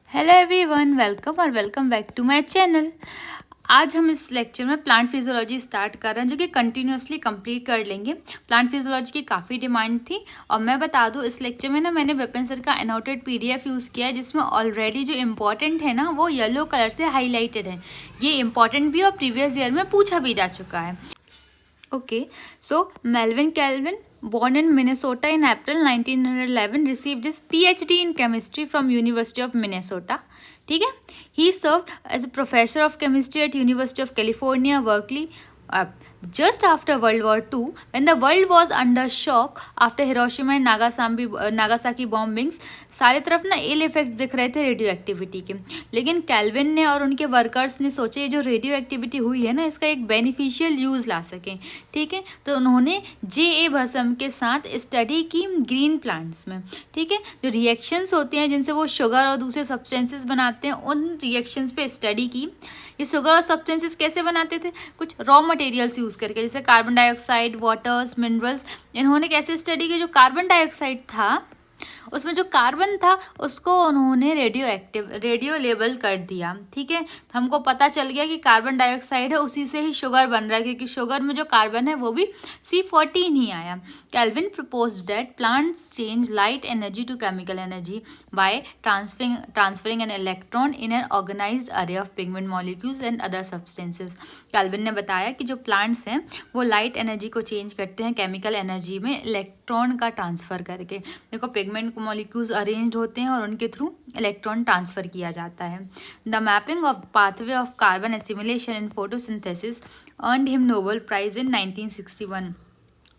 Hello everyone, welcome back to my channel. आज हम इस लेक्चर में प्लांट फिजियोलॉजी स्टार्ट कर रहे हैं, जो कि कंटिन्यूअसली कंप्लीट कर लेंगे। प्लांट फिजियोलॉजी की काफ़ी डिमांड थी और मैं बता दूं, इस लेक्चर में ना मैंने विपिन सर का एनोटेड पीडीएफ यूज़ किया है, जिसमें ऑलरेडी जो इम्पोर्टेंट है ना वो येलो कलर से हाईलाइटेड है। ये इम्पॉर्टेंट भी और प्रीवियस ईयर में पूछा भी जा चुका है। Okay, so Melvin Calvin, born in Minnesota in April 1911, received his PhD in chemistry from University of Minnesota. ठीक है, he served as a professor of chemistry at University of California, Berkeley. Just after World War II, when the world was under shock after Hiroshima and Nagasaki bombings, सारे तरफ ना इल effect दिख रहे थे radio activity के। लेकिन kelvin ने और उनके वर्कर्स ने सोचे जो रेडियो एक्टिविटी हुई है ना, इसका एक बेनिफिशियल यूज़ ला सकें। ठीक है, तो उन्होंने J.A. भसम के साथ स्टडी की ग्रीन प्लांट्स में। ठीक है, जो रिएक्शंस होती हैं जिनसे वो शुगर और दूसरे सब्सटेंसेस बनाते हैं, उन रिएक्शंस पे स्टडी की। ये शुगर और सब्सटेंसेस कैसे बनाते थे? कुछ रॉ मटेरियल्स यूज़ करके, जैसे कार्बन डाइऑक्साइड, वाटर्स, मिनरल्स। इन्होंने कैसे स्टडी की? जो कार्बन डाइऑक्साइड था उसमें जो कार्बन था उसको उन्होंने रेडियो लेबल कर दिया। ठीक है, तो हमको पता चल गया कि कार्बन डाइऑक्साइड है, उसी से ही शुगर बन रहा है, क्योंकि शुगर में जो कार्बन है वो भी C14 ही आया। Calvin proposed that plants change light energy to chemical energy by transferring an electron in an organised array of pigment molecules and other substances. Calvin ने बताया कि जो प्लांट्स हैं वो लाइट एनर्जी को चेंज करते हैं केमिकल एनर्जी में इलेक्ट्रॉन का ट्रांसफर करके। देखो, पिगमेंट मॉलिक्यूल्स अरेंज्ड होते हैं और उनके थ्रू इलेक्ट्रॉन ट्रांसफर किया जाता है। The mapping of pathway of carbon assimilation in photosynthesis earned him Nobel prize in 1961।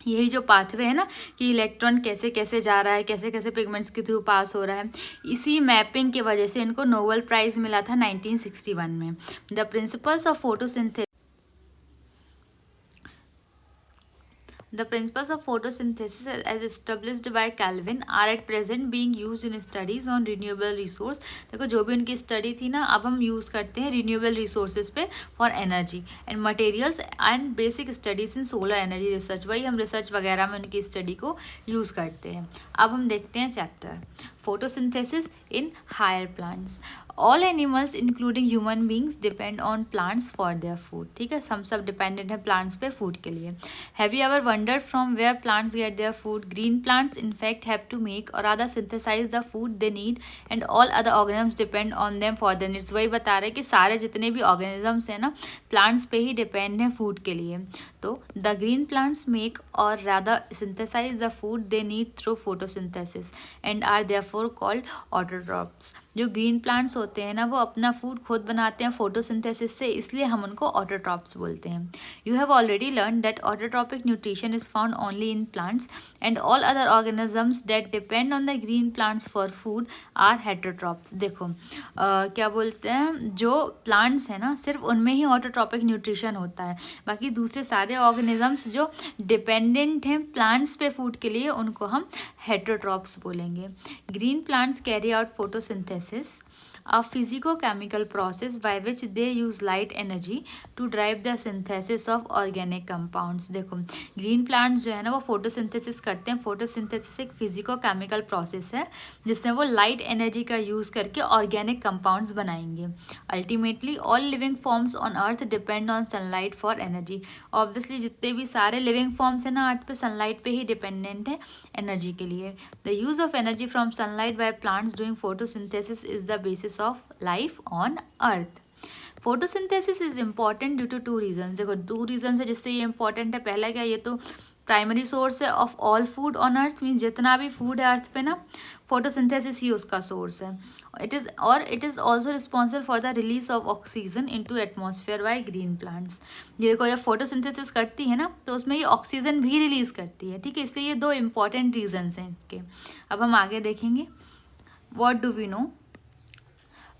यही जो पाथवे है ना कि इलेक्ट्रॉन कैसे कैसे जा रहा है, कैसे कैसे पिगमेंट्स के थ्रू पास हो रहा है, इसी मैपिंग की वजह से इनको नोबेल प्राइज मिला था 1961 में। The principles of photosynthesis The principles of photosynthesis as established by Calvin are at present being used in studies on renewable resource। देखो, जो भी उनकी स्टडी थी ना, अब हम यूज़ करते हैं रिन्यूएबल रिसोर्सेज पे for energy and materials and basic studies in solar energy research. वही हम रिसर्च वगैरह में उनकी स्टडी को यूज़ करते हैं। अब हम देखते हैं chapter photosynthesis in higher plants। all animals including human beings depend on plants for their food। ठीक है, हम सब डिपेंडेंट है प्लांट्स पे फूड के लिए। have you ever wondered from where plants get their food? green plants in fact have to make or rather synthesize the food they need and all other organisms depend on them for their needs। वही बता रहे कि सारे जितने भी organisms हैं ना, plants पे ही डिपेंड हैं फूड के लिए। तो the green plants make or rather synthesize the food they need through photosynthesis and are therefore called autotrophs. जो ग्रीन प्लांट्स होते हैं ना, वो अपना फूड खुद बनाते हैं फोटोसिंथेसिस से, इसलिए हम उनको ऑटोट्रॉप्स बोलते हैं। You have already learn that autotrophic nutrition is found only in plants and all other organisms that depend on the green plants for food are heterotrophs. देखो, क्या बोलते हैं, जो प्लांट्स हैं ना सिर्फ उनमें ही ऑटोट्रॉपिक न्यूट्रिशन होता है, बाकी दूसरे सारे ऑर्गेनिजम्स जो डिपेंडेंट हैं प्लांट्स पे फूड के लिए, उनको हम हेटरोट्रॉप्स बोलेंगे। Green plants carry out photosynthesis, a physicochemical process by which they use light energy to drive the synthesis of organic compounds। देखो, ग्रीन प्लांट्स जो है ना वो फोटोसिंथेसिस करते हैं। फोटोसिंथेसिस एक फिजिकोकेमिकल प्रोसेस है जिसमें वो लाइट एनर्जी का यूज़ करके ऑर्गेनिक कंपाउंड्स बनाएंगे। Ultimately all living forms on earth depend on sunlight for energy. Obviously जितने भी सारे लिविंग फॉर्म्स हैं ना अर्थ पे, सनलाइट पे ही डिपेंडेंट है एनर्जी के लिए। The use of energy from sunlight by plants doing photosynthesis is the basis of life on earth। photosynthesis is important due to two reasons। देखो, 2 रीजन है जिससे ये important है। पहला क्या, ये तो प्राइमरी सोर्स है of all food on earth, means जितना भी फूड है अर्थ पे ना, फोटोसिंथेसिस ही उसका सोर्स है। It is also responsible for the release of oxygen into atmosphere by green plants. ये देखो, जब फोटोसिंथेसिस करती है ना तो उसमें ये ऑक्सीजन भी रिलीज करती है। ठीक है, इसलिए ये 2 इंपॉर्टेंट रीजन्स हैं इसके। अब हम आगे देखेंगे, what do we know.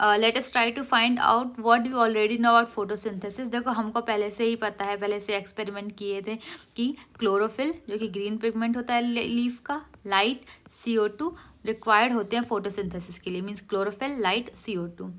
Let us try to find out what you already know about photosynthesis. देखो, हमको पहले से ही पता है, पहले से एक्सपेरिमेंट किए थे कि क्लोरोफिल जो कि ग्रीन पिगमेंट होता है लीफ का, लाइट, CO2 रिक्वायर्ड होते हैं फोटोसिंथेसिस के लिए, मीन्स क्लोरोफिल, लाइट, CO2।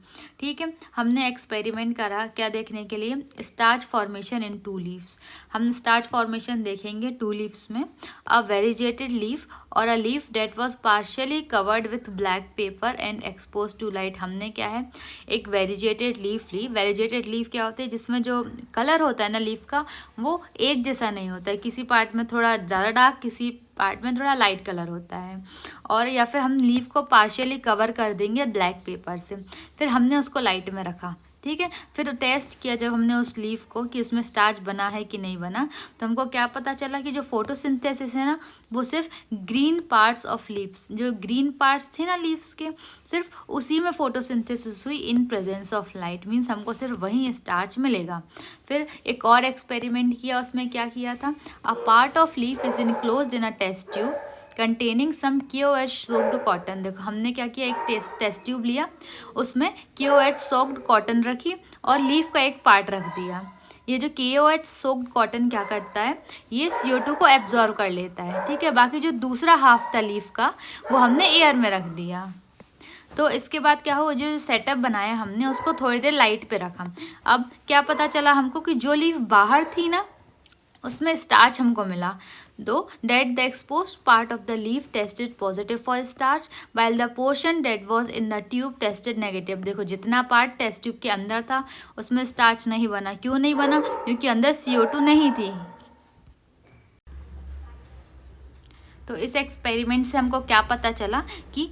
ठीक है, हमने एक्सपेरिमेंट करा क्या देखने के लिए, स्टार्च फॉर्मेशन इन 2 लीव्स। हम स्टार्च फॉर्मेशन देखेंगे 2 लीव्स में, अ वेरिजेटेड लीफ और a leaf that was partially covered with black paper and expose to light. हमने क्या है, एक वेरिजेटेड लीफ ली। वेरिजेटेड लीफ क्या होती है, जिसमें जो कलर होता है ना लीफ का, वो एक जैसा नहीं होता है, किसी पार्ट में थोड़ा ज़्यादा डार्क, किसी पार्ट में थोड़ा लाइट कलर होता है। और या फिर हम लीफ को पार्शियली कवर कर देंगे ब्लैक पेपर से, फिर हमने उसको लाइट में रखा। ठीक है, फिर टेस्ट किया जब हमने उस लीफ को कि उसमें स्टार्च बना है कि नहीं बना, तो हमको क्या पता चला कि जो फोटोसिंथेसिस है ना, वो सिर्फ ग्रीन पार्ट्स ऑफ लीव्स, जो ग्रीन पार्ट्स थे ना लीव्स के, सिर्फ उसी में फोटोसिंथेसिस हुई in presence of light, means हमको सिर्फ वहीं स्टार्च मिलेगा। फिर एक और एक्सपेरिमेंट किया, उसमें क्या किया था, a part of leaf is enclosed in a test tube containing some KOH soaked cotton. देखो हमने क्या किया, एक टेस्ट ट्यूब लिया, उसमें KOH सोक्ड कॉटन रखी और लीफ का एक पार्ट रख दिया। ये जो KOH सोक्ड कॉटन क्या करता है, ये CO2 को एब्जॉर्व कर लेता है। ठीक है, बाकी जो दूसरा हाफ था लीफ का, वो हमने एयर में रख दिया। तो इसके बाद क्या हुआ, जो सेटअप बनाया हमने उसको थोड़ी देर लाइट पे रखा। अब क्या पता चला हमको कि जो लीफ बाहर थी ना, उसमें स्टार्च हमको मिला। Though that the expose part of the leaf tested positive for starch while the portion that was in the tube tested negative. देखो जितना पार्ट टेस्ट ट्यूब के अंदर था उसमें स्टार्च नहीं बना। क्यों नहीं बना, क्योंकि अंदर CO2 नहीं थी। तो इस एक्सपेरिमेंट से हमको क्या पता चला कि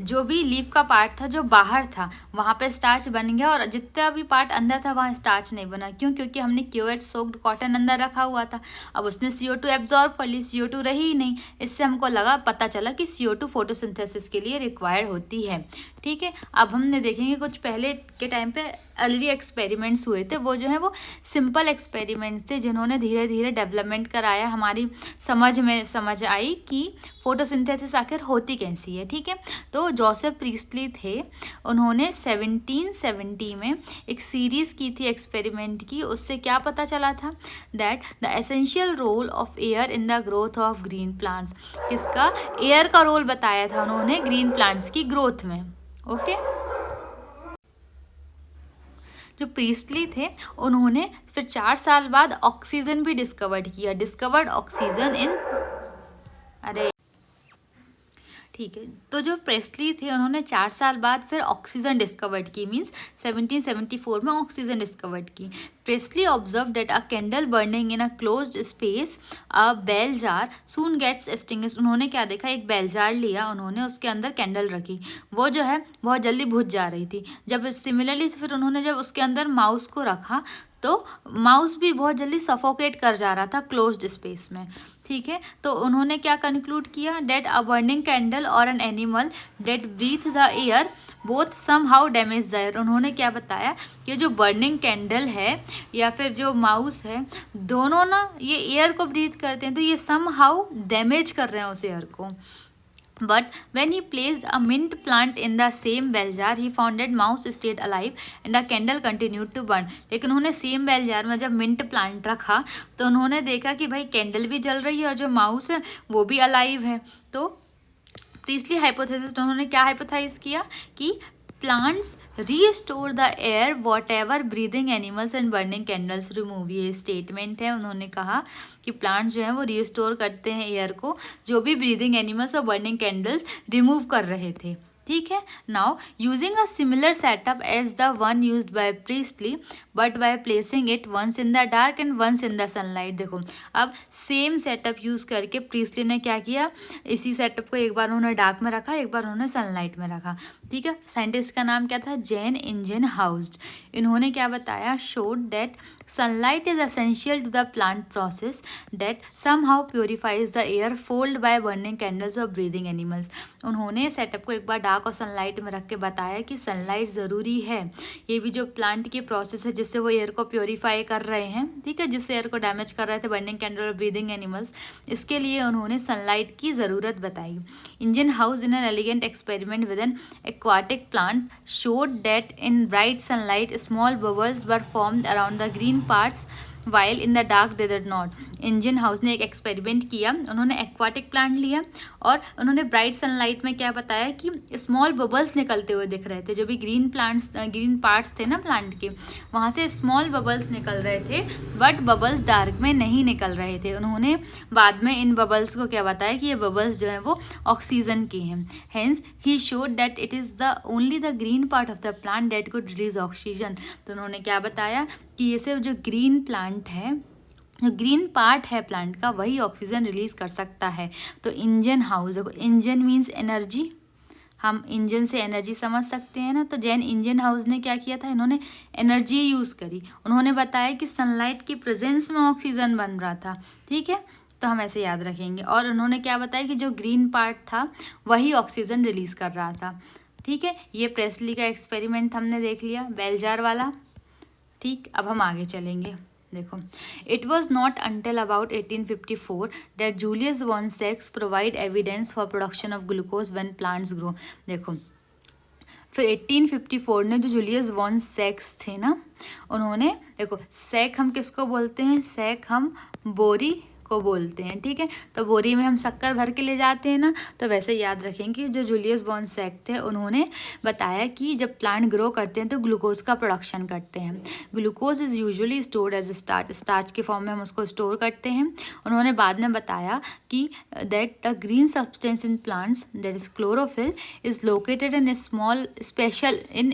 जो भी लीफ का पार्ट था जो बाहर था वहाँ पे स्टार्च बन गया, और जितना भी पार्ट अंदर था वहाँ स्टार्च नहीं बना। क्यों, क्योंकि हमने KOH सोक्ड कॉटन अंदर रखा हुआ था। अब उसने CO2 एब्जॉर्ब कर ली, CO2 रही ही नहीं। इससे हमको पता चला कि CO2 फोटोसिंथेसिस के लिए रिक्वायर्ड होती है। ठीक है, अब हमने देखेंगे कुछ पहले के टाइम पे ऑलरेडी एक्सपेरिमेंट्स हुए थे, वो जो है वो सिंपल एक्सपेरिमेंट्स थे, जिन्होंने धीरे धीरे डेवलपमेंट कराया, हमारी समझ आई कि फोटोसिंथेसिस आखिर होती कैसी है। ठीक है, तो जोसेफ प्रीस्टली थे, उन्होंने 1770 में एक सीरीज़ की थी एक्सपेरिमेंट की। उससे क्या पता चला था, that the essential role of air in the growth of green plants. किसका, एयर का रोल बताया था उन्होंने ग्रीन प्लांट्स की ग्रोथ में। ओके, जो प्रीस्टली थे उन्होंने फिर 4 साल बाद ऑक्सीजन भी डिस्कवर्ड ऑक्सीजन इन, अरे ठीक है, तो जो प्रेस्टली थे उन्होंने 4 साल बाद फिर ऑक्सीजन डिस्कवर्ड की, मीन्स 1774 में ऑक्सीजन डिस्कवर्ड की। Priestley observe that a candle burning in a closed space a bell jar soon gets extinguished. उन्होंने क्या देखा, एक बेल जार लिया उन्होंने, उसके अंदर कैंडल रखी, वो जो है बहुत जल्दी बुझ जा रही थी। जब सिमिलरली फिर उन्होंने जब उसके अंदर माउस को रखा तो माउस भी बहुत जल्दी सफोकेट कर जा रहा था क्लोज्ड स्पेस में। ठीक है, तो उन्होंने क्या कंक्लूड किया, डेट अ बर्निंग कैंडल और an animal that breathe the air both somehow damage the air. उन्होंने क्या बताया कि जो बर्निंग कैंडल है या फिर जो माउस है, दोनों ना ये एयर को ब्रीथ करते हैं, तो ये सम हाउ डैमेज कर रहे हैं उस एयर को। But when he placed a mint plant in the same bell jar, he found that mouse stayed alive and the candle continued to burn. लेकिन उन्होंने सेम बेल जार में जब mint plant रखा तो उन्होंने देखा कि भाई कैंडल भी जल रही है और जो माउस है वो भी अलाइव है। तो प्रीस्टली हाइपोथेसिस उन्होंने क्या हाइपोथाइज किया कि plants restore the air what ever breathing animals and burning candles remove. ये स्टेटमेंट है, उन्होंने कहा कि प्लांट्स जो है वो रीस्टोर करते हैं एयर को, जो भी ब्रीदिंग एनिमल्स और बर्निंग कैंडल्स रिमूव कर रहे थे। ठीक है, now using a similar setup as the one used by Priestley but by placing it once in the dark and once in the sunlight. देखो अब सेम सेटअप यूज़ करके Priestley ने क्या किया, इसी सेटअप को एक बार उन्होंने डार्क में रखा, एक बार उन्होंने सनलाइट में रखा। ठीक है, साइंटिस्ट का नाम क्या था, जैन इंजनहाउस। इन्होंने क्या बताया, showed that sunlight is essential to the plant process that somehow purifies the air fooled by burning candles or breathing animals। उन्होंने सेटअप को एक बार डार्क और सनलाइट में रख के बताया कि सनलाइट ज़रूरी है, ये भी जो प्लांट की प्रोसेस है जिससे वो एयर को प्योरीफाई कर रहे हैं, ठीक है, जिससे एयर को डैमेज कर रहे थे बर्निंग कैंडल और ब्रीदिंग एनिमल्स, इसके लिए उन्होंने सनलाइट की ज़रूरत बताई। Engine house in an elegant experiment with an aquatic plant showed that in bright sunlight small bubbles were formed around the green parts while in the dark they did not. Engine house ने एक experiment किया, उन्होंने aquatic plant लिया और उन्होंने bright sunlight में क्या बताया कि स्मॉल बबल्स निकलते हुए दिख रहे थे। जो भी ग्रीन पार्ट्स थे ना प्लांट के, वहाँ से स्मॉल बबल्स निकल रहे थे, बट बबल्स डार्क में नहीं निकल रहे थे। उन्होंने बाद में इन बबल्स को क्या बताया कि ये बबल्स जो है वो ऑक्सीजन के हैं। Hence he showed that it is the only the green part of the plant that could release oxygen. तो उन्होंने क्या बताया कि ये सिर्फ जो ग्रीन प्लांट है, जो ग्रीन पार्ट है प्लांट का, वही ऑक्सीजन रिलीज कर सकता है। तो इंजन हाउस, देखो इंजन मीन्स एनर्जी, हम इंजन से एनर्जी समझ सकते हैं ना। तो जैन इंजन हाउस ने क्या किया था, इन्होंने एनर्जी यूज़ करी। उन्होंने बताया कि सनलाइट की प्रेजेंस में ऑक्सीजन बन रहा था, ठीक है, तो हम ऐसे याद रखेंगे। और उन्होंने क्या बताया कि जो ग्रीन पार्ट था वही ऑक्सीजन रिलीज कर रहा था, ठीक है। ये प्रेस्ली का एक्सपेरिमेंट हमने देख लिया, बेल जार वाला, ठीक। अब हम आगे चलेंगे। देखो, it was not until about 1854 that Julius von सेक्स provide evidence for production of glucose when plants grow. देखो, फिर 1854 ने जो जूलियस वॉन सेक्स थे ना, उन्होंने, देखो सेक हम किसको बोलते हैं, सेक हम बोरी को बोलते हैं, ठीक है। तो बोरी में हम शक्कर भर के ले जाते हैं ना, तो वैसे याद रखेंगे जो जूलियस वॉन सेक थे, उन्होंने बताया कि जब प्लांट ग्रो करते हैं तो ग्लूकोज का प्रोडक्शन करते हैं। Glucose is usually stored as starch, starch के फॉर्म में हम उसको स्टोर करते हैं। उन्होंने बाद में बताया कि that the green substance in plants that is chlorophyll is located in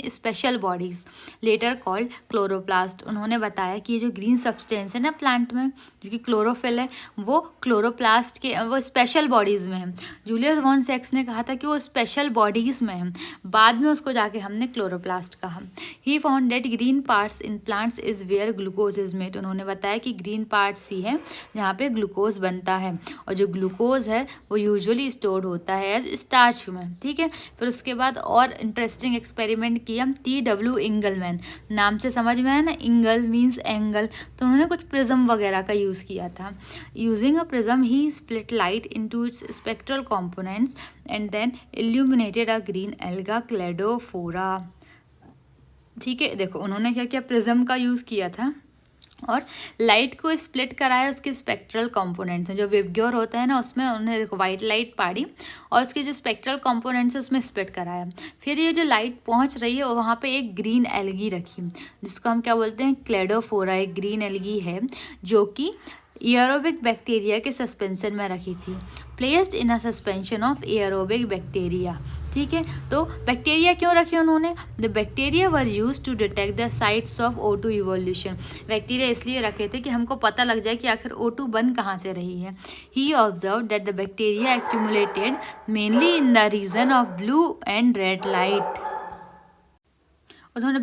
special bodies later called chloroplast. उन्होंने बताया कि ये जो ग्रीन सब्सटेंस है ना प्लांट में, जो कि क्लोरोफिल है, वो क्लोरोप्लास्ट के, वो स्पेशल बॉडीज़ में है। जूलियस वॉन सेक्स ने कहा था कि वो स्पेशल बॉडीज़ में है, बाद में उसको जाके हमने क्लोरोप्लास्ट कहा। He found that green parts in plants is where glucose is made. उन्होंने बताया कि ग्रीन पार्ट्स ही है जहाँ पे ग्लूकोज बनता है, और जो ग्लूकोज है वो यूजुअली स्टोर्ड होता है एज स्टार्च में, ठीक है। फिर उसके बाद और इंटरेस्टिंग एक्सपेरिमेंट किया TW इंगलमैन, नाम से समझ में आया ना, इंगल मीन्स एंगल, तो उन्होंने कुछ प्रिज्म वगैरह का यूज़ किया था। Using a prism, he split light into its spectral components and then illuminated a green alga cladophora, ठीक है। देखो उन्होंने क्या किया, प्रिज्म का यूज़ किया था और लाइट को स्प्लिट कराया उसके स्पेक्ट्रल कंपोनेंट्स हैं। जो विबग्योर होता है ना, उसमें उन्होंने देखो वाइट लाइट पाड़ी और उसके जो स्पेक्ट्रल कंपोनेंट्स है उसमें स्प्लिट कराया। फिर ये जो लाइट पहुंच रही है वहाँ पे एक ग्रीन एल्गी रखी, जिसको हम क्या बोलते हैं, क्लेडोफोरा। एक ग्रीन एल्गी है जो कि एयरोबिक बैक्टीरिया के सस्पेंशन में रखी थी, placed in a suspension of aerobic bacteria, ठीक है। तो बैक्टीरिया क्यों रखे उन्होंने, the bacteria were use to detect the sites of O2 evolution. Bacteria इसलिए रखे थे कि हमको पता लग जाए कि आखिर O2 बन कहाँ से रही है। He observe that the bacteria accumulated mainly in the region of blue and red light. उन्होंने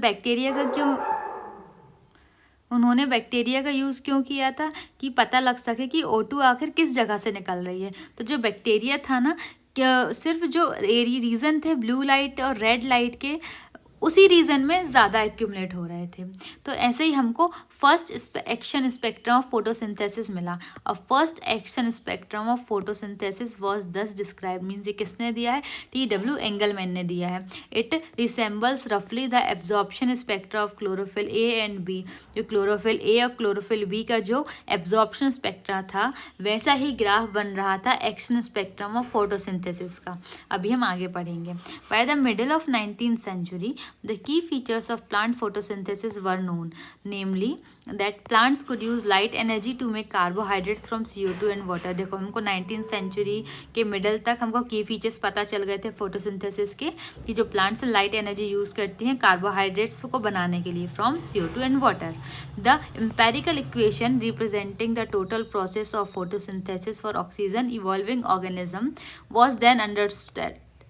बैक्टीरिया का यूज़ क्यों किया था कि पता लग सके कि O2 आखिर किस जगह से निकल रही है। तो जो बैक्टीरिया था ना, सिर्फ जो रीज़न थे ब्लू लाइट और रेड लाइट के, उसी रीजन में ज़्यादा एक्यूमुलेट हो रहे थे। तो ऐसे ही हमको first action spectrum of photosynthesis मिला। और first action spectrum of photosynthesis was दस डिस्क्राइब, मीन्स ये किसने दिया है, TW एंगलमैन ने दिया है। इट रिसेंबल्स रफली the absorption spectra of chlorophyll A and B। जो क्लोरोफिल A और क्लोरोफिल B का जो एब्जॉर्प्शन स्पेक्ट्रा था, वैसा ही ग्राफ बन रहा था एक्शन स्पेक्ट्रम ऑफ फोटोसिंथेसिस का। अभी हम आगे पढ़ेंगे। By the middle of 19th century, the key features of plant photosynthesis were known, namely that plants could use light energy to make carbohydrates from CO2 and water। देखो हमको 19th century के middle तक हमको की features पता चल गए थे फोटोसिंथेसिस के, कि जो प्लांट्स लाइट एनर्जी यूज़ करती हैं कार्बोहाइड्रेट्स को बनाने के लिए from CO2 and water. The empirical equation representing the total process of photosynthesis for oxygen evolving organism was then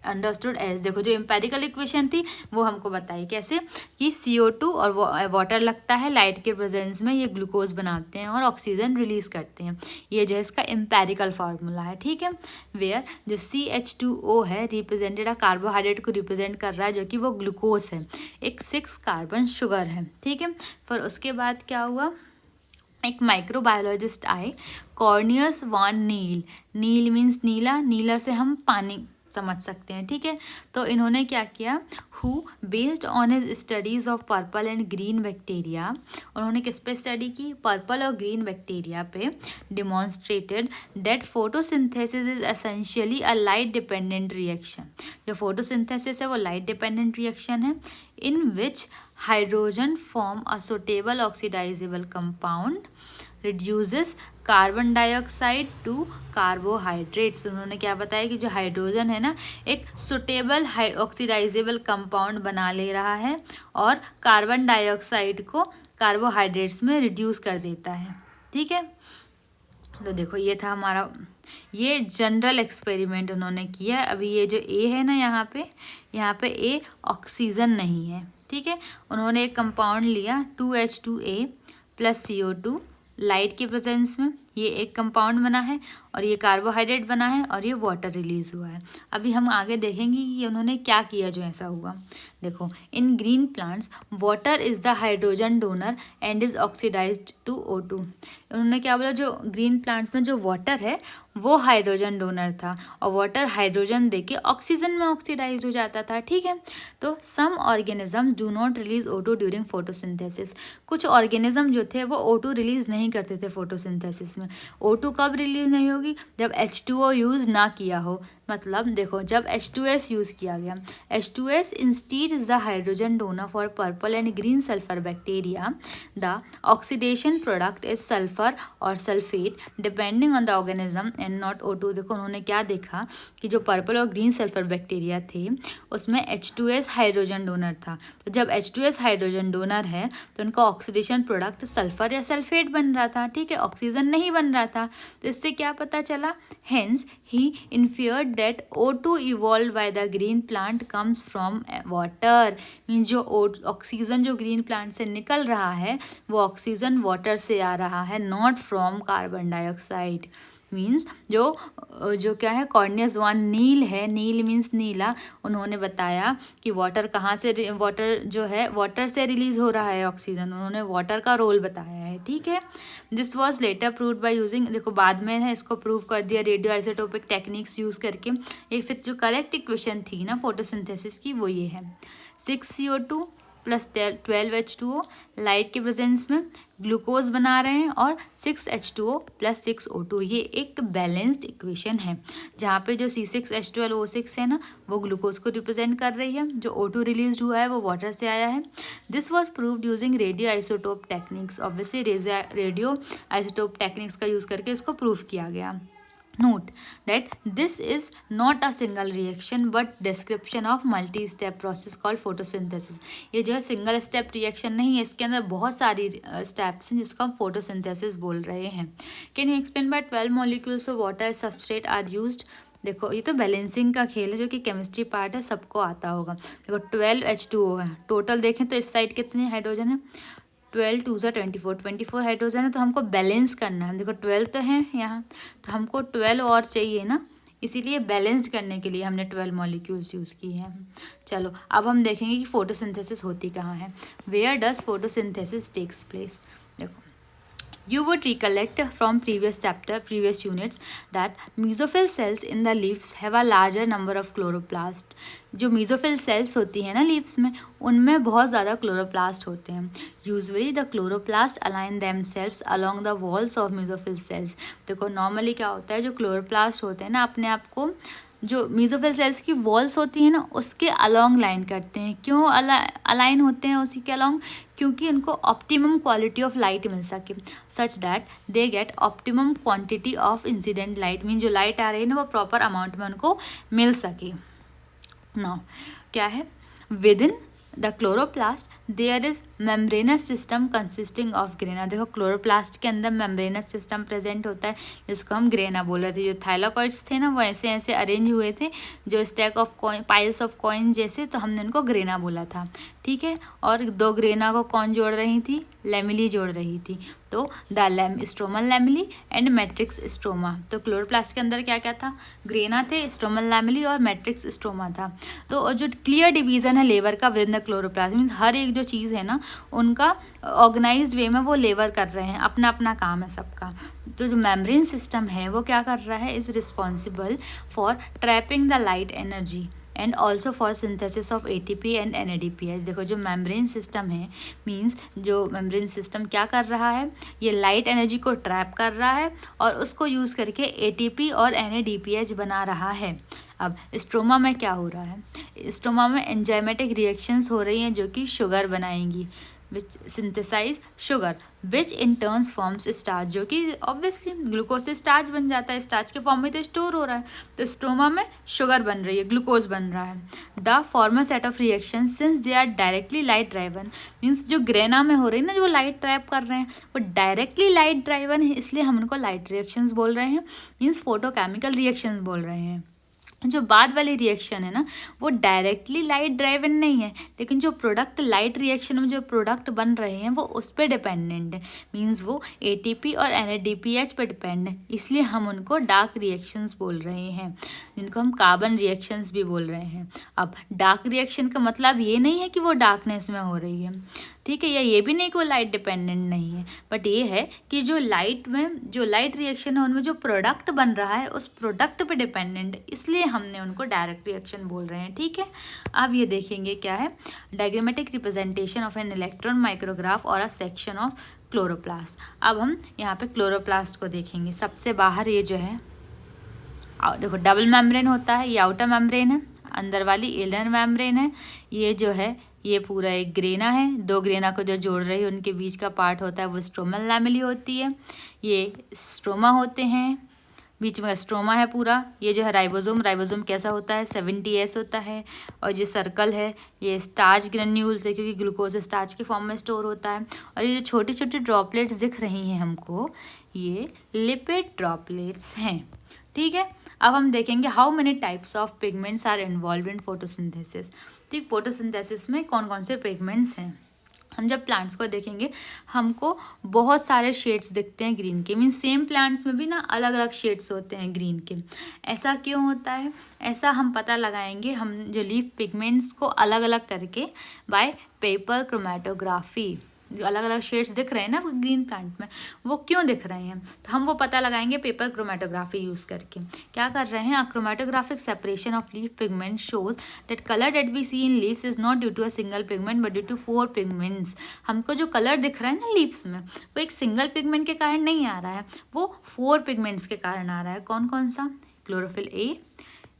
understood as. देखो जो एम्पेरिकल इक्वेशन थी वो हमको बताई कैसे, कि CO2 और वाटर लगता है लाइट के प्रेजेंस में, ये ग्लूकोज बनाते हैं और ऑक्सीजन रिलीज करते हैं। ये जो है इसका एम्पेरिकल फार्मूला है, ठीक है। वेयर जो CH2O है रिप्रेजेंटेड कार्बोहाइड्रेट को रिप्रेजेंट कर रहा है, जो कि वो ग्लूकोज है, एक 6 कार्बन शुगर है, ठीक है। फिर उसके बाद क्या हुआ, एक माइक्रोबायोलॉजिस्ट आए, कॉर्नियस वॉन नील। नील मीन्स नीला, नीला से हम पानी समझ सकते हैं, ठीक है। तो इन्होंने क्या किया, who based on his studies of purple and green bacteria, उन्होंने किस पे स्टडी की, पर्पल और ग्रीन बैक्टीरिया पे, demonstrated that photosynthesis is essentially a light dependent reaction. जो फोटोसिंथेसिस है वो लाइट डिपेंडेंट रिएक्शन है, in which hydrogen from a suitable oxidisable compound reduces carbon dioxide to carbohydrates. उन्होंने क्या बताया कि जो हाइड्रोजन है ना एक सुटेबल ऑक्सीडाइजेबल कंपाउंड बना ले रहा है और कार्बन डाइऑक्साइड को कार्बोहाइड्रेट्स में रिड्यूस कर देता है, ठीक है। तो देखो ये था हमारा, ये जनरल एक्सपेरिमेंट उन्होंने किया। अभी ये जो ए है ना यहाँ पे ए ऑक्सीजन नहीं है, ठीक है। उन्होंने एक कंपाउंड लिया 2H2A प्लस CO2 लाइट के प्रेजेंस में, ये एक कंपाउंड बना है और ये कार्बोहाइड्रेट बना है और ये वाटर रिलीज हुआ है। अभी हम आगे देखेंगे कि उन्होंने क्या किया जो ऐसा हुआ। देखो, in green plants water is the hydrogen donor and is oxidised to O2। उन्होंने क्या बोला, जो ग्रीन प्लांट्स में जो वाटर है वो हाइड्रोजन डोनर था और वाटर हाइड्रोजन देके ऑक्सीजन में ऑक्सीडाइज हो जाता था, ठीक है। तो some organisms do not release O2 during photosynthesis. कुछ ऑर्गेनिज्म जो थे वो O2 रिलीज नहीं करते थे फोटोसिंथेसिस में। O2 कब रिलीज नहीं होगी, जब H2O यूज़ ना किया हो। मतलब देखो, जब H2S यूज़ किया गया, H2S instead is the hydrogen donor for purple and green sulphur bacteria. The oxidation product is sulphur or sulphate depending on the organism and not O2। देखो उन्होंने क्या देखा कि जो पर्पल और ग्रीन सल्फर बैक्टीरिया थे उसमें H2S हाइड्रोजन डोनर था। तो जब H2S हाइड्रोजन डोनर है तो उनका ऑक्सीडेशन प्रोडक्ट सल्फर या सल्फेट बन रहा था, ठीक है, ऑक्सीजन नहीं बन रहा था। तो इससे क्या पता चला, hence he inferred that O2 evolved by the green plant comes from water। Means जो ऑक्सीजन जो ग्रीन प्लांट से निकल रहा है वो ऑक्सीजन वाटर से आ रहा है, not from carbon dioxide. Means जो क्या है, कॉर्नियस वन नील है, नील मीन्स नीला। उन्होंने बताया कि वाटर कहाँ से, वाटर जो है वाटर से रिलीज हो रहा है ऑक्सीजन, उन्होंने वाटर का रोल बताया है, ठीक है। This was later proved by using, देखो बाद में है इसको प्रूव कर दिया रेडियो आइसोटोपिक टेक्निक्स यूज़ करके। एक फिर जो करेक्ट इक्वेशन थी ना फोटोसिंथेसिस की वो ये है, 6CO2 प्लस 12H2O लाइट के प्रेजेंस में ग्लूकोज बना रहे हैं और 6H2O प्लस 6O2। ये एक बैलेंस्ड इक्वेशन है जहाँ पे जो C6H12O6 है ना वो ग्लूकोज को रिप्रेजेंट कर रही है, जो O2 रिलीज हुआ है वो वाटर से आया है। This was proved using radio isotope techniques. Obviously radio isotope techniques का यूज़ करके इसको प्रूव किया गया। Note that this is not a single reaction but description of multi-step process called photosynthesis। ये जो है सिंगल स्टेप रिएक्शन नहीं है, इसके अंदर बहुत सारी स्टेप्स हैं जिसको हम फोटोसिंथेसिस बोल रहे हैं। Can you explain why 12 molecules of water substrate are used. देखो ये तो बैलेंसिंग का खेल है जो कि केमिस्ट्री पार्ट है, सबको आता होगा। देखो 12H2O है, टोटल देखें तो इस साइड कितने हाइड्रोजन है, 12 2 24 हाइड्रोजन है। तो हमको बैलेंस करना है, देखो 12 तो है यहाँ, तो हमको 12 और चाहिए ना, इसीलिए बैलेंस करने के लिए हमने 12 मॉलिक्यूल्स यूज़ किए हैं। चलो अब हम देखेंगे कि फोटोसिंथेसिस होती कहाँ है, where does photosynthesis takes place. देखो, you would recollect from previous units that mesophyll cells in the leaves have a larger number of chloroplast। जो mesophyll cells होती है ना लीव्स में, उनमें बहुत ज़्यादा क्लोरोप्लास्ट होते हैं। Usually the chloroplast align themselves along the walls of mesophyll cells। देखो नॉर्मली क्या होता है, जो क्लोरोप्लास्ट होते हैं ना अपने आप को जो मेसोफिल सेल्स की वॉल्स होती है ना उसके अलोंग लाइन करते हैं। क्यों अलाइन होते हैं उसी के अलोंग, क्योंकि उनको ऑप्टिमम क्वालिटी ऑफ लाइट मिल सके, such that they get optimum quantity of incident light. Mean जो लाइट आ रही है ना वो प्रॉपर अमाउंट में उनको मिल सके। नाउ क्या है, within the chloroplast there is membranous system consisting of grana. देखो क्लोरोप्लास्ट के अंदर मेम्ब्रेनस सिस्टम प्रेजेंट होता है जिसको हम ग्रेना बोल रहे थे। जो थाइलाकॉइड्स थे ना वो ऐसे ऐसे अरेंज हुए थे, जो stack of coin, piles of coin जैसे, तो हमने उनको ग्रेना बोला था, ठीक है। और दो ग्रेना को कौन जोड़ रही थी, लेमिली जोड़ रही थी। तो the stromal lamellae and matrix stroma. तो क्लोरोप्लास्ट के अंदर क्या क्या था, ग्रेना थे, स्ट्रोमल लैमेली और मैट्रिक्स स्ट्रोमा था। तो और जो क्लियर डिवीजन है लेवर का विद द क्लोरोप्लास्ट, मीन्स हर एक जो चीज़ है ना उनका ऑर्गेनाइज्ड वे में वो लेवर कर रहे हैं, अपना अपना काम है सबका। तो जो मेम्ब्रेन सिस्टम है वो क्या कर रहा है, is responsible for trapping the light energy and also for synthesis of ATP and NADPH। देखो जो मेम्ब्रेन सिस्टम है, मीन्स जो मेम्ब्रेन सिस्टम क्या कर रहा है, ये लाइट एनर्जी को ट्रैप कर रहा है और उसको यूज़ करके ATP और NADPH बना रहा है। अब स्ट्रोमा में क्या हो रहा है, स्ट्रोमा में एंजाइमेटिक रिएक्शंस हो रही हैं जो कि शुगर बनाएंगी, which synthesise sugar which in turns forms starch, जो कि ऑब्वियसली ग्लूकोज से स्टार्च बन जाता है, स्टार्च के फॉर्म में तो स्टोर हो रहा है। तो स्ट्रोमा में शुगर बन रही है, ग्लूकोज बन रहा है। The former set of reaction since they are directly light driven, means जो ग्रेना में हो रही है ना, जो लाइट ट्रैप कर रहे हैं वो डायरेक्टली लाइट ड्राइवन है, इसलिए हम उनको लाइट रिएक्शंस बोल रहे हैं, मीन्स फोटोकेमिकल रिएक्शंस बोल रहे हैं। जो बाद वाली रिएक्शन है ना वो डायरेक्टली लाइट ड्राइवन नहीं है, लेकिन जो प्रोडक्ट लाइट रिएक्शन में जो प्रोडक्ट बन रहे हैं वो उस पर डिपेंडेंट है, मींस वो ATP और NADPH पे डिपेंड है, इसलिए हम उनको डार्क रिएक्शंस बोल रहे हैं, जिनको हम कार्बन रिएक्शंस भी बोल रहे हैं। अब डार्क रिएक्शन का मतलब ये नहीं है कि वो डार्कनेस में हो रही है, ठीक है, या ये भी नहीं कि वो लाइट डिपेंडेंट नहीं है, बट ये है कि जो लाइट में जो लाइट रिएक्शन है उनमें जो प्रोडक्ट बन रहा है उस प्रोडक्ट पे डिपेंडेंट है, इसलिए हमने उनको डायरेक्ट रिएक्शन बोल रहे हैं। ठीक है, अब ये देखेंगे क्या है, diagrammatic representation of an electron micrograph और अ सेक्शन ऑफ क्लोरोप्लास्ट। अब हम यहाँ पे क्लोरोप्लास्ट को देखेंगे। सबसे बाहर ये जो है देखो डबल मेम्ब्रेन होता है, ये आउटर मेम्ब्रेन है, अंदर वाली इनर मेम्ब्रेन है, ये जो है ये पूरा एक ग्रेना है, दो ग्रेना को जो जोड़ रही है उनके बीच का पार्ट होता है वो स्ट्रोमल लैमेली होती है, ये स्ट्रोमा होते हैं, बीच में स्ट्रोमा है पूरा। ये जो है राइबोसोम, राइबोसोम कैसा होता है 70S होता है, और ये सर्कल है ये स्टार्च ग्रेन्यूल्स है क्योंकि ग्लूकोज स्टार्च के फॉर्म में स्टोर होता है, और ये जो छोटी छोटी ड्रॉपलेट्स दिख रही हैं हमको ये लिपिड ड्रॉपलेट्स हैं। ठीक है, अब हम देखेंगे how many types of pigments are involve in photosynthesis. ठीक, फोटोसिंथेसिस में कौन कौन से पिगमेंट्स हैं। हम जब प्लांट्स को देखेंगे हमको बहुत सारे शेड्स दिखते हैं ग्रीन के, मीन सेम प्लांट्स में भी ना अलग अलग शेड्स होते हैं ग्रीन के। ऐसा क्यों होता है, ऐसा हम पता लगाएंगे हम जो लीफ पिगमेंट्स को अलग अलग करके बाय पेपर क्रोमेटोग्राफी। जो अलग अलग शेड्स दिख रहे हैं ना ग्रीन प्लांट में वो क्यों दिख रहे हैं, तो हम वो पता लगाएंगे पेपर क्रोमेटोग्राफी यूज़ करके। क्या कर रहे हैं, chromatographic separation of leaf pigment shows that colour that we see in leaves is not due to a single pigment but due to 4 pigments. हमको जो कलर दिख रहा है ना लीव्स में वो एक सिंगल पिगमेंट के कारण नहीं आ रहा है, वो 4 पिगमेंट्स के कारण आ रहा है। कौन कौन सा, क्लोरोफिल A,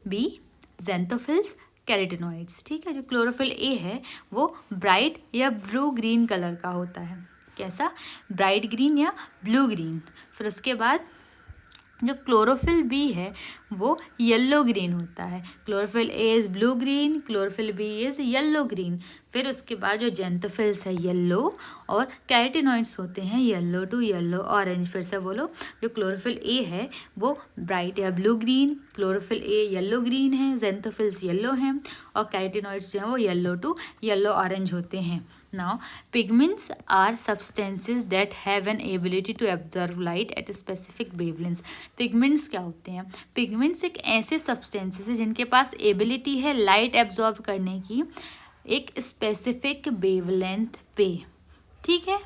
B, ज़ैंथोफिल्स, कैरोटिनॉइड्स। ठीक है, जो क्लोरोफिल A है वो ब्राइट या ब्लू ग्रीन कलर का होता है। कैसा, ब्राइट ग्रीन या ब्लू ग्रीन। फिर उसके बाद जो क्लोरोफिल B है वो येलो ग्रीन होता है। Chlorophyll A is blue green, chlorophyll B is yellow green. फिर उसके बाद जो ज़ैंथोफिल्स है येलो, और कैरोटिनॉइड्स होते हैं येलो टू येलो ऑरेंज। फिर से बोलो, जो क्लोरोफिल A है वो ब्राइट या blue green, chlorophyll A yellow green है, ज़ैंथोफिल्स येलो हैं, और कैरोटिनॉइड्स जो हैं वो येलो टू येलो ऑरेंज होते हैं। Now, pigments are substances that have an ability to absorb light at a specific wavelengths. Pigments क्या होते हैं, pigments एक ऐसे substances है जिनके पास ability है लाइट एब्जॉर्ब करने की एक स्पेसिफिक वेवलेंथ पे। ठीक है,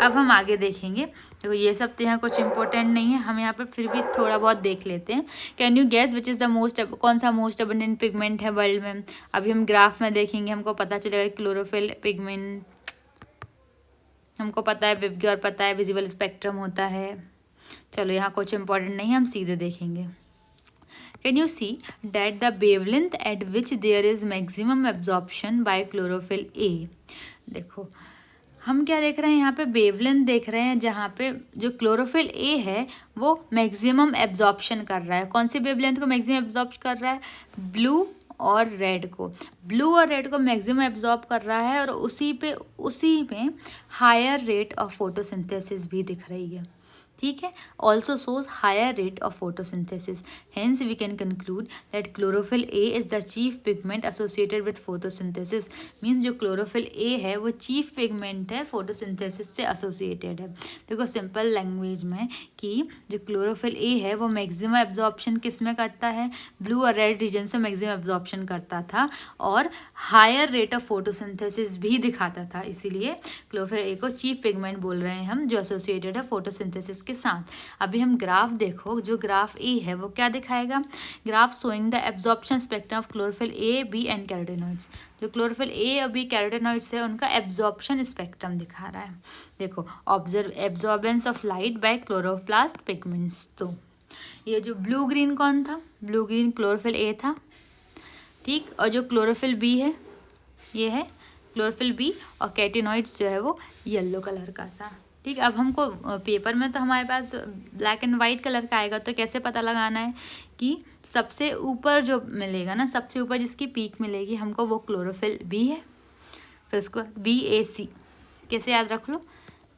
अब हम आगे देखेंगे। देखो ये सब तो यहाँ कुछ इंपॉर्टेंट नहीं है, हम यहाँ पर फिर भी थोड़ा बहुत देख लेते हैं। Can you gas which is the most, कौन सा मोस्ट अबंडेंट पिगमेंट है वर्ल्ड में। अभी हम ग्राफ में देखेंगे, हमको पता चलेगा क्लोरोफिल पिगमेंट हमको पता है, विवग्योर पता है, विजिबल स्पेक्ट्रम होता है। चलो यहाँ कुछ इंपॉर्टेंट नहीं है, हम सीधे देखेंगे। Can you see that the wavelength at which there is maximum absorption by chlorophyll A। देखो हम क्या देख रहे हैं यहाँ पे, वेवलेंथ देख रहे हैं जहाँ पे जो क्लोरोफिल A है वो मैक्सिमम एब्जॉर्प्शन कर रहा है। कौन सी वेवलेंथ को मैक्सिमम एब्जॉर्ब कर रहा है, ब्लू और रेड को, ब्लू और रेड को मैक्सिमम एब्जॉर्ब कर रहा है, और उसी में हायर रेट ऑफ फोटोसिंथेसिस भी दिख रही है। ठीक है, also shows higher rate of photosynthesis, hence we can conclude that chlorophyll A is the chief pigment associated with photosynthesis. Means जो क्लोरोफिल ए है वो चीफ पिगमेंट है, फोटोसिंथेसिस से एसोसिएटेड है। देखो सिंपल लैंग्वेज में कि जो क्लोरोफिल ए है वो मैक्सिमम एब्जॉर्प्शन किस में करता है, ब्लू और रेड रीजन से मैक्सिमम एब्जॉर्प्शन करता था और हायर रेट ऑफ फोटोसिंथेसिस भी दिखाता था, इसीलिए क्लोरोफिल ए को चीफ पिगमेंट बोल रहे हैं हम, जो एसोसिएटेड है फोटोसिंथेसिस के साथ। अभी हम ग्राफ देखो, जो ग्राफ ए है वो क्या दिखाएगा, graph showing the absorption spectrum of chlorophyll A, B and carotenoids. जो क्लोरोफिल ए और बी कैरोटीनॉइड्स है उनका एब्जॉर्प्शन स्पेक्ट्रम दिखा रहा है। देखो absorbance of light by chloroplast pigments. तो ये जो ब्लू ग्रीन कौन था, ब्लू ग्रीन क्लोरोफिल ए था, ठीक। और जो क्लोरोफिल बी है ये है क्लोरोफिल बी, और कैरोटीनॉइड्स जो है वो येलो कलर का था, ठीक। अब हमको पेपर में तो हमारे पास ब्लैक एंड वाइट कलर का आएगा, तो कैसे पता लगाना है कि सबसे ऊपर जो मिलेगा ना, सबसे ऊपर जिसकी पीक मिलेगी हमको वो क्लोरोफिल बी है। फिर उसको BAC कैसे याद रख लो,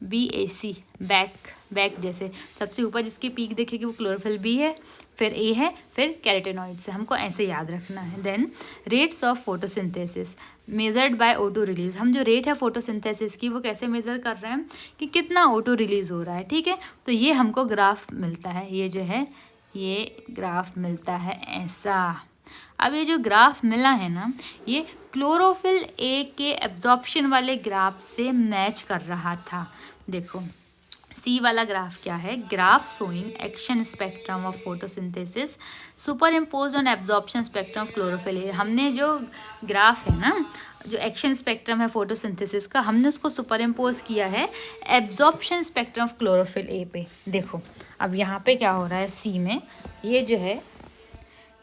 BAC बैक जैसे सबसे ऊपर जिसकी पीक देखेगी वो क्लोरोफिल बी है, फिर ए है, फिर कैरोटीनॉइड्स है, हमको ऐसे याद रखना है। Then rates of photosynthesis measured by O2 release. हम जो रेट है फोटोसिंथेसिस की वो कैसे मेज़र कर रहे हैं कि कितना O2 रिलीज़ हो रहा है, ठीक है। तो ये हमको ग्राफ मिलता है, ये जो है ये ग्राफ मिलता है ऐसा। अब ये जो ग्राफ मिला है ना, ये क्लोरोफिल ए के एब्जॉर्प्शन वाले ग्राफ से मैच कर रहा था। देखो सी वाला ग्राफ क्या है, graph showing action spectrum of photosynthesis super impose on absorption spectrum of chlorophyll A. हमने जो ग्राफ है ना, जो एक्शन स्पेक्ट्रम है फोटोसिंथेसिस का, हमने उसको सुपर इम्पोज किया है एब्जॉर्प्शन स्पेक्ट्रम ऑफ क्लोरोफिल ए पे। देखो अब यहाँ पे क्या हो रहा है, सी में ये जो है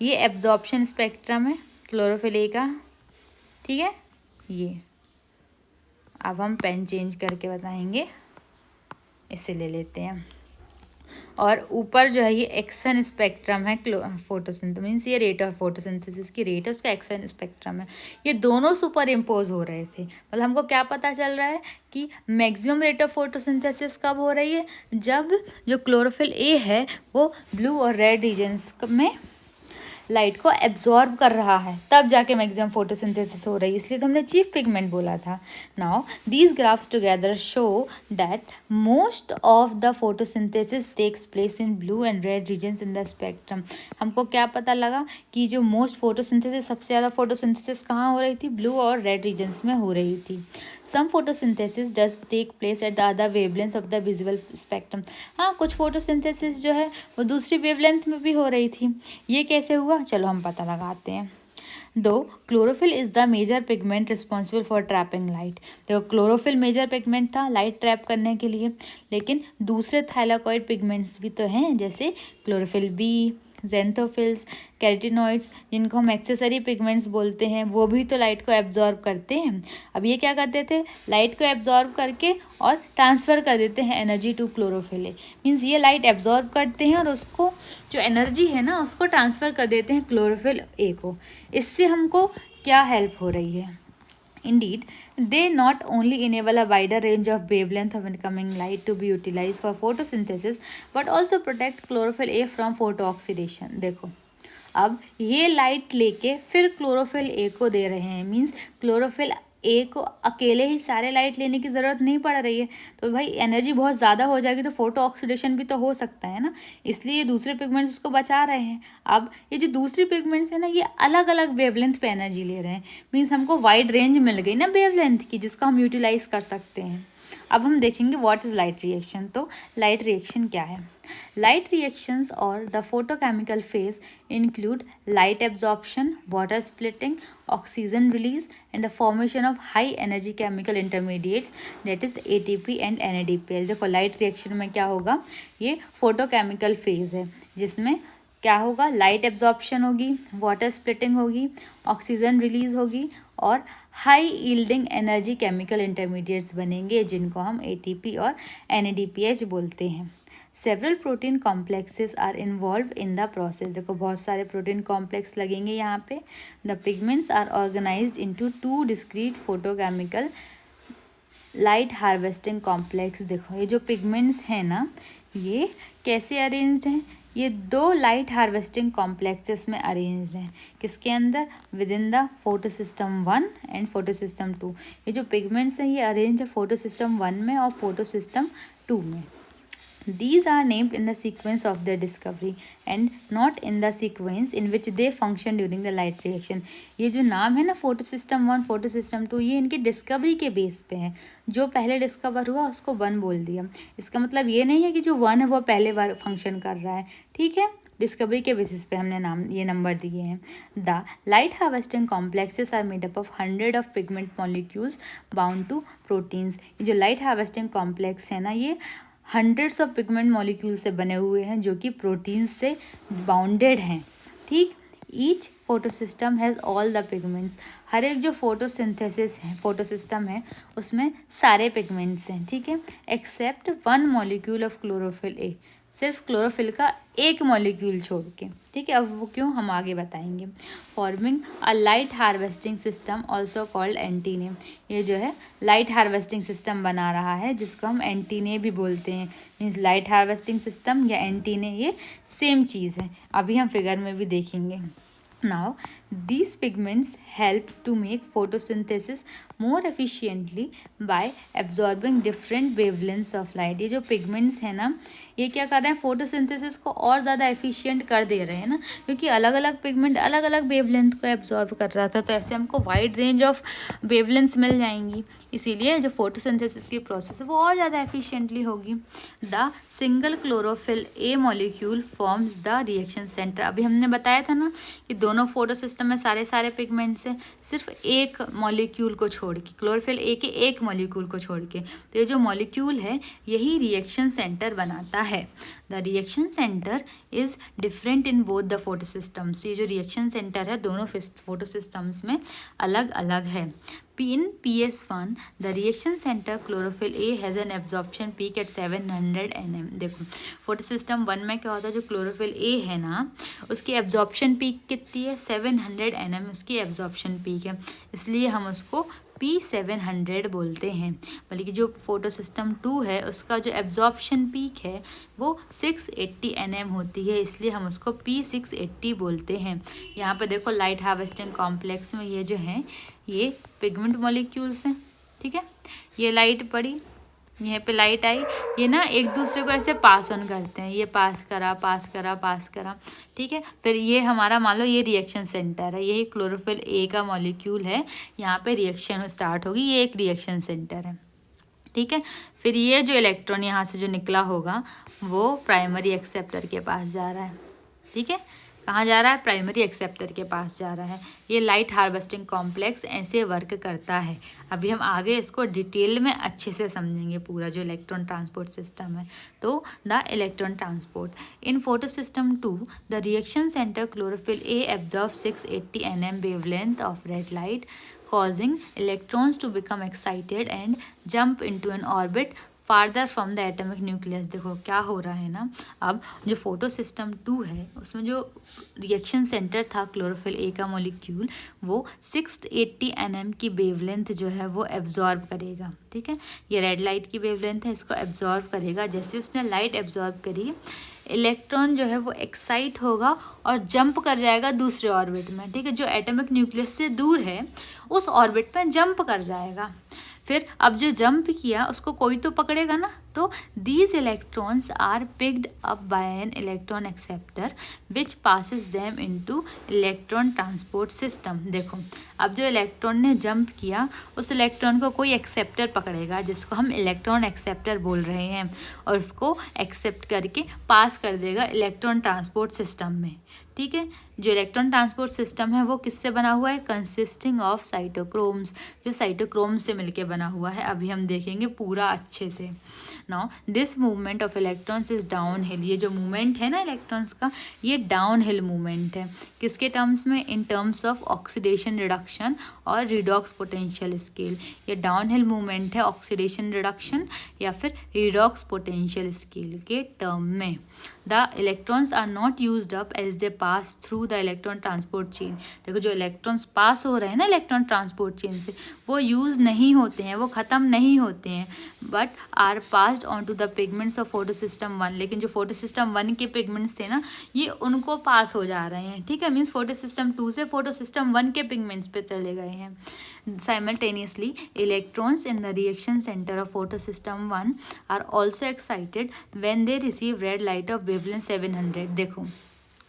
ये एब्जॉर्प्शन स्पेक्ट्रम है क्लोरोफिल ए का, ठीक है। ये अब हम पेन चेंज करके बताएंगे, इसे ले लेते हैं। और ऊपर जो है ये एक्शन स्पेक्ट्रम है फोटोसिंथेसिस, मीन्स ये रेट ऑफ फोटोसिंथेसिस की रेट है, उसका एक्शन स्पेक्ट्रम है। ये दोनों सुपर इम्पोज हो रहे थे, मतलब हमको क्या पता चल रहा है कि मैक्सिमम रेट ऑफ फोटोसिंथेसिस कब हो रही है, जब जो क्लोरोफिल ए है वो ब्लू और रेड रीजन्स में लाइट को एब्जॉर्ब कर रहा है, तब जाके मैक्सिमम फोटोसिंथेसिस हो रही है, इसलिए तो हमने चीफ पिगमेंट बोला था। Now these graphs together show that most of the photosynthesis takes place in blue and red regions in the spectrum. हमको क्या पता लगा कि जो मोस्ट फोटोसिंथेसिस, सबसे ज़्यादा फोटोसिंथेसिस कहाँ हो रही थी, ब्लू और रेड रीजन्स में हो रही थी। Some photosynthesis does take place at the other wavelengths of the visible spectrum. हाँ, कुछ फोटोसिंथेसिस जो है वो दूसरी वेवलेंथ में भी हो रही थी। ये कैसे हुआ, चलो हम पता लगाते हैं। Though chlorophyll is the major pigment responsible for trapping light. देखो क्लोरोफिल मेजर पिगमेंट था लाइट ट्रैप करने के लिए, लेकिन दूसरे थाइलाकॉइड पिगमेंट्स भी तो हैं, जैसे क्लोरोफिल बी, जेंथोफिल्स, कैरोटीनॉइड्स, जिनको हम एक्सेसरी पिगमेंट्स बोलते हैं, वो भी तो लाइट को एब्जॉर्ब करते हैं। अब ये क्या करते थे, लाइट को एब्जॉर्ब करके और ट्रांसफ़र कर देते हैं energy to chlorophyll A. Means ये लाइट एब्जॉर्ब करते हैं और उसको जो एनर्जी है ना उसको ट्रांसफ़र कर देते हैं क्लोरोफिल ए को। इससे हमको क्या हेल्प हो रही है, Indeed, they not only enable a wider range of wavelength of incoming light to be utilized for photosynthesis, but also protect chlorophyll A from photooxidation. देखो अब ये लाइट लेके फिर क्लोरोफिल ए को दे रहे हैं, मीन्स क्लोरोफिल ए को अकेले ही सारे लाइट लेने की ज़रूरत नहीं पड़ रही है, तो भाई एनर्जी बहुत ज़्यादा हो जाएगी तो फोटो ऑक्सीडेशन भी तो हो सकता है ना, इसलिए दूसरे पिगमेंट्स उसको बचा रहे हैं। अब ये जो दूसरी पिगमेंट्स है ना, ये अलग अलग वेवलेंथ पे एनर्जी ले रहे हैं, मीन्स हमको वाइड रेंज मिल गई ना वेवलेंथ की, जिसको हम यूटिलाइज कर सकते हैं। अब हम देखेंगे व्हाट इज़ लाइट रिएक्शन। तो लाइट रिएक्शन क्या है, लाइट रिएक्शंस और the photochemical phase include light absorption, water splitting, oxygen release and the formation of high energy chemical intermediates that is ATP and NADPH। देखो light reaction में क्या होगा, ये photochemical phase है जिसमें क्या होगा, लाइट एब्जॉर्प्शन होगी, वाटर स्प्लिटिंग होगी, ऑक्सीजन रिलीज होगी और high yielding energy chemical intermediates बनेंगे, जिनको हम ATP और NADPH बोलते हैं। Several protein complexes are involve in the process. देखो बहुत सारे प्रोटीन कॉम्प्लेक्स लगेंगे यहाँ पे। The pigments are organised into 2 discrete photochemical light harvesting complex. देखो ये जो पिगमेंट्स हैं ना, ये कैसे अरेंज्ड हैं? ये 2 लाइट हार्वेस्टिंग कॉम्प्लेक्सेस में अरेंज्ड हैं। किसके अंदर? With in the photosystem 1 and photo system 2। ये जो पिगमेंट्स हैं ये अरेंज है फोटो सिस्टम 1 में और फोटो सिस्टम 2 में। These are named in the sequence of their discovery and not in the sequence in which they function during the light reaction। ये जो नाम है ना फोटो सिस्टम 1 फोटो सिस्टम 2, ये इनकी डिस्कवरी के बेस पे है। जो पहले डिस्कवर हुआ उसको 1 बोल दिया। इसका मतलब ये नहीं है कि जो 1 है वो पहले बार फंक्शन कर रहा है, ठीक है। डिस्कवरी के बेसिस पे हमने ये नंबर दिए हैं। The light harvesting complexes are made up of 100 of pigment molecules bound to proteins. ये जो लाइट हार्वेस्टिंग कॉम्प्लेक्स है ना, ये हंड्रेड्स ऑफ पिगमेंट मॉलिक्यूल से बने हुए हैं जो कि प्रोटीन्स से बाउंडेड हैं, ठीक। Each photosystem has all the pigments. हर एक जो फोटोसिंथेसिस है फोटोसिस्टम है उसमें सारे पिगमेंट्स हैं, ठीक है, एक्सेप्ट 1 मॉलिक्यूल ऑफ क्लोरोफिल ए। सिर्फ क्लोरोफिल का एक मॉलिक्यूल छोड़ के, ठीक है। अब वो क्यों हम आगे बताएंगे। Forming a light harvesting system also called antennae. ये जो है लाइट हार्वेस्टिंग सिस्टम बना रहा है जिसको हम एंटीने भी बोलते हैं। मीन्स लाइट हार्वेस्टिंग सिस्टम या एंटीने ये सेम चीज़ है, अभी हम फिगर में भी देखेंगे। Now, these pigments help to make photosynthesis more efficiently by absorbing different wavelengths of light। ये जो pigments है ना, ये क्या कर रहे हैं, फोटोसिंथेसिस को और ज़्यादा एफिशिएंट कर दे रहे हैं ना, क्योंकि अलग अलग पिगमेंट अलग अलग वेवलेंथ को एब्जॉर्ब कर रहा था, तो ऐसे हमको वाइड रेंज ऑफ वेवलेंथ्स मिल जाएंगी। इसीलिए जो फोटोसिंथेसिस की प्रोसेस है वो और ज़्यादा एफिशिएंटली होगी। The single chlorophyll a molecule forms the reaction centre. अभी हमने बताया था ना कि दोनों फोटो सिस्टम में सारे पिगमेंट्स हैं, सिर्फ एक मॉलिक्यूल को छोड़ के, क्लोरोफिल ए के एक मॉलिक्यूल को छोड़ के। तो ये जो मॉलिक्यूल है यही रिएक्शन सेंटर बनाता है। The reaction centre is different in both the photo systems. ये जो रिएक्शन सेंटर है दोनों फोटो सिस्टम्स में अलग अलग है। In PS1, the reaction center chlorophyll A has an absorption peak at 700 nm। देखो फोटो सिस्टम 1 में क्या होता है, जो क्लोरोफिल A है ना उसकी एब्जॉर्प्शन पीक कितनी है, 700 nm उसकी एब्जॉर्प्शन पीक है, इसलिए हम उसको P700 बोलते हैं। बल्कि जो फोटो सिस्टम 2 है उसका जो एब्जॉर्प्शन पीक है वो 680 nm होती है, इसलिए हम उसको P680 बोलते हैं। यहाँ पे देखो लाइट हार्वेस्टिंग कॉम्प्लेक्स में ये जो है ये पिगमेंट मॉलिक्यूल्स हैं, ठीक है। ये लाइट पड़ी, यहाँ पे लाइट आई, ये ना एक दूसरे को ऐसे पास ऑन करते हैं, ये पास करा, ठीक है। फिर ये हमारा मान लो ये रिएक्शन सेंटर है, यही क्लोरोफिल ए का मॉलिक्यूल है, यहाँ पे रिएक्शन स्टार्ट होगी, ये एक रिएक्शन सेंटर है, ठीक है। फिर ये जो इलेक्ट्रॉन यहाँ से जो निकला होगा वो प्राइमरी एक्सेप्टर के पास जा रहा है, ठीक है। कहाँ जा रहा है, प्राइमरी एक्सेप्टर के पास जा रहा है। ये लाइट हार्वेस्टिंग कॉम्प्लेक्स ऐसे वर्क करता है। अभी हम आगे इसको डिटेल में अच्छे से समझेंगे पूरा जो इलेक्ट्रॉन ट्रांसपोर्ट सिस्टम है। तो the electron transport in photo system 2 the reaction centre chlorophyll A absorb 680 nm wavelength of red light causing electrons to become excited and jump into an orbit farther from the atomic nucleus. देखो क्या हो रहा है ना, अब जो photosystem 2 है उसमें जो रिएक्शन सेंटर था क्लोरोफिल ए का मॉलिक्यूल वो 680 nm की वेवलेंथ जो है वो एब्जॉर्ब करेगा, ठीक है। ये रेड लाइट की वेवलेंथ है, इसको एब्जॉर्ब करेगा। जैसे उसने लाइट एब्जॉर्ब करी, इलेक्ट्रॉन जो है वो एक्साइट होगा और जंप कर जाएगा दूसरे ऑर्बिट में, ठीक है। जो एटॉमिक न्यूक्लियस से दूर है उस ऑर्बिट में जंप कर जाएगा। फिर अब जो जंप किया उसको कोई तो पकड़ेगा ना, तो these electrons are picked up by an electron acceptor which passes them into electron transport system. देखो अब जो इलेक्ट्रॉन ने जंप किया उस इलेक्ट्रॉन को कोई एक्सेप्टर पकड़ेगा जिसको हम इलेक्ट्रॉन एक्सेप्टर बोल रहे हैं, और उसको एक्सेप्ट करके पास कर देगा इलेक्ट्रॉन ट्रांसपोर्ट सिस्टम में, ठीक है। जो इलेक्ट्रॉन ट्रांसपोर्ट सिस्टम है वो किससे बना हुआ है, कंसिस्टिंग ऑफ साइटोक्रोम्स, जो साइटोक्रोम से मिलके बना हुआ है। अभी हम देखेंगे पूरा अच्छे से। Now this movement of electrons is down hill. ये जो मूवमेंट है ना इलेक्ट्रॉन्स का, ये डाउन हिल मूवमेंट है। किसके टर्म्स में, in terms of oxidation reduction और रिडॉक्स पोटेंशियल स्केल। ये डाउन हिल मूवमेंट है ऑक्सीडेशन रिडक्शन या फिर रिडॉक्स पोटेंशियल स्केल के टर्म में। The electrons are not used up as they pass through the electron transport chain. देखो जो electrons पास हो रहे हैं ना इलेक्ट्रॉन ट्रांसपोर्ट चेन से, वो यूज़ नहीं होते हैं, वो ख़त्म नहीं होते हैं, but are passed on to the pigments of photosystem 1। लेकिन जो फोटो सिस्टम 1 के पिगमेंट्स थे ना, ये उनको पास हो जा रहे हैं, ठीक है। मीन्स फोटो सिस्टम 2 से फोटो सिस्टम 1 के पिगमेंट्स पे चले गए हैं। Simultaneously electrons in the reaction centre of photosystem 1 are also excited when they receive red light of wavelength 700। देखो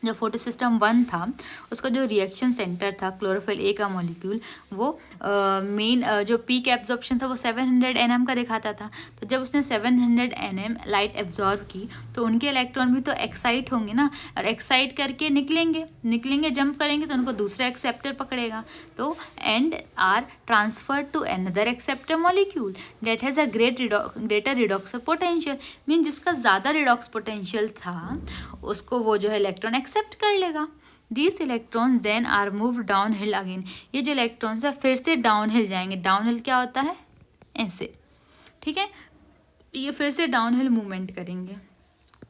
जो फोटो सिस्टम 1 था उसका जो रिएक्शन सेंटर था क्लोरोफिल ए का मॉलिक्यूल, वो मेन जो पीक एब्जॉर्प्शन था वो 700 nm का दिखाता था। तो जब उसने 700 nm लाइट एब्जॉर्ब की तो उनके इलेक्ट्रॉन भी तो एक्साइट होंगे ना, और एक्साइट करके निकलेंगे जंप करेंगे तो उनको दूसरा एक्सेप्टर पकड़ेगा, तो and are transfer to another acceptor molecule that has a greater redox potential. Mean जिसका ज़्यादा रिडॉक्स पोटेंशियल था उसको वो जो है इलेक्ट्रॉन एक्सेप्ट कर लेगा। These electrons then are moved downhill again। ये जो इलेक्ट्रॉन्स है फिर से डाउनहिल जाएंगे। डाउनहिल क्या होता है? ऐसे, ठीक है, ये फिर से डाउनहिल मूवमेंट करेंगे।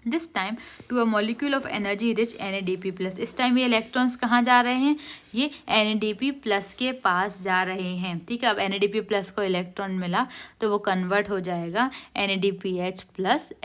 This time to a molecule of energy rich NADP+। इस टाइम ये इलेक्ट्रॉन्स कहाँ जा रहे हैं? ये NADP+ के पास जा रहे हैं, ठीक है। अब NADP+ को इलेक्ट्रॉन मिला तो वो कन्वर्ट हो जाएगा NADPH+,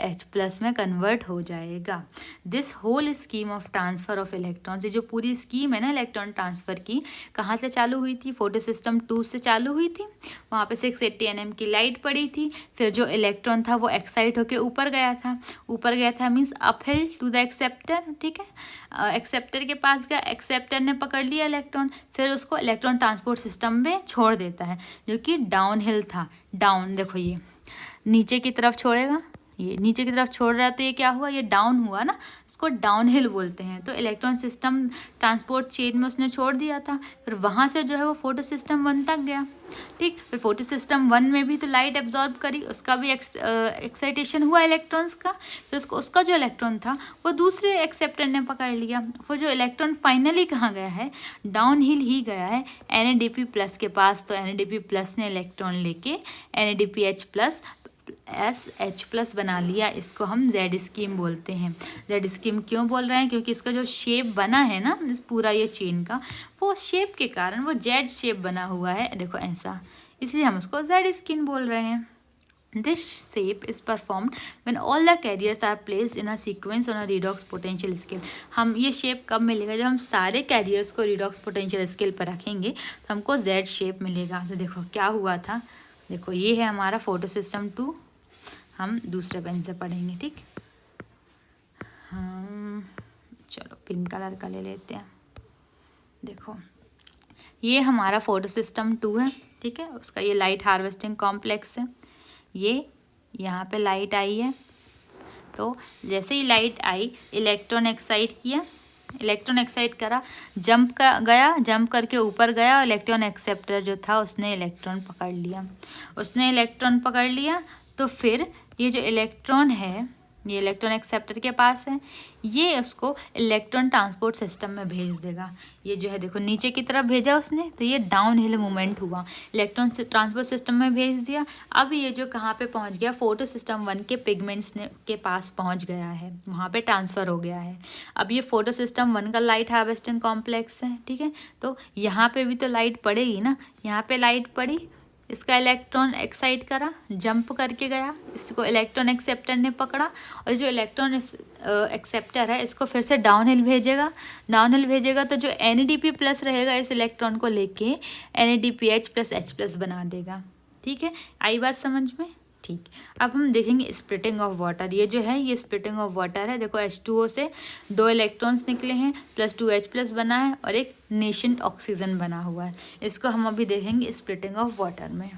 H+ में कन्वर्ट हो जाएगा। This whole scheme of transfer of electrons, ये जो पूरी स्कीम है ना इलेक्ट्रॉन ट्रांसफ़र की, कहाँ से चालू हुई थी? फोटो सिस्टम 2 से चालू हुई थी। वहाँ पे 680 nm की लाइट पड़ी थी, फिर जो इलेक्ट्रॉन था वो एक्साइट होकर ऊपर गया था means uphill to the acceptor, ठीक है। एक्सेप्टर के पास गया, एक्सेप्टर ने पकड़ लिया इलेक्ट्रॉन, फिर उसको इलेक्ट्रॉन ट्रांसपोर्ट सिस्टम में छोड़ देता है, जो कि डाउनहिल था। डाउन देखो ये नीचे की तरफ छोड़ेगा, ये नीचे की तरफ छोड़ रहा है तो ये क्या हुआ? ये डाउन हुआ ना, इसको डाउनहिल बोलते हैं। तो इलेक्ट्रॉन सिस्टम ट्रांसपोर्ट चेन में उसने छोड़ दिया था, फिर वहाँ से जो है वो फोटो सिस्टम 1 तक गया, ठीक। फिर फोटो सिस्टम 1 में भी तो लाइट एब्जॉर्ब करी, उसका भी एक्साइटेशन हुआ इलेक्ट्रॉन्स का, फिर उसका जो इलेक्ट्रॉन था वो दूसरे एक्सेप्टर ने पकड़ लिया। फिर जो इलेक्ट्रॉन फाइनली कहाँ गया है? डाउनहिल ही गया है NADP+ के पास। तो NADP+ ने इलेक्ट्रॉन लेके NADPH+ SH+ बना लिया। इसको हम Z स्कीम बोलते हैं। Z स्कीम क्यों बोल रहे हैं? क्योंकि इसका जो शेप बना है ना इस पूरा ये चेन का, वो शेप के कारण वो Z शेप बना हुआ है, देखो ऐसा, इसलिए हम उसको Z स्कीम बोल रहे हैं। This shape is performed when all the carriers are placed in a sequence on a redox potential scale। हम ये शेप कब मिलेगा? जब हम सारे कैरियर्स को redox potential scale पर रखेंगे तो हमको Z शेप मिलेगा। तो देखो क्या हुआ था, देखो ये है हमारा फोटो सिस्टम 2, हम दूसरे पेन से पढ़ेंगे, ठीक। हम चलो पिंक कलर का ले लेते हैं। देखो ये हमारा फोटो सिस्टम 2 है, ठीक है। उसका ये लाइट हार्वेस्टिंग कॉम्प्लेक्स है। ये यहाँ पे लाइट आई है, तो जैसे ही लाइट आई इलेक्ट्रॉन एक्साइट किया, इलेक्ट्रॉन एक्साइट करा, जंप करके ऊपर गया, और इलेक्ट्रॉन एक्सेप्टर जो था उसने इलेक्ट्रॉन पकड़ लिया। तो फिर ये जो इलेक्ट्रॉन है ये इलेक्ट्रॉन एक्सेप्टर के पास है, ये उसको इलेक्ट्रॉन ट्रांसपोर्ट सिस्टम में भेज देगा। ये जो है देखो नीचे की तरफ भेजा उसने, तो ये डाउन हिल मूवमेंट हुआ, इलेक्ट्रॉन ट्रांसपोर्ट सिस्टम में भेज दिया। अब ये जो कहाँ पे पहुँच गया? फोटो सिस्टम 1 के पिगमेंट्स के पास पहुँच गया है, वहाँ पे ट्रांसफ़र हो गया है। अब ये फोटो सिस्टम 1 का लाइट हार्वेस्टिंग कॉम्प्लेक्स है, ठीक है। तो यहाँ पे भी तो लाइट पड़ेगी ना, यहाँ पे लाइट पड़ी, इसका इलेक्ट्रॉन एक्साइट करा, जंप करके गया, इसको इलेक्ट्रॉन एक्सेप्टर ने पकड़ा, और जो इलेक्ट्रॉन एक्सेप्टर है इसको फिर से डाउनहिल भेजेगा। तो जो NADP+ रहेगा इस इलेक्ट्रॉन को लेके NADPH+ H+ बना देगा, ठीक है। आई बात समझ में? ठीक। अब हम देखेंगे स्प्लिटिंग ऑफ वाटर। ये जो है ये स्प्लिटिंग ऑफ वाटर है। देखो H2O से 2 इलेक्ट्रॉन्स निकले हैं, +2H+ बना है, और एक नेशेंट ऑक्सीजन बना हुआ है। इसको हम अभी देखेंगे स्प्लिटिंग ऑफ वाटर में।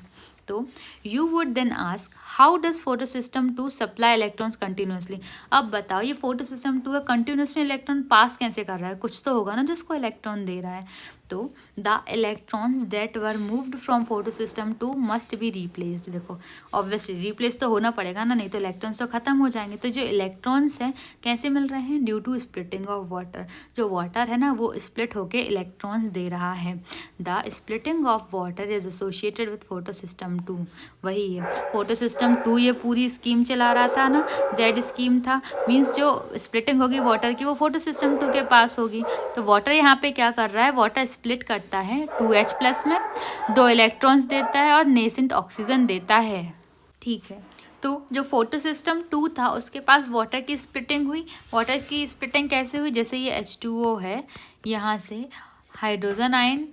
तो you would then ask how does photosystem 2 supply electrons continuously. अब बताओ ये फोटो सिस्टम 2 है, कंटिन्यूसली इलेक्ट्रॉन पास कैसे कर रहा है? कुछ तो होगा ना जो उसको इलेक्ट्रॉन दे रहा है। तो the electrons that were moved from photo system 2 must be replaced. देखो ऑब्वियसली रिप्लेस तो होना पड़ेगा ना, नहीं तो इलेक्ट्रॉन्स तो खत्म हो जाएंगे। तो जो इलेक्ट्रॉन्स हैं कैसे मिल रहे हैं? Due to splitting of water. जो वाटर है ना वो स्प्लिट होके इलेक्ट्रॉन्स दे रहा है। The splitting of water is associated with photosystem 2। वही है फोटो सिस्टम 2, ये पूरी स्कीम चला रहा था ना, जेड स्कीम था। मीन्स जो स्प्लिटिंग होगी वाटर की वो फोटो सिस्टम 2 के पास होगी। तो वाटर यहाँ पे क्या कर रहा है? वाटर स्प्लिट करता है 2H प्लस में, 2 इलेक्ट्रॉन्स देता है और नेसेंट ऑक्सीजन देता है। ठीक है, तो जो फोटो सिस्टम 2 था उसके पास वाटर की स्प्लिटिंग हुई। वाटर की स्प्लिटिंग कैसे हुई? जैसे ये H2O है, यहाँ से hydrogen ion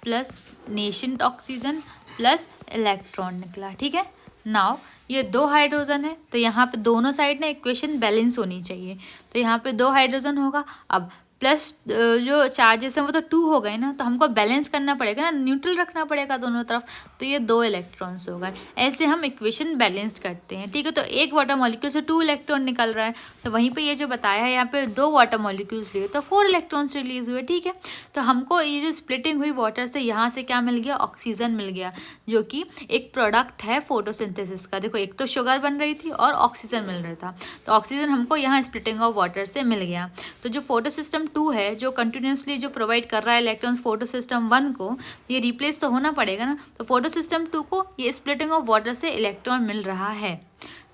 plus nascent oxygen plus electron निकला। ठीक है, नाउ ये 2 हाइड्रोजन है तो यहाँ पे दोनों साइड ना इक्वेशन बैलेंस होनी चाहिए। तो यहाँ पे 2 हाइड्रोजन होगा, अब प्लस जो चार्जेस हैं वो तो 2 हो गए ना, तो हमको बैलेंस करना पड़ेगा ना, न्यूट्रल रखना पड़ेगा दोनों तरफ। तो ये 2 इलेक्ट्रॉन्स हो गए। ऐसे हम इक्वेशन बैलेंस्ड करते हैं। ठीक है, तो एक वाटर मॉलिक्यूल से 2 इलेक्ट्रॉन निकल रहा है, तो वहीं पे ये जो बताया है यहाँ पे 2 वाटर मॉलिक्यूल्स लिए तो 4 इलेक्ट्रॉन्स रिलीज हुए। ठीक है, तो हमको ये जो स्प्लिटिंग हुई वाटर से, यहाँ से क्या मिल गया? ऑक्सीजन मिल गया, जो कि एक प्रोडक्ट है फोटोसिंथेसिस का। देखो एक तो शुगर बन रही थी और ऑक्सीजन मिल रहा था, तो ऑक्सीजन हमको यहाँ स्प्लिटिंग ऑफ वाटर से मिल गया। तो जो फोटो सिस्टम 2 है जो कंटिन्यूसली जो प्रोवाइड कर रहा है इलेक्ट्रॉन्स फोटो सिस्टम 1 को, ये रिप्लेस तो होना पड़ेगा ना। तो फोटो सिस्टम 2 को ये स्प्लिटिंग ऑफ वाटर से इलेक्ट्रॉन मिल रहा है।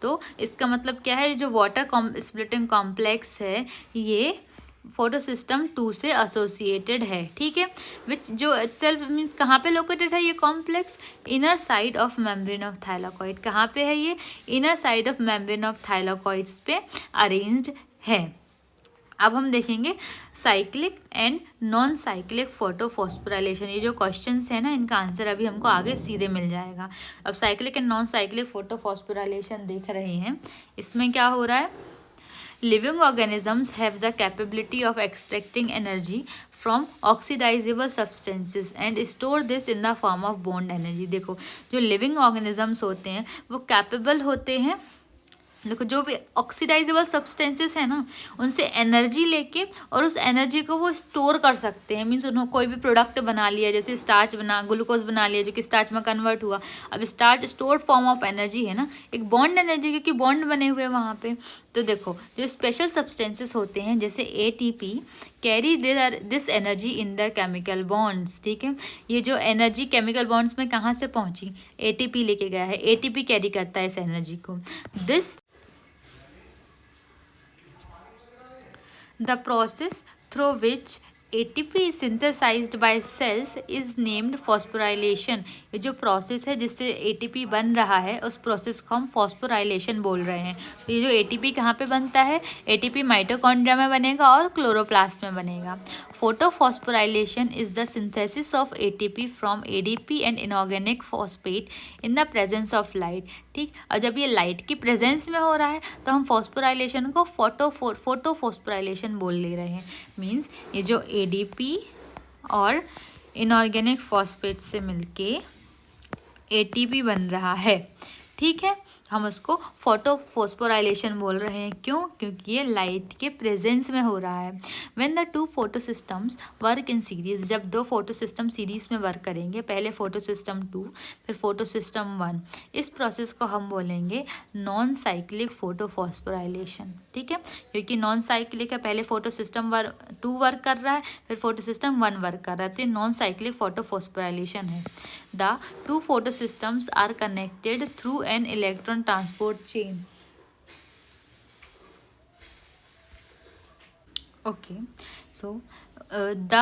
तो इसका मतलब क्या है? जो वाटर स्प्लिटिंग कॉम्प्लेक्स है ये फोटो सिस्टम 2 से एसोसिएटेड है। ठीक है, विच जो इटसेल्फ मीन्स कहाँ पे लोकेटेड है ये complex? Inner side of membrane of thylakoid. कहाँ पे है ये? Inner side of membrane of thylakoids पे अरेंज्ड है। अब हम देखेंगे cyclic and non cyclic photophosphorylation. ये जो क्वेश्चंस है ना इनका आंसर अभी हमको आगे सीधे मिल जाएगा। अब cyclic and non cyclic photophosphorylation देख रहे हैं, इसमें क्या हो रहा है? Living organisms have the capability of extracting energy from oxidisable substances and store this in the form of bond energy. देखो जो लिविंग ऑर्गेनिजम्स होते हैं वो कैपेबल होते हैं, देखो जो भी ऑक्सीडाइजेबल सब्सटेंसेस है ना उनसे एनर्जी लेके और उस एनर्जी को वो स्टोर कर सकते हैं। मीन्स उन्होंने कोई भी प्रोडक्ट बना लिया, जैसे स्टार्च ग्लूकोज बना लिया जो कि स्टार्च में कन्वर्ट हुआ। अब starch stored form of energy है ना, एक बॉन्ड एनर्जी, क्योंकि बॉन्ड बने हुए वहाँ पे। तो देखो जो स्पेशल सब्सटेंसेस होते हैं जैसे ATP carry this energy in the chemical bonds. ठीक है, ये जो एनर्जी केमिकल बॉन्ड्स में कहाँ से पहुँची? ATP लेके गया है, ATP कैरी करता है इस एनर्जी को। The process through which ATP is synthesized by cells is named phosphorylation। ये जो प्रोसेस है जिससे ATP बन रहा है उस प्रोसेस को हम फॉस्फोराइलेशन बोल रहे हैं। तो ये जो ATP कहाँ पे बनता है? ATP माइटोकॉन्ड्रिया में बनेगा और क्लोरोप्लास्ट में बनेगा। Photophosphorylation is the synthesis of ATP from ADP and inorganic phosphate in the presence of light. ठीक, और जब ये लाइट की प्रेजेंस में हो रहा है तो हम फॉस्फोराइलेशन को फोटोफॉस्फोराइलेशन बोल ले रहे हैं। मीन्स ये जो ADP और इनऑर्गेनिक फॉस्फेट से मिलके ATP बन रहा है। ठीक है, हम उसको फोटोफॉस्फोराइलेशन बोल रहे हैं। क्यों? क्योंकि ये लाइट के प्रेजेंस में हो रहा है। When the 2 photo systems work in series, जब 2 फोटो सिस्टम सीरीज में वर्क करेंगे, पहले फोटो सिस्टम 2 फिर फोटो सिस्टम 1, इस प्रोसेस को हम बोलेंगे नॉन साइक्लिक फोटोफॉस्फोराइलेशन। ठीक है, क्योंकि नॉन साइक्लिक है, पहले फोटो सिस्टम 2 वर्क कर रहा है फिर फोटो सिस्टम 1 वर्क कर रहा है, तो ये नॉन साइक्लिक फोटोफॉस्फोराइलेशन है। The 2 photosystems are connected through an electron transport chain. Okay, so the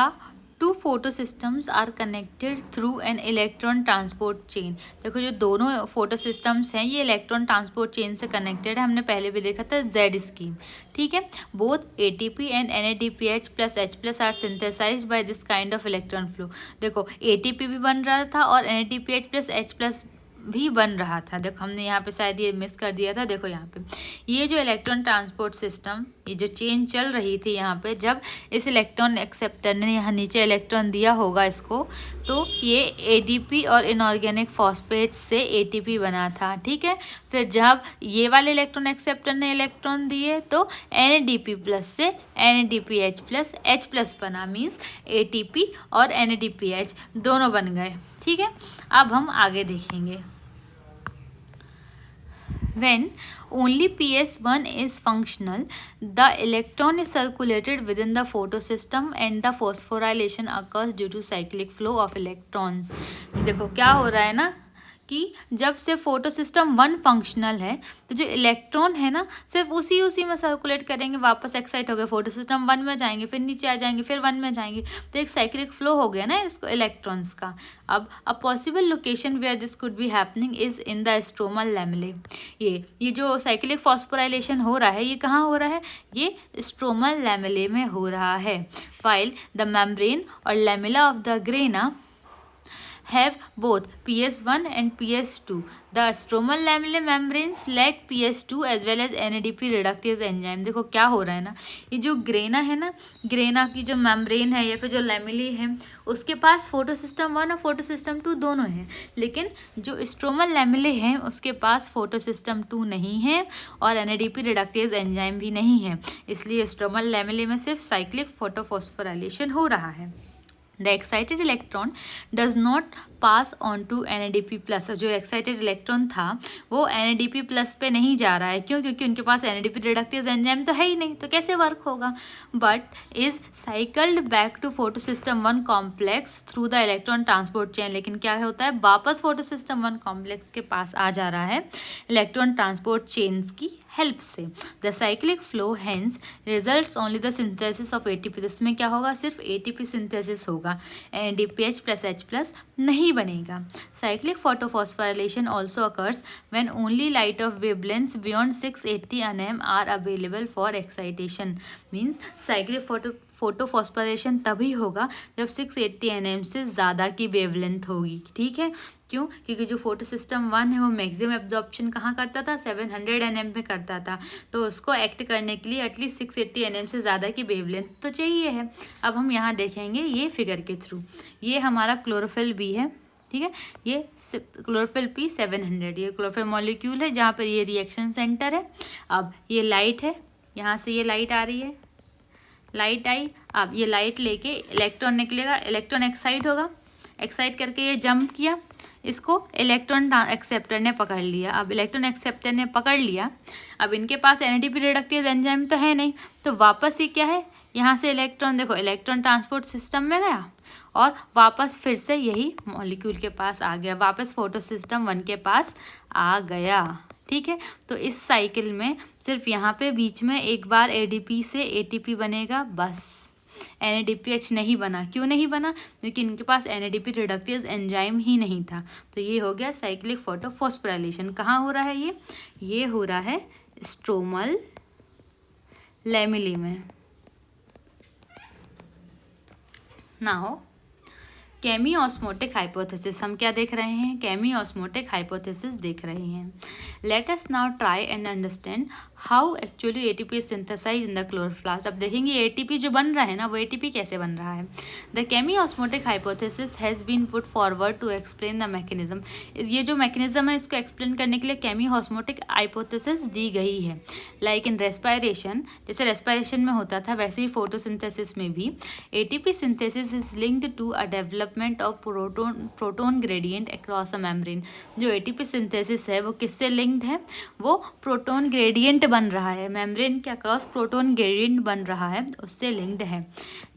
2 photosystems are connected through an electron transport chain. देखो जो दोनों फोटो सिस्टम्स हैं ये इलेक्ट्रॉन ट्रांसपोर्ट चेन से कनेक्टेड है, हमने पहले भी देखा था जेड स्कीम। ठीक है, both ATP and NADPH plus H plus are synthesised by this kind of electron flow. देखो ATP भी बन रहा था और NADPH प्लस H प्लस भी बन रहा था। देखो हमने यहाँ पे शायद ये मिस कर दिया था, देखो यहाँ पे ये जो इलेक्ट्रॉन ट्रांसपोर्ट सिस्टम, ये जो चेन चल रही थी यहाँ पे, जब इस इलेक्ट्रॉन एक्सेप्टर ने यहाँ नीचे इलेक्ट्रॉन दिया होगा इसको, तो ये एडीपी और इनऑर्गेनिक फॉस्फेट से एटीपी बना था, ठीक है। फिर जब ये वाले इलेक्ट्रॉन एक्सेप्टर ने इलेक्ट्रॉन दिए तो एनएडीपी प्लस से एनएडीपीएच प्लस एच प्लस बना, मीन्स एटीपी और एनएडीपीएच दोनों बन गए, ठीक है। अब हम आगे देखेंगे। When only PS1 is functional, the electron is circulated within the photosystem and the phosphorylation occurs due to cyclic flow of electrons. देखो क्या हो रहा है ना कि जब से फोटो सिस्टम 1 फंक्शनल है तो जो इलेक्ट्रॉन है ना सिर्फ उसी में सर्कुलेट करेंगे, वापस एक्साइट हो गए, फोटो सिस्टम 1 में जाएंगे, फिर नीचे आ जाएंगे, फिर 1 में जाएंगे, तो एक साइक्लिक फ्लो हो गया ना इसको इलेक्ट्रॉन्स का। अब a possible location where this could be happening is in the stromal lamellae. ये जो साइक्लिक फॉस्फोराइलेशन हो रहा है ये कहाँ हो रहा है, ये स्ट्रोमल लैमेले में हो रहा है। वाइल द मेम्ब्रेन और lamella of the grana have both PS1 and PS2. The stromal lamellae membranes lack PS2 as well as NADP reductase enzyme. देखो क्या हो रहा है ना, ये जो ग्रेना है ना, ग्रेना की जो मेम्ब्रेन है या फिर जो लैमेली है उसके पास फोटो सिस्टम 1 और फोटो सिस्टम 2 दोनों हैं, लेकिन जो स्ट्रोमल लैमेले हैं उसके पास फोटो सिस्टम 2 नहीं है और NADP रिडक्टेज एंजाइम भी नहीं है, इसलिए स्ट्रोमल लैमेले में सिर्फ साइक्लिक फोटोफॉस्फोराइलेशन हो रहा है। The excited electron does not pass on to NADP plus. जो एक्साइटेड इलेक्ट्रॉन था वो NADP प्लस पे नहीं जा रहा है, क्यों? क्योंकि उनके पास NADP रिडक्टेज एंजाइम तो है ही नहीं, तो कैसे वर्क होगा। But is cycled back to photosystem 1 complex through the electron transport chain. लेकिन क्या होता है, वापस फोटो सिस्टम 1 कॉम्प्लेक्स के पास आ जा रहा है इलेक्ट्रॉन ट्रांसपोर्ट चेन्स की हेल्प से। The cyclic flow hence results only the synthesis of ATP. इसमें क्या होगा, सिर्फ एटीपी सिंथेसिस होगा, NADPH प्लस H प्लस नहीं बनेगा। Cyclic photophosphorylation also occurs when only light of wavelengths beyond 680 nm are available for excitation. Means cyclic photophosphorylation तभी होगा जब 680 nm से ज़्यादा की वेवलेंथ होगी, ठीक है। क्यों? क्योंकि जो फोटो सिस्टम 1 है वो मैक्सिमम एब्जॉर्प्शन कहाँ करता था, 700 nm में करता था, तो उसको एक्ट करने के लिए एटलीस्ट 680 nm से ज़्यादा की वेवलेंथ तो चाहिए है। अब हम यहाँ देखेंगे ये फिगर के थ्रू, ये हमारा क्लोरोफिल बी है, ठीक है, ये क्लोरोफिल पी 700, ये क्लोरोफिल मॉलिक्यूल है जहाँ पर ये रिएक्शन सेंटर है। अब ये लाइट है, यहाँ से ये लाइट आ रही है, लाइट आई, अब ये लाइट लेके इलेक्ट्रॉन निकलेगा, इलेक्ट्रॉन एक्साइट होगा, एक्साइट करके ये जंप किया, इसको इलेक्ट्रॉन एक्सेप्टर ने पकड़ लिया। अब इलेक्ट्रॉन एक्सेप्टर ने पकड़ लिया, अब इनके पास NADP रिडक्टेज एंजाइम तो है नहीं, तो वापस ही क्या है, यहाँ से इलेक्ट्रॉन, देखो इलेक्ट्रॉन ट्रांसपोर्ट सिस्टम में गया और वापस फिर से यही मॉलिक्यूल के पास आ गया, वापस फोटो सिस्टम 1 के पास आ गया, ठीक है। तो इस साइकिल में सिर्फ यहाँ पे बीच में एक बार ADP से ATP बनेगा, बस NADPH नहीं बना। क्यों नहीं बना? क्योंकि इनके पास NADP रिडक्टेज एंजाइम ही नहीं था। तो ये हो गया साइक्लिक फोटोफॉस्फोराइलेशन। कहाँ हो रहा है ये हो रहा है स्ट्रोमल लैमेले में। नाउ केमी ऑस्मोटिक हाइपोथेसिस, हम क्या देख रहे हैं, केमी ऑस्मोटिक हाइपोथेसिस देख रहे हैं। Let us now try and understand how actually ATP synthesise in the chloroplast. अब देखेंगे ATP जो बन रहा है ना वो ATP कैसे बन रहा है। The chemiosmotic hypothesis has been put forward to explain the mechanism. ये जो मैकेनिज्म है इसको एक्सप्लेन करने के लिए केमी ऑस्मोटिक हाइपोथेसिस दी गई है। लाइक इन रेस्पायरेशन, जैसे रेस्पायरेशन में होता था वैसे ही फोटोसिंथेसिस में भी ATP synthesis is linked to a development of proton gradient across a membrane. जो ATP सिंथेसिस है वो किससे लिंक्ड है, वो प्रोटोन ग्रेडियंट बन रहा है, मेम्ब्रेन के अक्रॉस प्रोटोन ग्रेडियंट बन रहा है, उससे लिंक्ड है।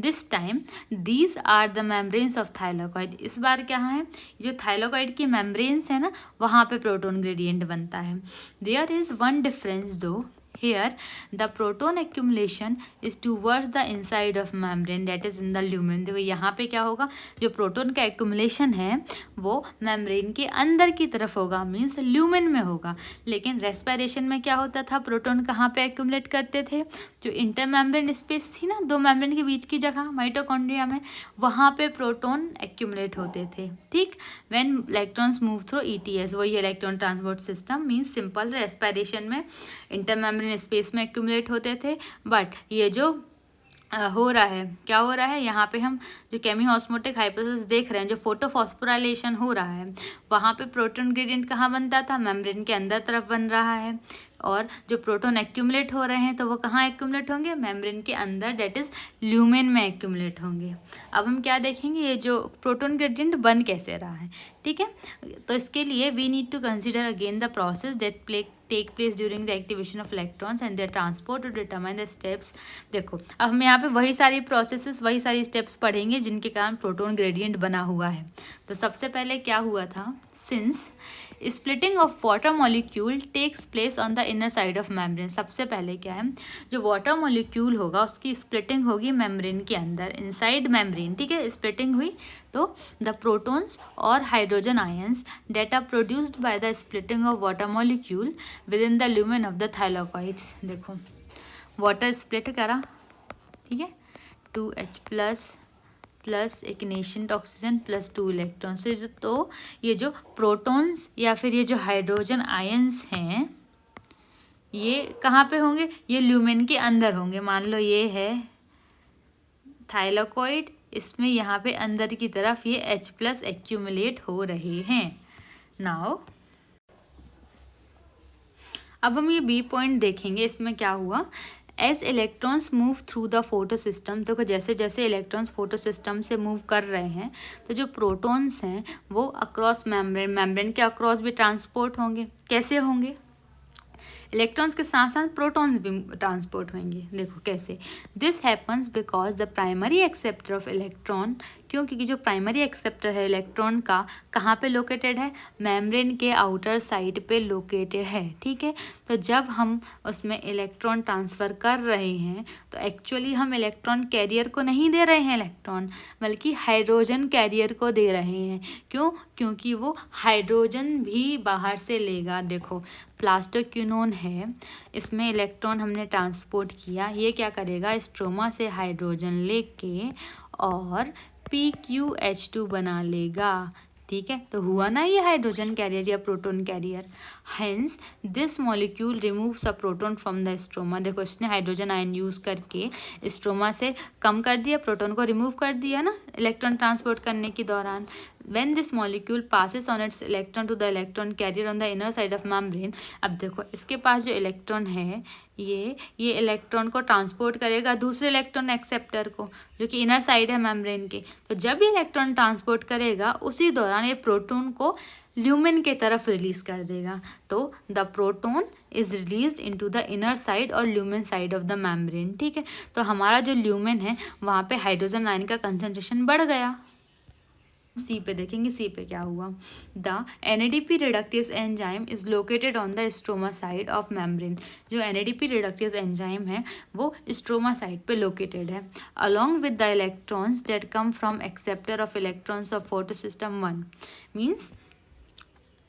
This time these are the membranes of thylakoid. इस बार क्या है, जो थाइलाकॉइड की मेम्ब्रेन्स है ना वहाँ पे प्रोटोन ग्रेडियंट बनता है। देयर इज वन डिफरेंस दो Here, the proton accumulation is towards the inside of membrane, that is in the lumen. देखो यहाँ पे क्या होगा, जो प्रोटॉन का एक्यूमुलेशन है वो मेम्ब्रेन के अंदर की तरफ होगा, मीन्स ल्यूमेन में होगा. लेकिन रेस्पिरेशन में क्या होता था, प्रोटॉन कहाँ पे एक्यूमुलेट करते थे, जो इंटर मेम्ब्रेन स्पेस थी ना, दो मेम्ब्रेन के बीच की जगह माइटोकॉन्ड्रिया में, वहाँ पे प्रोटॉन एक्यूमुलेट होते थे. ठीक, when electrons move through ETS, वही electron transport system, means simple respiration में इंटर मेम्ब्रेन स्पेस में एक्यूमुलेट होते थे. बट ये जो हो रहा है, क्या हो रहा है, यहाँ पे हम जो केमी ऑस्मोटिक हाइपोथेसिस देख रहे हैं, जो फोटोफॉस्फोराइलेशन हो रहा है, वहाँ पे प्रोटॉन ग्रेडियंट कहाँ बनता था, मेम्ब्रेन के अंदर तरफ बन रहा है. और जो प्रोटॉन एक्यूमुलेट हो रहे हैं तो वो कहाँ एक्यूमुलेट होंगे, मेम्ब्रेन के अंदर, डेट इज ल्यूमेन में एक्यूमुलेट होंगे. अब हम क्या देखेंगे, ये जो प्रोटॉन ग्रेडियंट बन कैसे रहा है. ठीक है, तो इसके लिए we need to consider again the process that take place during the activation of electrons and their transport to determine the steps. देखो अब हम यहाँ पे वही सारी प्रोसेसेस, वही सारी स्टेप्स पढ़ेंगे जिनके कारण प्रोटॉन ग्रेडियंट बना हुआ है. तो सबसे पहले क्या हुआ था, since splitting of water molecule takes place on the inner side of membrane. सबसे पहले क्या है, जो वाटर मॉलिक्यूल होगा उसकी स्प्लिटिंग होगी मेम्ब्रेन के अंदर, इनसाइड मेम्ब्रेन. ठीक है, स्प्लिटिंग हुई तो द प्रोटॉन्स और hydrogen ions that are produced by the splitting of water molecule within the lumen of the thylakoids. देखो वाटर स्प्लिट करा, ठीक है, 2H प्लस एक नेशेंट ऑक्सीजन प्लस 2 इलेक्ट्रॉन्स. तो ये जो प्रोटॉन्स या फिर ये जो हाइड्रोजन आयंस हैं ये कहाँ पे होंगे, ये ल्यूमेन के अंदर होंगे. मान लो ये है थाइलाकॉइड, इसमें यहाँ पे अंदर की तरफ ये H+ एक्यूमुलेट हो रहे हैं. नाउ अब हम ये B पॉइंट देखेंगे, इसमें क्या हुआ, as electrons move through the photosystem. देखो जैसे जैसे इलेक्ट्रॉन्स फोटो सिस्टम से मूव कर रहे हैं तो जो प्रोटॉन्स हैं वो अक्रॉस मेम्ब्रेन के अक्रॉस भी ट्रांसपोर्ट होंगे. कैसे होंगे, इलेक्ट्रॉन्स के साथ साथ प्रोटॉन्स भी ट्रांसपोर्ट होंगे. देखो कैसे, this happens because the primary acceptor of electron, क्योंकि जो प्राइमरी एक्सेप्टर है इलेक्ट्रॉन का कहाँ पे लोकेटेड है, मेम्ब्रेन के आउटर साइड पे लोकेटेड है. ठीक है, तो जब हम उसमें इलेक्ट्रॉन ट्रांसफ़र कर रहे हैं तो एक्चुअली हम इलेक्ट्रॉन कैरियर को नहीं दे रहे हैं इलेक्ट्रॉन, बल्कि हाइड्रोजन कैरियर को दे रहे हैं. क्यों, क्योंकि वो हाइड्रोजन भी बाहर से लेगा. देखो प्लास्टोक्यूनोन है, इसमें इलेक्ट्रॉन हमने ट्रांसपोर्ट किया, ये क्या करेगा, स्ट्रोमा से हाइड्रोजन लेके और PQH2 बना लेगा. ठीक है, तो हुआ ना ये हाइड्रोजन कैरियर या proton carrier. Hence this molecule removes a proton from the stroma. देखो इसने हाइड्रोजन आयन यूज़ करके स्ट्रोमा से कम कर दिया, प्रोटॉन को रिमूव कर दिया ना इलेक्ट्रॉन ट्रांसपोर्ट करने के दौरान. when this molecule passes on its electron to the electron carrier on the inner side of membrane. अब देखो इसके पास जो इलेक्ट्रॉन है ये इलेक्ट्रॉन को ट्रांसपोर्ट करेगा दूसरे इलेक्ट्रॉन एक्सेप्टर को, जो कि इनर साइड है मेम्ब्रेन के. तो जब ये इलेक्ट्रॉन ट्रांसपोर्ट करेगा उसी दौरान ये प्रोटॉन को ल्यूमेन के तरफ रिलीज कर देगा. तो the proton is released into the inner side or lumen side of the membrane. ठीक है, तो हमारा जो ल्यूमेन है वहाँ पे हाइड्रोजन आयन का कंसंट्रेशन बढ़ गया. सी पे देखेंगे, सी पे क्या हुआ, the NADP reductase enzyme is located on the stroma side of membrane. जो NADP रिडक्टेज एंजाइम है वो स्ट्रोमा साइड पे लोकेटेड है, along with the electrons that come from acceptor of electrons of photosystem 1. Means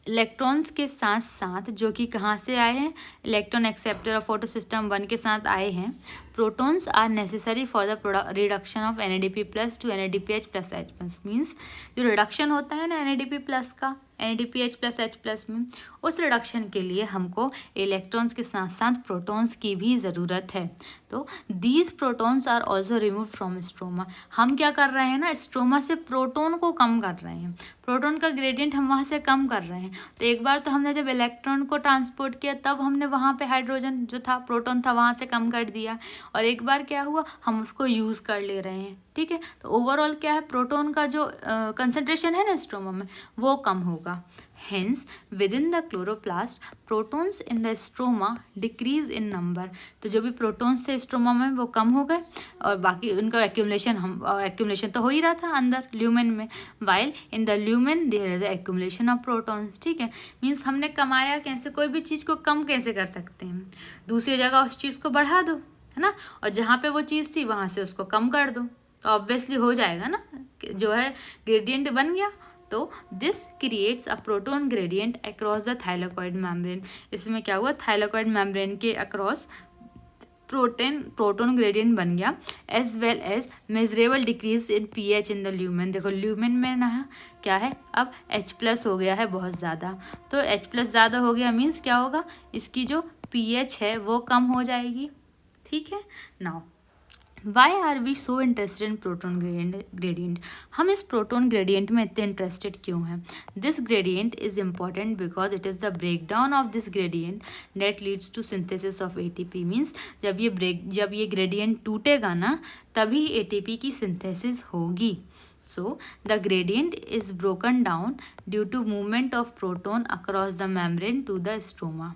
electrons के साथ साथ जो कि कहाँ से आए हैं, इलेक्ट्रॉन एक्सेप्टर ऑफ फोटोसिस्टम 1 के साथ आए हैं. Protons are necessary for the reduction of NADP+ to NADPH+H+. Means जो रिडक्शन होता है ना NADP+ का NADPH+H+ में, उस रिडक्शन के लिए हमको इलेक्ट्रॉन्स के साथ साथ प्रोटॉन्स की भी ज़रूरत है. तो these protons are also remove from stroma. हम क्या कर रहे हैं ना, स्ट्रोमा से प्रोटॉन को कम कर रहे हैं, प्रोटॉन का ग्रेडियंट हम वहाँ से कम कर रहे हैं. तो एक बार तो हमने जब इलेक्ट्रॉन को ट्रांसपोर्ट किया तब हमने वहाँ पे हाइड्रोजन जो था, प्रोटॉन था, वहाँ से कम कर दिया, और एक बार क्या हुआ हम उसको यूज़ कर ले रहे हैं. ठीक है, तो ओवरऑल क्या है, प्रोटॉन का जो कंसंट्रेशन है ना स्ट्रोमा में वो कम होगा. Hence, within the chloroplast, protons in the stroma decrease in number. तो जो भी प्रोटॉन्स थे स्ट्रोमा में वो कम हो गए और बाकी उनका एक्यूमुलेशन तो हो ही रहा था अंदर ल्यूमेन में. While in the lumen there is accumulation of protons. ठीक है, मीन्स हमने कमाया कैसे, कोई भी चीज़ को कम कैसे कर सकते हैं, दूसरी जगह उस चीज़ को बढ़ा दो, है ना, और जहाँ पे वो चीज़ थी वहाँ से उसको कम कर दो तो ऑब्वियसली हो जाएगा ना, जो है ग्रेडियंट बन गया. तो this creates a proton gradient across the thylakoid membrane. इसमें क्या हुआ, थाइलाकॉइड मेम्ब्रेन के अक्रॉस प्रोटोन ग्रेडियंट बन गया. As well as measurable decrease in pH in the lumen. देखो ल्यूमेन में ना क्या है, अब H+ हो गया है बहुत ज़्यादा. तो H+ ज़्यादा हो गया मीन्स क्या होगा, इसकी जो pH है वो कम हो जाएगी. ठीक है. Now why are we so interested in proton gradient. हम इस प्रोटोन ग्रेडियंट में इतने इंटरेस्टेड क्यों हैं. This gradient is important because it is the break down of this gradient that leads to synthesis of ATP. Means जब ये gradient टूटेगा ना तभी ATP की सिंथेसिस होगी. So the gradient is broken down due to movement of proton across the membrane to the stroma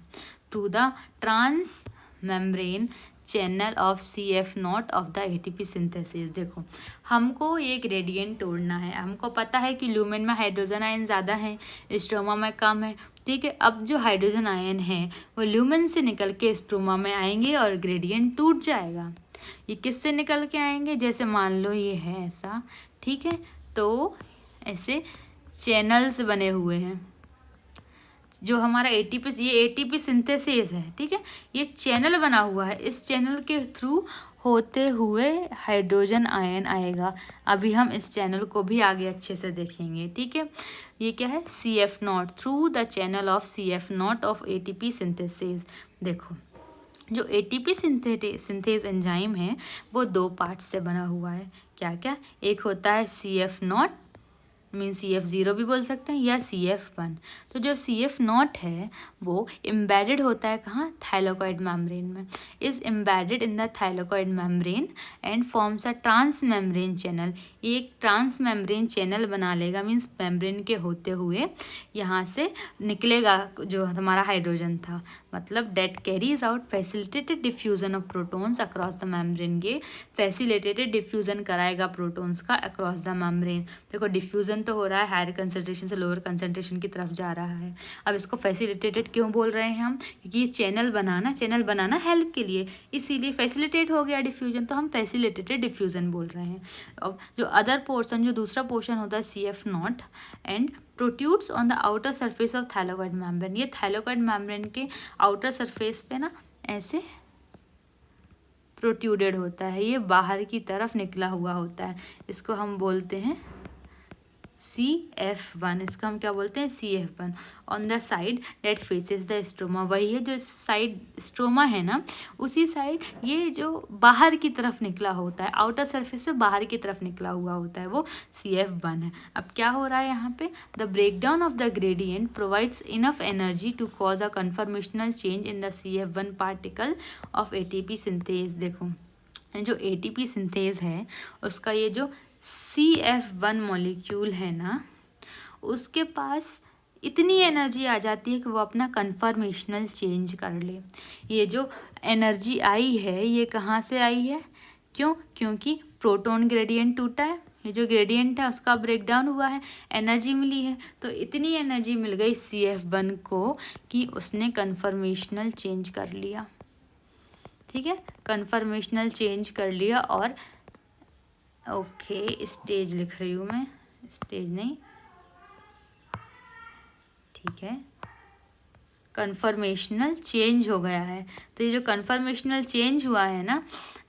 through the transmembrane channel of CF0 of the ATP synthesis. देखो हमको ये ग्रेडियंट तोड़ना है. हमको पता है कि ल्यूमेन में हाइड्रोजन आयन ज़्यादा है, स्ट्रोमा में कम है. ठीक है, अब जो हाइड्रोजन आयन है वो ल्यूमेन से निकल के स्ट्रोमा में आएंगे और ग्रेडियंट टूट जाएगा. ये किससे निकल के आएंगे, जैसे मान लो ये है ऐसा. ठीक है, तो ऐसे चैनल्स बने हुए हैं जो हमारा ये ATP सिंथेसिस है. ठीक है, ये चैनल बना हुआ है, इस चैनल के थ्रू होते हुए हाइड्रोजन आयन आएगा. अभी हम इस चैनल को भी आगे अच्छे से देखेंगे. ठीक है, ये क्या है, CF0 through the channel of CF0 of ATP synthesis. देखो जो ATP सिंथेज एंजाइम है वो 2 पार्ट्स से बना हुआ है. क्या क्या, एक होता है CF0 मीन्स CF0 भी बोल सकते हैं या CF1. तो जो CF0 है वो एम्बेडेड होता है कहाँ, थाइलाकॉइड मेम्ब्रेन में. Is embedded in the thylakoid membrane and forms a transmembrane channel. ये एक ट्रांस मेम्ब्रेन चैनल बना लेगा. मीन्स मेम्ब्रेन के होते हुए यहाँ से निकलेगा जो हमारा हाइड्रोजन था. मतलब that carries out facilitated diffusion of protons across the membrane. ये फैसिलिटेटेड डिफ्यूजन कराएगा प्रोटॉन्स का अक्रॉस द मेम्ब्रेन. देखो डिफ्यूजन तो हो रहा है, हायर कंसंट्रेशन से लोअर कंसंट्रेशन की तरफ जा रहा है. अब इसको फैसिलिटेटेड क्यों बोल रहे हैं हम, क्योंकि ये चैनल बनाना हेल्प के लिए, इसीलिए फैसिलिटेट हो गया डिफ्यूजन, तो हम फैसिलिटेटेड डिफ्यूजन बोल रहे हैं. अब जो अदर पोर्शन, जो दूसरा पोर्शन होता है CF0 and protrudes on the outer surface of thylakoid membrane. ये थाइलाकॉइड मेम्ब्रेन के आउटर सरफेस पे ना ऐसे प्रोट्यूडेड होता है, ये बाहर की तरफ निकला हुआ होता है. इसको हम बोलते हैं CF1. इसका हम क्या बोलते हैं, CF1. On the side that faces the stroma. वही है जो साइड स्ट्रोमा है ना, उसी साइड ये जो बाहर की तरफ निकला होता है, आउटर सरफेस से बाहर की तरफ निकला हुआ होता है, वो CF1 है. अब क्या हो रहा है यहाँ पे, the breakdown of the gradient provides enough energy to cause a conformational change in the CF1 particle of ATP synthase. देखो जो ATP सिंथेज है उसका ये जो CF1 मॉलिक्यूल है ना, उसके पास इतनी एनर्जी आ जाती है कि वो अपना कन्फर्मेशनल चेंज कर ले. ये जो एनर्जी आई है ये कहाँ से आई है, क्योंकि प्रोटॉन ग्रेडियंट टूटा है. ये जो ग्रेडियंट है उसका ब्रेकडाउन हुआ है, एनर्जी मिली है. तो इतनी एनर्जी मिल गई CF1 को कि उसने कन्फर्मेशनल चेंज कर लिया. ठीक है, कन्फर्मेशनल चेंज कर लिया. और ओके स्टेज लिख रही हूँ मैं, स्टेज नहीं, ठीक है, कन्फर्मेशनल चेंज हो गया है. तो ये जो कन्फर्मेशनल चेंज हुआ है ना,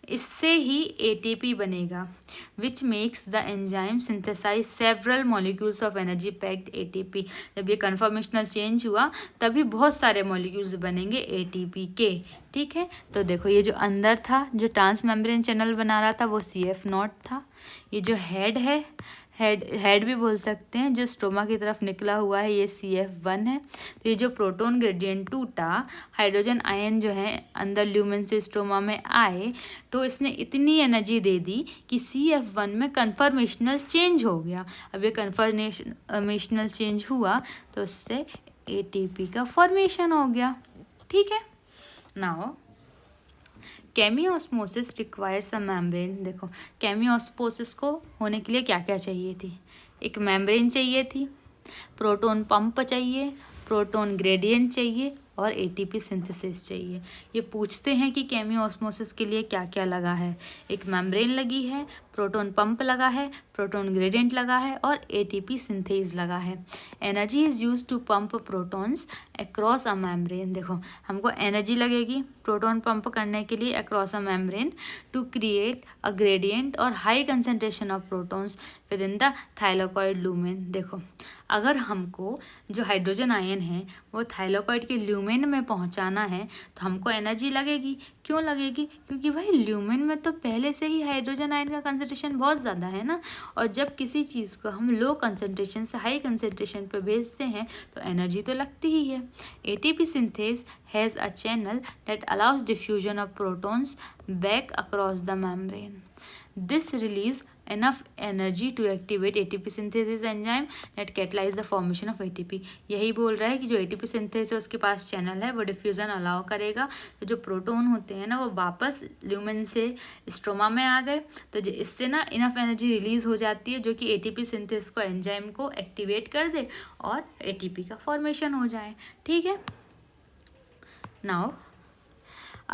इससे ही ATP बनेगा, which makes the enzyme synthesize several molecules of energy packed ATP. जब ये कन्फर्मेशनल चेंज हुआ तभी बहुत सारे मॉलिक्यूल्स बनेंगे ATP के. ठीक है, तो देखो ये जो अंदर था, जो ट्रांस मेम्ब्रेन चैनल बना रहा था वो CF0 था. ये जो हेड है हेड भी बोल सकते हैं, जो स्ट्रोमा की तरफ निकला हुआ है ये CF1 है। तो ये जो प्रोटॉन ग्रेडियंट टूटा, हाइड्रोजन आयन जो है अंदर ल्यूमेन से स्ट्रोमा में आए, तो इसने इतनी एनर्जी दे दी कि CF1 में कन्फर्मेशनल चेंज हो गया। अब ये कन्फर्मेशनल चेंज हुआ तो उससे ATP का फॉर्मेशन हो गया। ठीक है। Now chemiosmosis requires a membrane. देखो केमियोस्मोसिस को होने के लिए क्या क्या चाहिए थी, एक मेम्ब्रेन चाहिए थी, प्रोटॉन पंप चाहिए, प्रोटॉन ग्रेडियंट चाहिए और ATP सिंथेसिस चाहिए। ये पूछते हैं कि केमियोस्मोसिस के लिए क्या क्या लगा है, एक मेम्ब्रेन लगी है, प्रोटॉन पंप लगा है, प्रोटॉन ग्रेडियंट लगा है और ATP सिंथेज लगा है। Energy is use to pump protons across a membrane. देखो हमको एनर्जी लगेगी प्रोटॉन पंप करने के लिए across a membrane to create a gradient or high concentration of protons within the thylakoid lumen. देखो अगर हमको जो हाइड्रोजन आयन है वो थाइलाकॉइड के ल्यूमेन में पहुंचाना है तो हमको एनर्जी लगेगी। क्यों लगेगी? क्योंकि भाई ल्यूमेन में तो पहले से ही हाइड्रोजन आयन का कंसंट्रेशन बहुत ज़्यादा है ना, और जब किसी चीज़ को हम लो कंसंट्रेशन से हाई कंसंट्रेशन पे भेजते हैं तो एनर्जी तो लगती ही है। ATP synthase has a channel that allows diffusion of protons back across the membrane. This release enough energy to activate ATP synthesis enzyme that catalyze the formation of ATP। यही बोल रहा है कि जो ATP synthesis है उसके पास channel है, वो डिफ्यूज़न अलाउ करेगा। तो जो प्रोटॉन होते हैं ना वो वापस ल्यूमेन से स्ट्रोमा में आ गए, तो इससे ना इनफ एनर्जी रिलीज हो जाती है जो कि ATP सिंथेसिस को एंजाइम को एक्टिवेट कर दे और ATP का फॉर्मेशन हो जाए। ठीक है। Now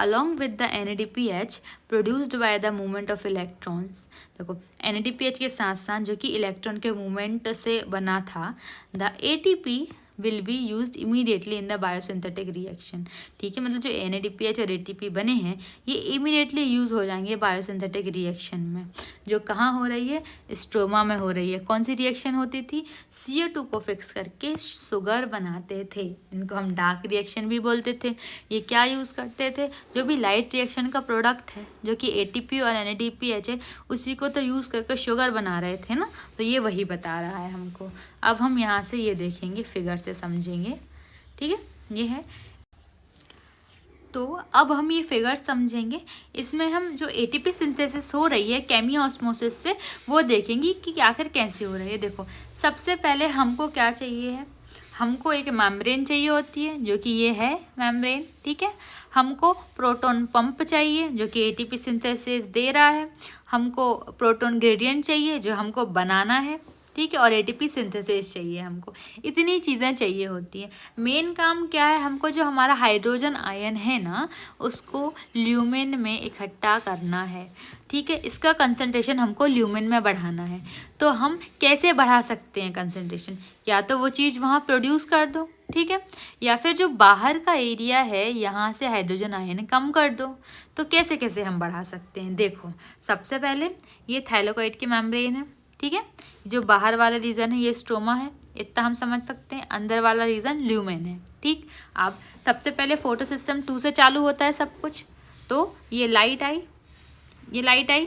along with the NADPH produced by the movement of electrons। देखो NADPH के साथ साथ जो कि इलेक्ट्रॉन के मूवमेंट से बना था, the ATP will be used immediately in the biosynthetic reaction। ठीक है, मतलब जो NADPH और ATP बने हैं ये इमीडिएटली यूज़ हो जाएंगे बायोसिंथेटिक रिएक्शन में। जो कहाँ हो रही है? स्ट्रोमा में हो रही है। कौन सी रिएक्शन होती थी? CO2 को फिक्स करके शुगर बनाते थे, इनको हम डार्क रिएक्शन भी बोलते थे। ये क्या यूज़ करते थे? जो भी लाइट रिएक्शन का प्रोडक्ट है जो कि ATP और NADPH है उसी को तो यूज़ करके शुगर बना रहे थे ना, तो ये वही बता रहा है हमको। अब हम यहाँ से ये देखेंगे, फिगर से समझेंगे। ठीक है, ये है। तो अब हम ये फिगर समझेंगे, इसमें हम जो ATP सिंथेसिस हो रही है केमियोस्मोसिस से वो देखेंगे कि आखिर कैसे हो रही है। देखो सबसे पहले हमको क्या चाहिए है, हमको एक मेम्ब्रेन चाहिए होती है जो कि ये है मेम्ब्रेन। ठीक है, हमको प्रोटॉन पंप चाहिए जो कि ATP सिंथेसिस दे रहा है, हमको प्रोटॉन ग्रेडियंट चाहिए जो हमको बनाना है। ठीक है, और ATP सिंथेसिस चाहिए हमको। इतनी चीज़ें चाहिए होती हैं। मेन काम क्या है, हमको जो हमारा हाइड्रोजन आयन है ना उसको ल्यूमेन में इकट्ठा करना है। ठीक है, इसका कंसंट्रेशन हमको ल्यूमेन में बढ़ाना है। तो हम कैसे बढ़ा सकते हैं कंसंट्रेशन? या तो वो चीज़ वहाँ प्रोड्यूस कर दो, ठीक है, या फिर जो बाहर का एरिया है यहाँ से हाइड्रोजन आयन कम कर दो। तो कैसे कैसे हम बढ़ा सकते हैं? देखो सबसे पहले ये थाइलाकॉइड की मेम्ब्रेन है। ठीक है, जो बाहर वाला रीजन है ये स्ट्रोमा है, इतना हम समझ सकते हैं। अंदर वाला रीजन ल्यूमेन है। ठीक, अब सबसे पहले फोटो सिस्टम 2 से चालू होता है सब कुछ। तो ये लाइट आई, ये लाइट आई।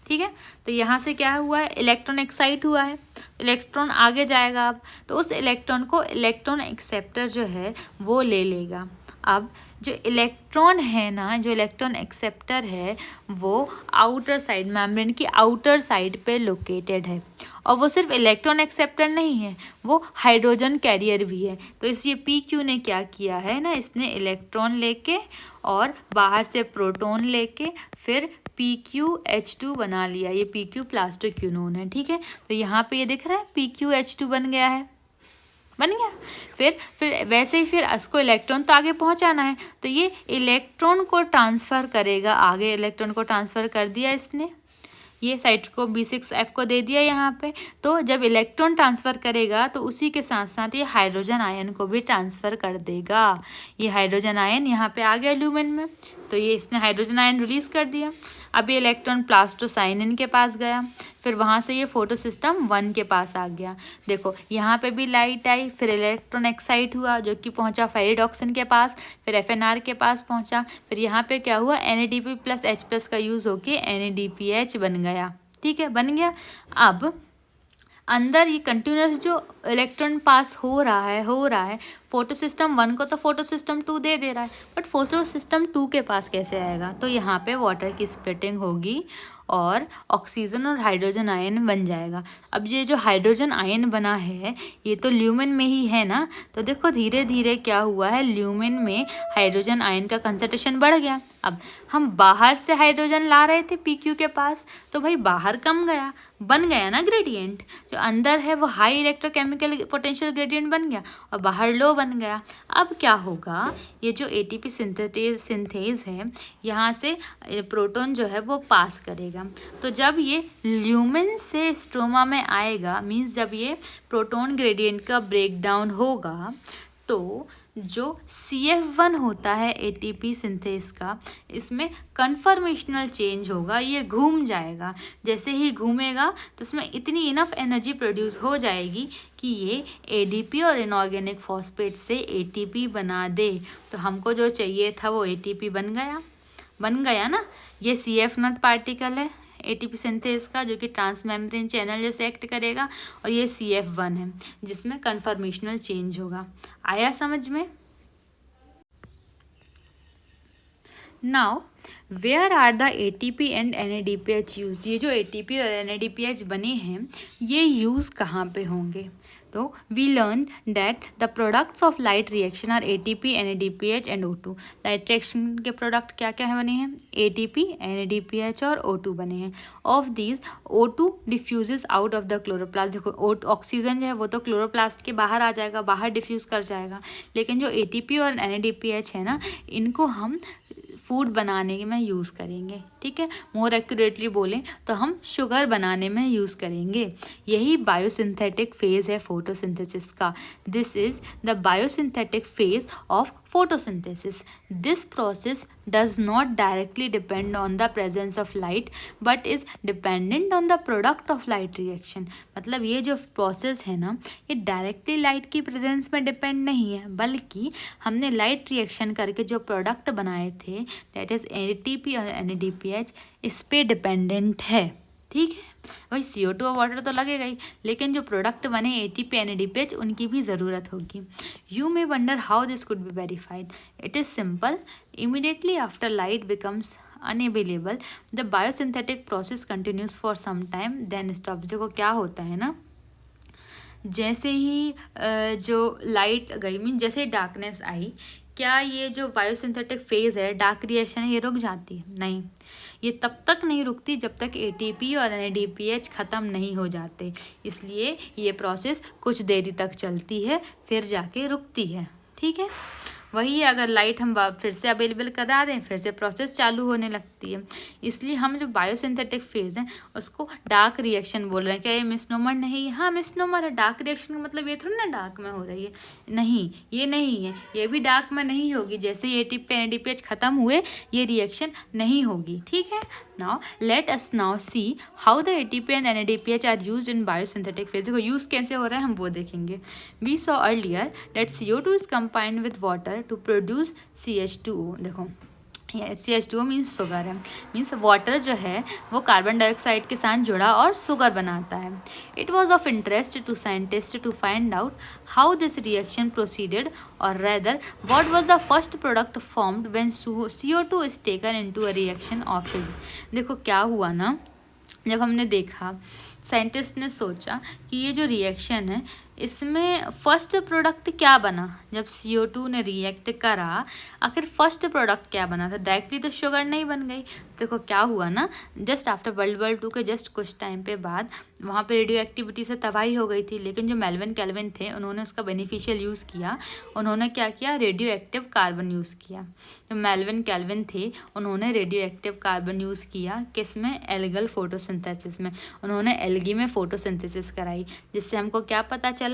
ठीक है, तो यहाँ से क्या हुआ है, इलेक्ट्रॉन एक्साइट हुआ है, इलेक्ट्रॉन आगे जाएगा। अब तो उस इलेक्ट्रॉन को इलेक्ट्रॉन एक्सेप्टर जो है वो ले लेगा। अब जो इलेक्ट्रॉन है ना, जो इलेक्ट्रॉन एक्सेप्टर है वो आउटर साइड, मेम्ब्रेन की आउटर साइड पे लोकेटेड है। और वो सिर्फ इलेक्ट्रॉन एक्सेप्टर नहीं है, वो हाइड्रोजन कैरियर भी है। तो इसलिए PQ ने क्या किया है ना, इसने इलेक्ट्रॉन लेके और बाहर से प्रोटॉन लेके फिर PQH2 बना लिया। ये PQ प्लास्टोक्यूनोन है। ठीक है, तो यहाँ पे ये दिख रहा है PQH2 बन गया है, बन गया। फिर वैसे ही फिर इसको इलेक्ट्रॉन तो आगे पहुंचाना है, तो ये इलेक्ट्रॉन को ट्रांसफ़र करेगा आगे। इलेक्ट्रॉन को ट्रांसफ़र कर दिया इसने, ये साइड को B6F को दे दिया यहाँ पे। तो जब इलेक्ट्रॉन ट्रांसफ़र करेगा तो उसी के साथ साथ ये हाइड्रोजन आयन को भी ट्रांसफ़र कर देगा। ये हाइड्रोजन आयन यहाँ पे आ गया ल्यूमेन में, तो ये इसने हाइड्रोजन आयन रिलीज़ कर दिया। अब ये इलेक्ट्रॉन प्लास्टोसाइनिन के पास गया, फिर वहाँ से ये फोटो सिस्टम 1 के पास आ गया। देखो यहाँ पे भी लाइट आई, फिर इलेक्ट्रॉन एक्साइट हुआ जो कि पहुँचा फेरिडॉक्सिन के पास, फिर FNR के पास पहुँचा। फिर यहाँ पे क्या हुआ, NADP+H+ का यूज़ होके NADPH बन गया। ठीक है, बन गया। अब अंदर ये कंटिन्यूस जो इलेक्ट्रॉन पास हो रहा है फोटो सिस्टम 1 को तो फोटो सिस्टम 2 दे रहा है, बट फोटो सिस्टम 2 के पास कैसे आएगा? तो यहाँ पे वाटर की स्प्लिटिंग होगी और ऑक्सीजन और हाइड्रोजन आयन बन जाएगा। अब ये जो हाइड्रोजन आयन बना है ये तो ल्यूमेन में ही है ना, तो देखो धीरे धीरे क्या हुआ है, ल्यूमेन में हाइड्रोजन आयन का कंसंट्रेशन बढ़ गया। अब हम बाहर से हाइड्रोजन ला रहे थे PQ के पास, तो भाई बाहर कम गया, बन गया ना ग्रेडियंट। जो अंदर है वो हाई इलेक्ट्रोकेमिकल पोटेंशियल ग्रेडियंट बन गया और बाहर लो बन गया। अब क्या होगा, ये जो ATP सिंथेज है यहाँ से प्रोटॉन जो है वो पास करेगा। तो जब ये ल्यूमेन से स्ट्रोमा में आएगा, मीन्स जब ये प्रोटॉन ग्रेडियंट का ब्रेक डाउन होगा, तो जो CF1 होता है ATP सिंथेस का, इसमें कन्फर्मेशनल चेंज होगा, ये घूम जाएगा। जैसे ही घूमेगा तो इसमें इतनी इनफ एनर्जी प्रोड्यूस हो जाएगी कि ये ADP और इनऑर्गेनिक फॉस्फेट से ATP बना दे। तो हमको जो चाहिए था वो ATP बन गया ना। ये CF0 पार्टिकल है ATP सिंथेस का, जो कि ट्रांसमेम्ब्रेन चैनल जैसे एक्ट करेगा, और ये CF1 है जिसमें कन्फर्मेशनल चेंज होगा। आया समझ में? Now where are the ATP and NADPH use? ये जो ATP और NADPH बने हैं ये यूज़ कहाँ पे होंगे? तो we learn that the products of light reaction are ATP, NADPH and O2। Light reaction के प्रोडक्ट क्या क्या बने हैं? ATP, NADPH और O2 बने हैं। Of these O2 diffuses out of the chloroplast. देखो ऑक्सीजन जो है वो तो क्लोरोप्लास्ट के बाहर आ जाएगा, बाहर डिफ्यूज़ कर जाएगा, लेकिन जो ATP और NADPH है ना, इनको हम फूड बनाने में यूज़ करेंगे। ठीक है, मोर एक्यूरेटली बोलें तो हम शुगर बनाने में यूज़ करेंगे। यही बायोसिंथेटिक फेज़ है फोटोसिंथेसिस का। This is the biosynthetic phase of photosynthesis. This process does not directly depend on the presence of light but is dependent on the product of light reaction. मतलब ये जो process है ना, ये directly light की presence में depend नहीं है, बल्कि हमने लाइट रिएक्शन करके जो प्रोडक्ट बनाए थे, दैट इज ATP और NADPH, इस पे डिपेंडेंट है। ठीक है भाई, CO2 और वाटर तो लगेगा ही, लेकिन जो प्रोडक्ट बने ATP NADPH उनकी भी ज़रूरत होगी। You may wonder how this could be verified. It is simple. Immediately after light becomes unavailable the biosynthetic process continues for some time then stop. देखो क्या होता है ना, जैसे ही जो लाइट गई, मीन जैसे ही डार्कनेस आई, क्या ये जो बायोसिंथेटिक फेज़ है, डार्क रिएक्शन है, ये रुक जाती है? नहीं, ये तब तक नहीं रुकती जब तक ATP और NADPH ख़त्म नहीं हो जाते। इसलिए ये प्रोसेस कुछ देरी तक चलती है, फिर जाके रुकती है। ठीक है, वही अगर लाइट हम फिर से अवेलेबल करा दें, फिर से प्रोसेस चालू होने लगती है। इसलिए हम जो बायोसिंथेटिक फेज़ हैं उसको डार्क रिएक्शन बोल रहे हैं। क्या ये मिसनोमर नहीं है? हाँ मिसनोमर है। डार्क रिएक्शन का मतलब ये थोड़ी ना डार्क में हो रही है, नहीं, ये नहीं है, ये भी डार्क में नहीं होगी। जैसे ही ATP NADPH ख़त्म हुए ये रिएक्शन नहीं होगी। ठीक है, now let us now see how the ATP and NADPH are use in biosynthetic phase. देखो यूज़ कैसे हो रहा है हम वो देखेंगे। We saw earlier that CO2 is combined with water to produce CH2O। देखो CH2O मीन्स शुगर है, मीन्स वाटर जो है वो कार्बन डाइऑक्साइड के साथ जुड़ा और शुगर बनाता है। It was of interest to scientist to find out how this reaction proceeded or rather what was the first product formed when CO2 is taken into a reaction of his. देखो क्या हुआ ना, जब हमने देखा, scientist ने सोचा कि ये जो रिएक्शन है इसमें फर्स्ट प्रोडक्ट क्या बना। जब CO2 ने रिएक्ट करा, आखिर फर्स्ट प्रोडक्ट क्या बना था? डायरेक्टली तो शुगर नहीं बन गई। देखो क्या हुआ ना, जस्ट आफ्टर वर्ल्ड वॉर 2 के जस्ट कुछ टाइम पे बाद वहाँ पे रेडियो एक्टिविटी से तबाही हो गई थी, लेकिन जो मेल्विन कैल्विन थे उन्होंने उसका बेनिफिशियल यूज़ किया। उन्होंने क्या किया? रेडियो एक्टिव कार्बन यूज़ किया। जो मेल्विन कैल्विन थे उन्होंने रेडियो एक्टिव कार्बन यूज़ किया, किस में? एल्गल फोटोसिंथेसिस में। उन्होंने एल्गी में फोटोसिंथेसिस कराई, जिससे हमको क्या पता चला?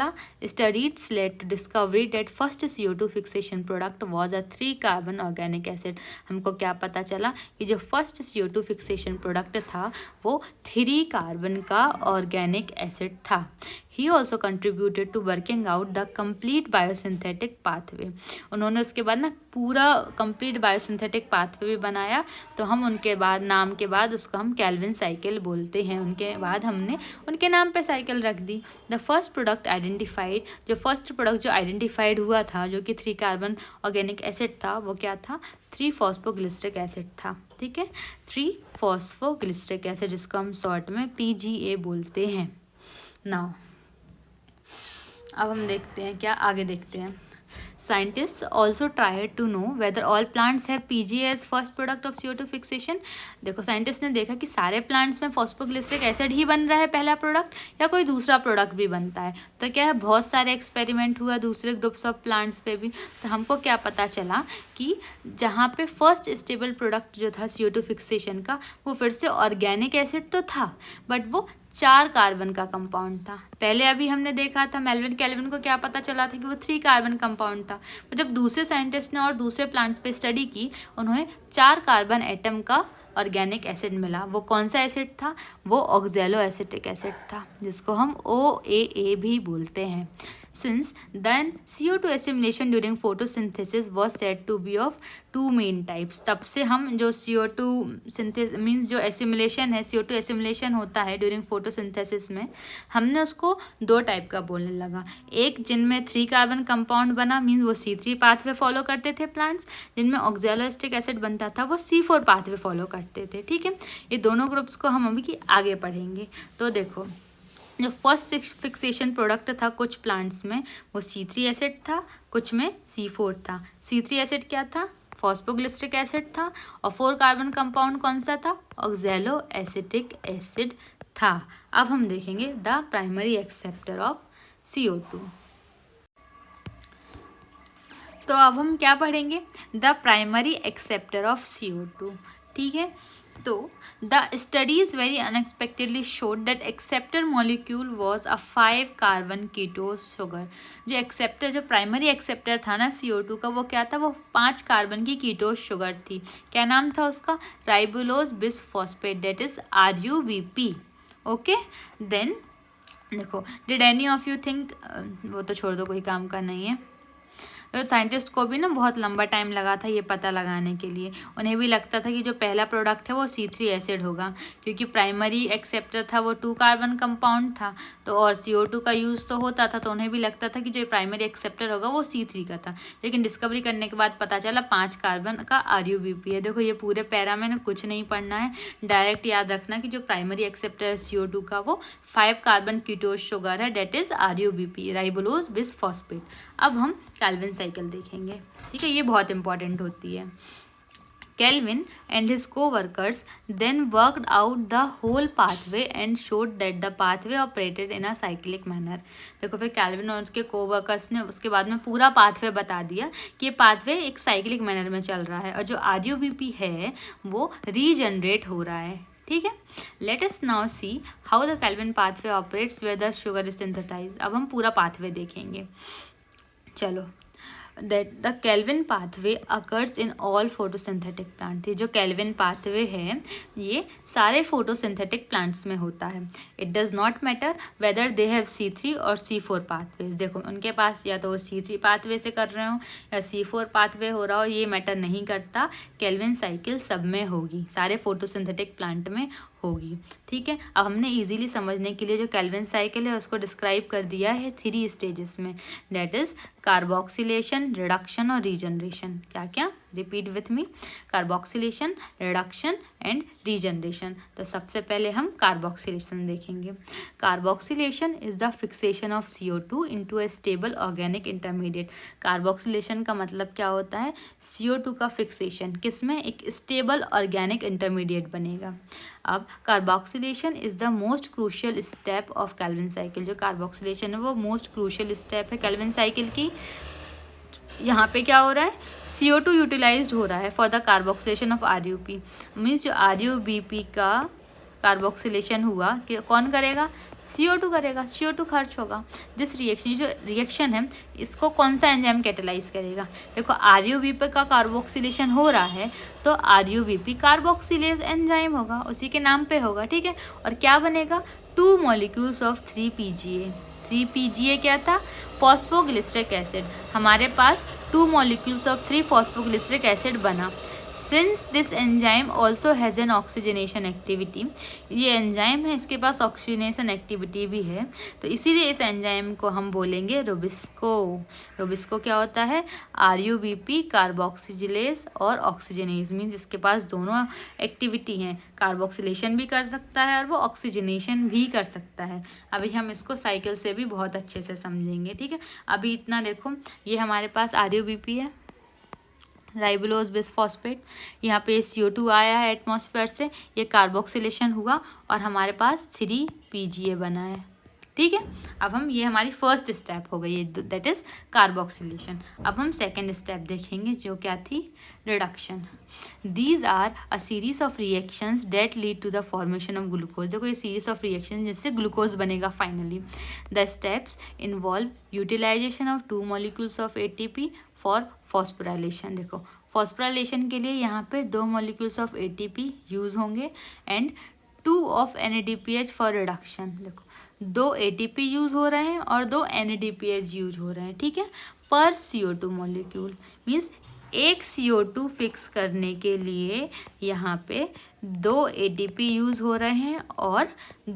Studies led to discovery that first CO2 fixation product was a 3 carbon organic acid। हमको क्या पता चला कि जो फर्स्ट CO2 फिक्सेशन प्रोडक्ट था वो 3 कार्बन का ऑर्गेनिक एसिड था। He also contributed to working out the complete biosynthetic pathway. उन्होंने उसके बाद ना पूरा कंप्लीट बायोसिंथेटिक पाथवे भी बनाया, तो हम उनके बाद नाम के बाद उसको हम कैल्विन साइकिल बोलते हैं। उनके बाद हमने उनके नाम पे साइकिल रख दी। द फर्स्ट प्रोडक्ट आइडेंटिफाइड, जो फर्स्ट प्रोडक्ट जो आइडेंटिफाइड हुआ था जो कि 3 कार्बन ऑर्गेनिक एसिड था, वो क्या था? 3 फॉस्फोग्लिसरिक एसिड था। ठीक है, 3 फॉस्फोग्लिसरिक एसिड, जिसको हम शॉर्ट में PGA बोलते हैं। नाउ अब हम देखते हैं, क्या आगे देखते हैं। Scientists also tried to know whether all plants have PGA as first product of CO2 fixation। देखो साइंटिस्ट ने देखा कि सारे प्लांट्स में फॉस्फोग्लिसरिक एसिड ही बन रहा है पहला प्रोडक्ट, या कोई दूसरा प्रोडक्ट भी बनता है। तो क्या है, बहुत सारे एक्सपेरिमेंट हुआ दूसरे ग्रुप्स ऑफ प्लांट्स पे भी। तो हमको क्या पता चला कि जहाँ पे फर्स्ट स्टेबल प्रोडक्ट जो था CO2 फिक्सेशन का, वो फिर से ऑर्गेनिक एसिड तो था, बट वो 4 कार्बन का कंपाउंड था। पहले अभी हमने देखा था मेल्विन कैल्विन को क्या पता चला था कि वो 3 कार्बन कंपाउंड था, पर जब दूसरे साइंटिस्ट ने और दूसरे प्लांट्स पे स्टडी की, उन्हें 4 कार्बन एटम का ऑर्गेनिक एसिड मिला। वो कौन सा एसिड था? वो ऑक्जेलो एसिटिक एसिड था, जिसको हम OAA भी बोलते हैं। Since then CO2 assimilation during photosynthesis was said to be of 2 main types। तब से हम जो CO2 synthesis मीन्स जो एसिमुलेशन है, CO2 एसिमुलेशन होता है ड्यूरिंग फोटोसिंथेसिस में, हमने उसको 2 टाइप का बोलने लगा। एक जिनमें 3 कार्बन कंपाउंड बना, मीन्स वो C3 पाथवे फॉलो करते थे प्लांट्स, जिनमें ऑक्जेलो एसिटिक एसिड बनता था वो C4 पाथवे फॉलो करते थे। ठीक है, ये दोनों ग्रुप्स को हम अभी आगे पढ़ेंगे। तो देखो, जो फर्स्ट फिक्सेशन प्रोडक्ट था कुछ प्लांट्स में, वो C3 एसिड था, कुछ में C4 था। C3 एसिड क्या था? फॉस्फोग्लिसरिक एसिड था। और 4 कार्बन कंपाउंड कौन सा था? ऑक्जेलो एसिटिक एसिड था। अब हम देखेंगे the primary acceptor of CO2। तो अब हम क्या पढ़ेंगे? The primary acceptor of CO2। ठीक है, तो the studies very unexpectedly showed that acceptor molecule was a 5 carbon ketose sugar. जो एक्सेप्टर, जो प्राइमरी एक्सेप्टर था ना CO2 का, वो क्या था? वो 5 कार्बन की कीटोस शुगर थी। क्या नाम था उसका? Ribulose bisphosphate, that is RUBP। Okay, then देखो, did any of you think, वो तो छोड़ दो, कोई काम का नहीं है। तो साइंटिस्ट को भी ना बहुत लंबा टाइम लगा था ये पता लगाने के लिए। उन्हें भी लगता था कि जो पहला प्रोडक्ट है वो C3 एसिड होगा, क्योंकि प्राइमरी एक्सेप्टर था वो 2 कार्बन कंपाउंड था, तो और CO2 का यूज़ तो होता था, तो उन्हें भी लगता था कि जो प्राइमरी एक्सेप्टर होगा वो C3 का था। लेकिन डिस्कवरी करने के बाद पता चला 5 कार्बन का RUBP है। देखो, ये पूरे पैरा में ना कुछ नहीं पढ़ना है, डायरेक्ट याद रखना कि जो प्राइमरी एक्सेप्टर है CO2 का वो 5 कार्बन कीटोस शुगर है, that is RUBP, ribulose bisphosphate. अब हम कैल्विन साइकिल देखेंगे। ठीक है, ये बहुत इंपॉर्टेंट होती है। Kelvin and his co-workers then worked out the whole pathway and showed that the pathway operated in a cyclic manner। देखो, फिर कैल्विन और उसके co-workers ने उसके बाद में पूरा पाथवे बता दिया कि ये पाथवे एक साइक्लिक मैनर में चल रहा है, और जो RUBP है वो रीजनरेट हो रहा है। ठीक है, let us now see how the Calvin pathway operates where the sugar is synthesised. अब हम पूरा पाथवे देखेंगे। चलो, that the Kelvin pathway occurs in all photosynthetic plant। ये जो कैल्विन पाथवे है ये सारे फोटोसिंथेटिक प्लांट्स में होता है। It does not matter whether they have C3 और C4 पाथवेज। देखो, उनके पास या तो वो C3 पाथवे से कर रहे हो या C4 पाथवे हो रहा हो, ये मैटर नहीं करता। कैल्विन साइकिल सब में होगी, सारे फोटोसिंथेटिक प्लांट में होगी। ठीक है, अब हमने इजीली समझने के लिए जो कैल्विन साइकिल है उसको डिस्क्राइब कर दिया है 3 स्टेजेस में, डेट इज कार्बोक्सिलेशन, रिडक्शन और रीजनरेशन। क्या क्या? Repeat with me, carboxylation, reduction and regeneration. तो सबसे पहले हम कार्बोक्सिलेशन देखेंगे। Carboxylation is the fixation of CO2 into A stable organic intermediate. Carboxylation का मतलब क्या होता है? CO2 का फिक्सेशन किसमें? एक स्टेबल ऑर्गेनिक इंटरमीडिएट बनेगा। अब carboxylation is the most crucial step of Calvin cycle. जो कार्बोक्सिलेशन है वो मोस्ट क्रूशियल स्टेप है कैल्विन साइकिल की। यहाँ पे क्या हो रहा है? CO2 यूटिलाइज्ड हो रहा है for the carboxylation of RUP। Means जो RUBP का कार्बोक्सिलेशन हुआ कि कौन करेगा? CO2 करेगा, CO2 खर्च होगा। दिस रिएक्शन, जो रिएक्शन है इसको कौन सा एंजाइम कैटेलाइज करेगा? देखो, RUBP का कार्बोक्सिलेशन हो रहा है तो RUBP कार्बोक्सिलेज एंजाइम होगा, उसी के नाम पे होगा। ठीक है, और क्या बनेगा? 2 मॉलिक्यूल्स ऑफ 3 PGA। 3 PGA क्या था? Phosphoglyceric acid. हमारे पास 2 मॉलिक्यूल्स ऑफ 3 फॉस्फोग्लिसरिक एसिड बना। Since this enzyme also has an oxygenation activity, ये एंजाइम है, इसके पास ऑक्सीजनेशन एक्टिविटी भी है, तो इसीलिए इस एंजाइम को हम बोलेंगे रोबिस्को। रोबिस्को क्या होता है? RUBP, कार्बोक्सिजिलेज और ऑक्सीजनेज, मीन्स इसके पास दोनों एक्टिविटी हैं, कार्बोक्सिलेशन भी कर सकता है और वो ऑक्सीजनेशन भी कर सकता है। अभी हम इसको साइकिल से भी बहुत अच्छे से समझेंगे, ठीक है। अभी इतना देखो, ये हमारे पास RUBP है, राइबोलोज बिसफॉस्फेट, यहाँ पे CO2 आया है एटमॉस्फेयर से, ये कार्बोक्सिलेशन हुआ और हमारे पास 3 PGA बना है, ठीक है। अब हम, ये हमारी फर्स्ट स्टेप हो गई, दैट इज कार्बोक्सिलेशन। अब हम सेकेंड स्टेप देखेंगे जो क्या थी? Reduction. These are a series of reactions that lead to the formation of glucose. देखो ये सीरीज ऑफ रिएक्शन जिससे ग्लूकोज बनेगा finally. The steps involve utilization of 2 molecules of ATP for phosphorylation. देखो phosphorylation के लिए यहाँ पे 2 मॉलिक्यूल्स ऑफ ATP यूज होंगे and 2 of NADPH for reduction. देखो 2 ATP यूज हो रहे हैं और 2 NADPH यूज हो रहे हैं, ठीक है, पर CO2 मॉलिक्यूल। मीन्स एक CO2 फिक्स करने के लिए यहाँ पे 2 ATP यूज हो रहे हैं और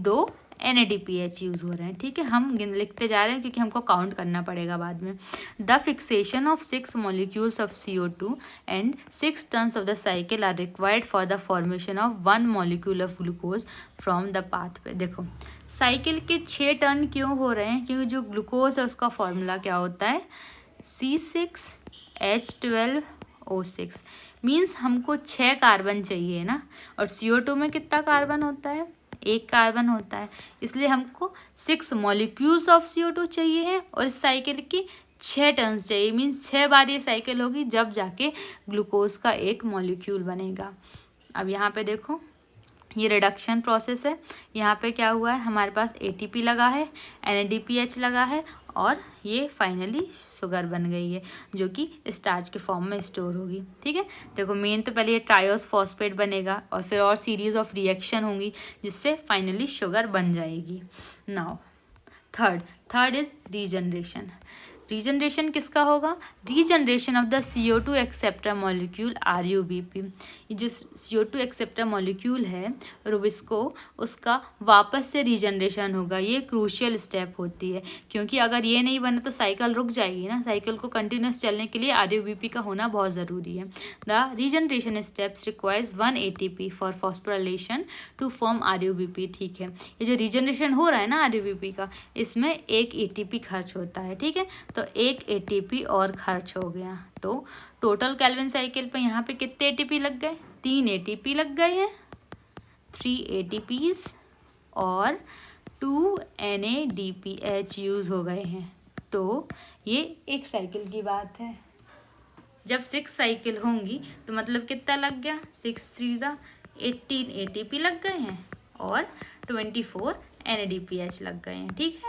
2 NADPH यूज हो रहे हैं, ठीक है। हम लिखते जा रहे हैं क्योंकि हमको काउंट करना पड़ेगा बाद में। The fixation of 6 molecules of CO2 and 6 turns of the cycle are required for the formation of 1 molecule of glucose from the pathway. देखो साइकिल के 6 टर्न क्यों हो रहे हैं? क्योंकि जो ग्लूकोज है उसका फॉर्मूला क्या होता है? C6H12O6। मीन्स हमको 6 कार्बन चाहिए ना, और CO2 में कितना कार्बन होता है? 1 कार्बन होता है, इसलिए हमको 6 मॉलिक्यूल्स ऑफ CO2 चाहिए है और इस साइकिल की 6 टर्न्स चाहिए। मीन्स 6 बार ये साइकिल होगी जब जाके ग्लूकोज का 1 मॉलिक्यूल बनेगा। अब यहाँ पे देखो ये रिडक्शन प्रोसेस है। यहाँ पे क्या हुआ है? हमारे पास ATP लगा है, NADPH लगा है और ये फाइनली शुगर बन गई है जो कि स्टार्च के फॉर्म में स्टोर होगी, ठीक है। देखो मेन तो पहले ये ट्रायोस फॉस्फेट बनेगा और फिर और सीरीज ऑफ रिएक्शन होंगी जिससे फाइनली शुगर बन जाएगी। Now third is regeneration. Regeneration किसका होगा? Regeneration of the CO2 acceptor molecule RUBP। ये जो CO2 एक्सेप्टर मॉलिक्यूल है रोबिस्को, उसका वापस से रीजनरेशन होगा। ये क्रूशियल स्टेप होती है क्योंकि अगर ये नहीं बना तो साइकिल रुक जाएगी ना। साइकिल को कंटिन्यूस चलने के लिए RUBP का होना बहुत ज़रूरी है। The regeneration steps requires 1 ATP for phosphorylation to form RUBP, ठीक है। ये जो रीजनरेशन हो रहा है ना RUBP का, इसमें 1 ATP खर्च होता है, ठीक है। तो 1 ATP और खर्च हो गया, तो टोटल केल्विन साइकिल पे यहाँ पे कितने ATP लग गए? 3 ATP लग गए हैं, 3 ATPs और 2 NADPH यूज हो गए हैं। तो ये एक साइकिल की बात है। जब 6 साइकिल होंगी तो मतलब कितना लग गया? 6 3 18 ATP लग गए हैं और 24 NADPH लग गए हैं, ठीक है।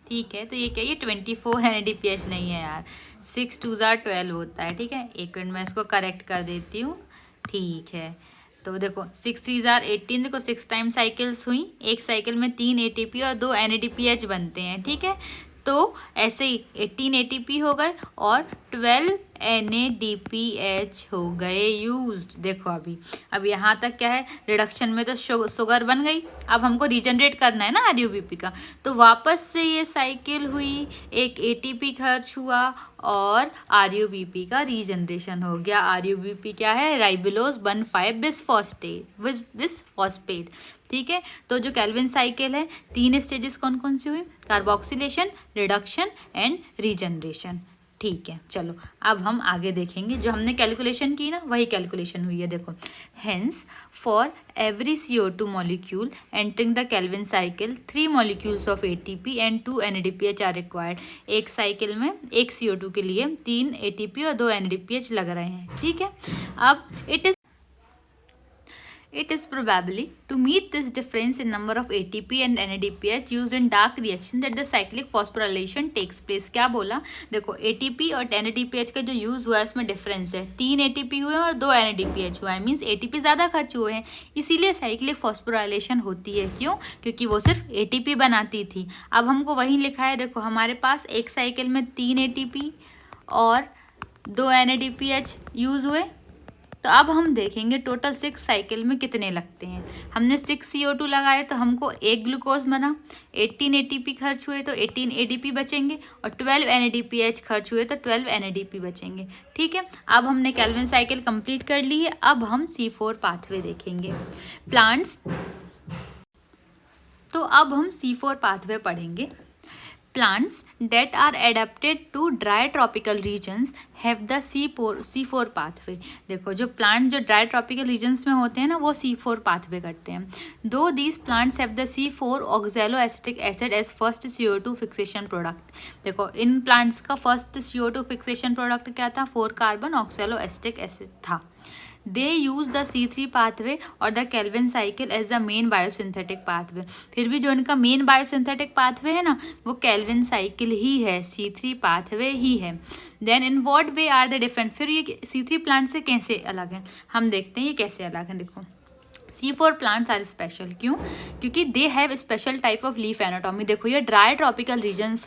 ठीक है, तो ये क्या? ये 24 NADPH नहीं है यार, 6 2 12 होता है, ठीक है। एक मिनट मैं इसको करेक्ट कर देती हूँ, ठीक है। तो देखो 6 3 18, देखो 6 टाइम साइकिल्स हुई, एक साइकिल में 3 ATP और 2 NADPH बनते हैं, ठीक है। तो ऐसे ही 18 ATP हो गए और 12 NADPH हो गए यूज्ड। देखो अब यहाँ तक क्या है? रिडक्शन में तो शुगर बन गई, अब हमको रीजनरेट करना है ना RUBP का, तो वापस से ये साइकिल हुई, एक ATP खर्च हुआ और RUBP का रीजनरेशन हो गया। RUBP क्या है? राइबोलोज 1,5 बिसफॉस्फेट, ठीक है। तो जो केल्विन साइकिल है, 3 स्टेजेस कौन कौन सी हुई? कार्बोक्सिलेशन, रिडक्शन एंड रीजनरेशन, ठीक है। चलो अब हम आगे देखेंगे, जो हमने कैलकुलेशन की ना वही कैलकुलेशन हुई है। देखो hence for every CO2 molecule entering the Calvin cycle 3 molecules of ATP and 2 NADPH are required. एक साइकिल में एक CO2 के लिए 3 ATP और 2 NADPH लग रहे हैं, ठीक है। अब It is probably to meet this difference in number of ATP and NADPH used in dark reaction that the cyclic phosphorylation takes place. क्या बोला, देखो ATP और NADPH का जो यूज़ हुआ है उसमें डिफरेंस है, 3 ATP हुए और 2 NADPH हुआ है, मीन्स ATP ज़्यादा खर्च हुए हैं, इसीलिए साइक्लिक फॉस्फोराइलेशन होती है। क्यों? क्योंकि वो सिर्फ ATP बनाती थी। अब हमको वहीं लिखा है, देखो हमारे पास एक साइकिल में 3 ATP और 2 NADPH यूज़ हुए, तो अब हम देखेंगे टोटल 6 साइकिल में कितने लगते हैं। हमने 6 CO2 लगाए तो हमको 1 ग्लूकोज बना, 18 ATP खर्च हुए तो 18 ADP बचेंगे, और 12 NADPH खर्च हुए तो 12 NADP बचेंगे। ठीक है, अब हमने केल्विन साइकिल कंप्लीट कर ली है। अब हम C4 पाथवे देखेंगे प्लांट्स। तो अब हम C4 पाथवे पढ़ेंगे। Plants that are adapted to dry tropical regions have the C4 pathway। देखो जो प्लांट जो ड्राई ट्रॉपिकल रीजन्स में होते हैं ना, वो C4 पाथवे करते हैं। दो these plants have the C4 oxaloacetic acid as first CO2 fixation product. देखो इन प्लांट्स का फर्स्ट CO2 फिक्सेशन प्रोडक्ट क्या था, 4 कार्बन ऑक्सैलोएसिटिक एसिड था। They use the C3 pathway और the Calvin cycle as the main biosynthetic pathway. फिर भी जो इनका मेन बायोसिंथेटिक पाथवे है ना, वो केल्विन साइकिल ही है, C3 पाथवे ही है। Then in what way are the different, फिर ये C3 प्लांट से कैसे अलग है, हम देखते हैं ये कैसे अलग है। देखो C4 प्लांट्स आर स्पेशल, क्यों? क्योंकि they have special type of leaf anatomy. देखो ये ड्राई ट्रॉपिकल रीजन्स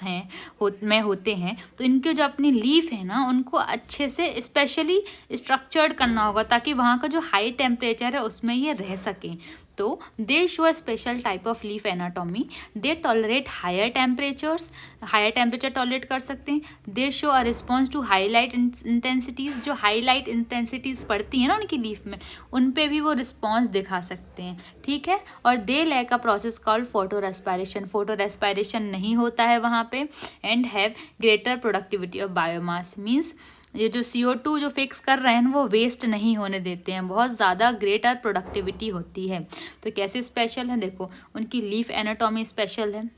में होते हैं, तो इनके जो अपनी लीफ है ना, उनको अच्छे से स्पेशली स्ट्रक्चर्ड करना होगा ताकि वहाँ का जो हाई टेम्परेचर है उसमें ये रह सकें। तो they show a special type of leaf anatomy. They tolerate higher temperatures, higher temperature tolerate कर सकते हैं। They show a response to high light intensities, जो हाई लाइट इंटेंसिटीज़ पड़ती हैं ना उनकी लीफ में, उन पे भी वो रिस्पॉन्स दिखा सकते हैं। ठीक है, और they lack a process called photorespiration, photorespiration नहीं होता है वहाँ पे। And have greater productivity of biomass, means ये जो CO2 जो फिक्स कर रहे हैं वो वेस्ट नहीं होने देते हैं, बहुत ज़्यादा ग्रेटर प्रोडक्टिविटी होती है। तो कैसे स्पेशल है, देखो उनकी लीफ एनाटॉमी स्पेशल है,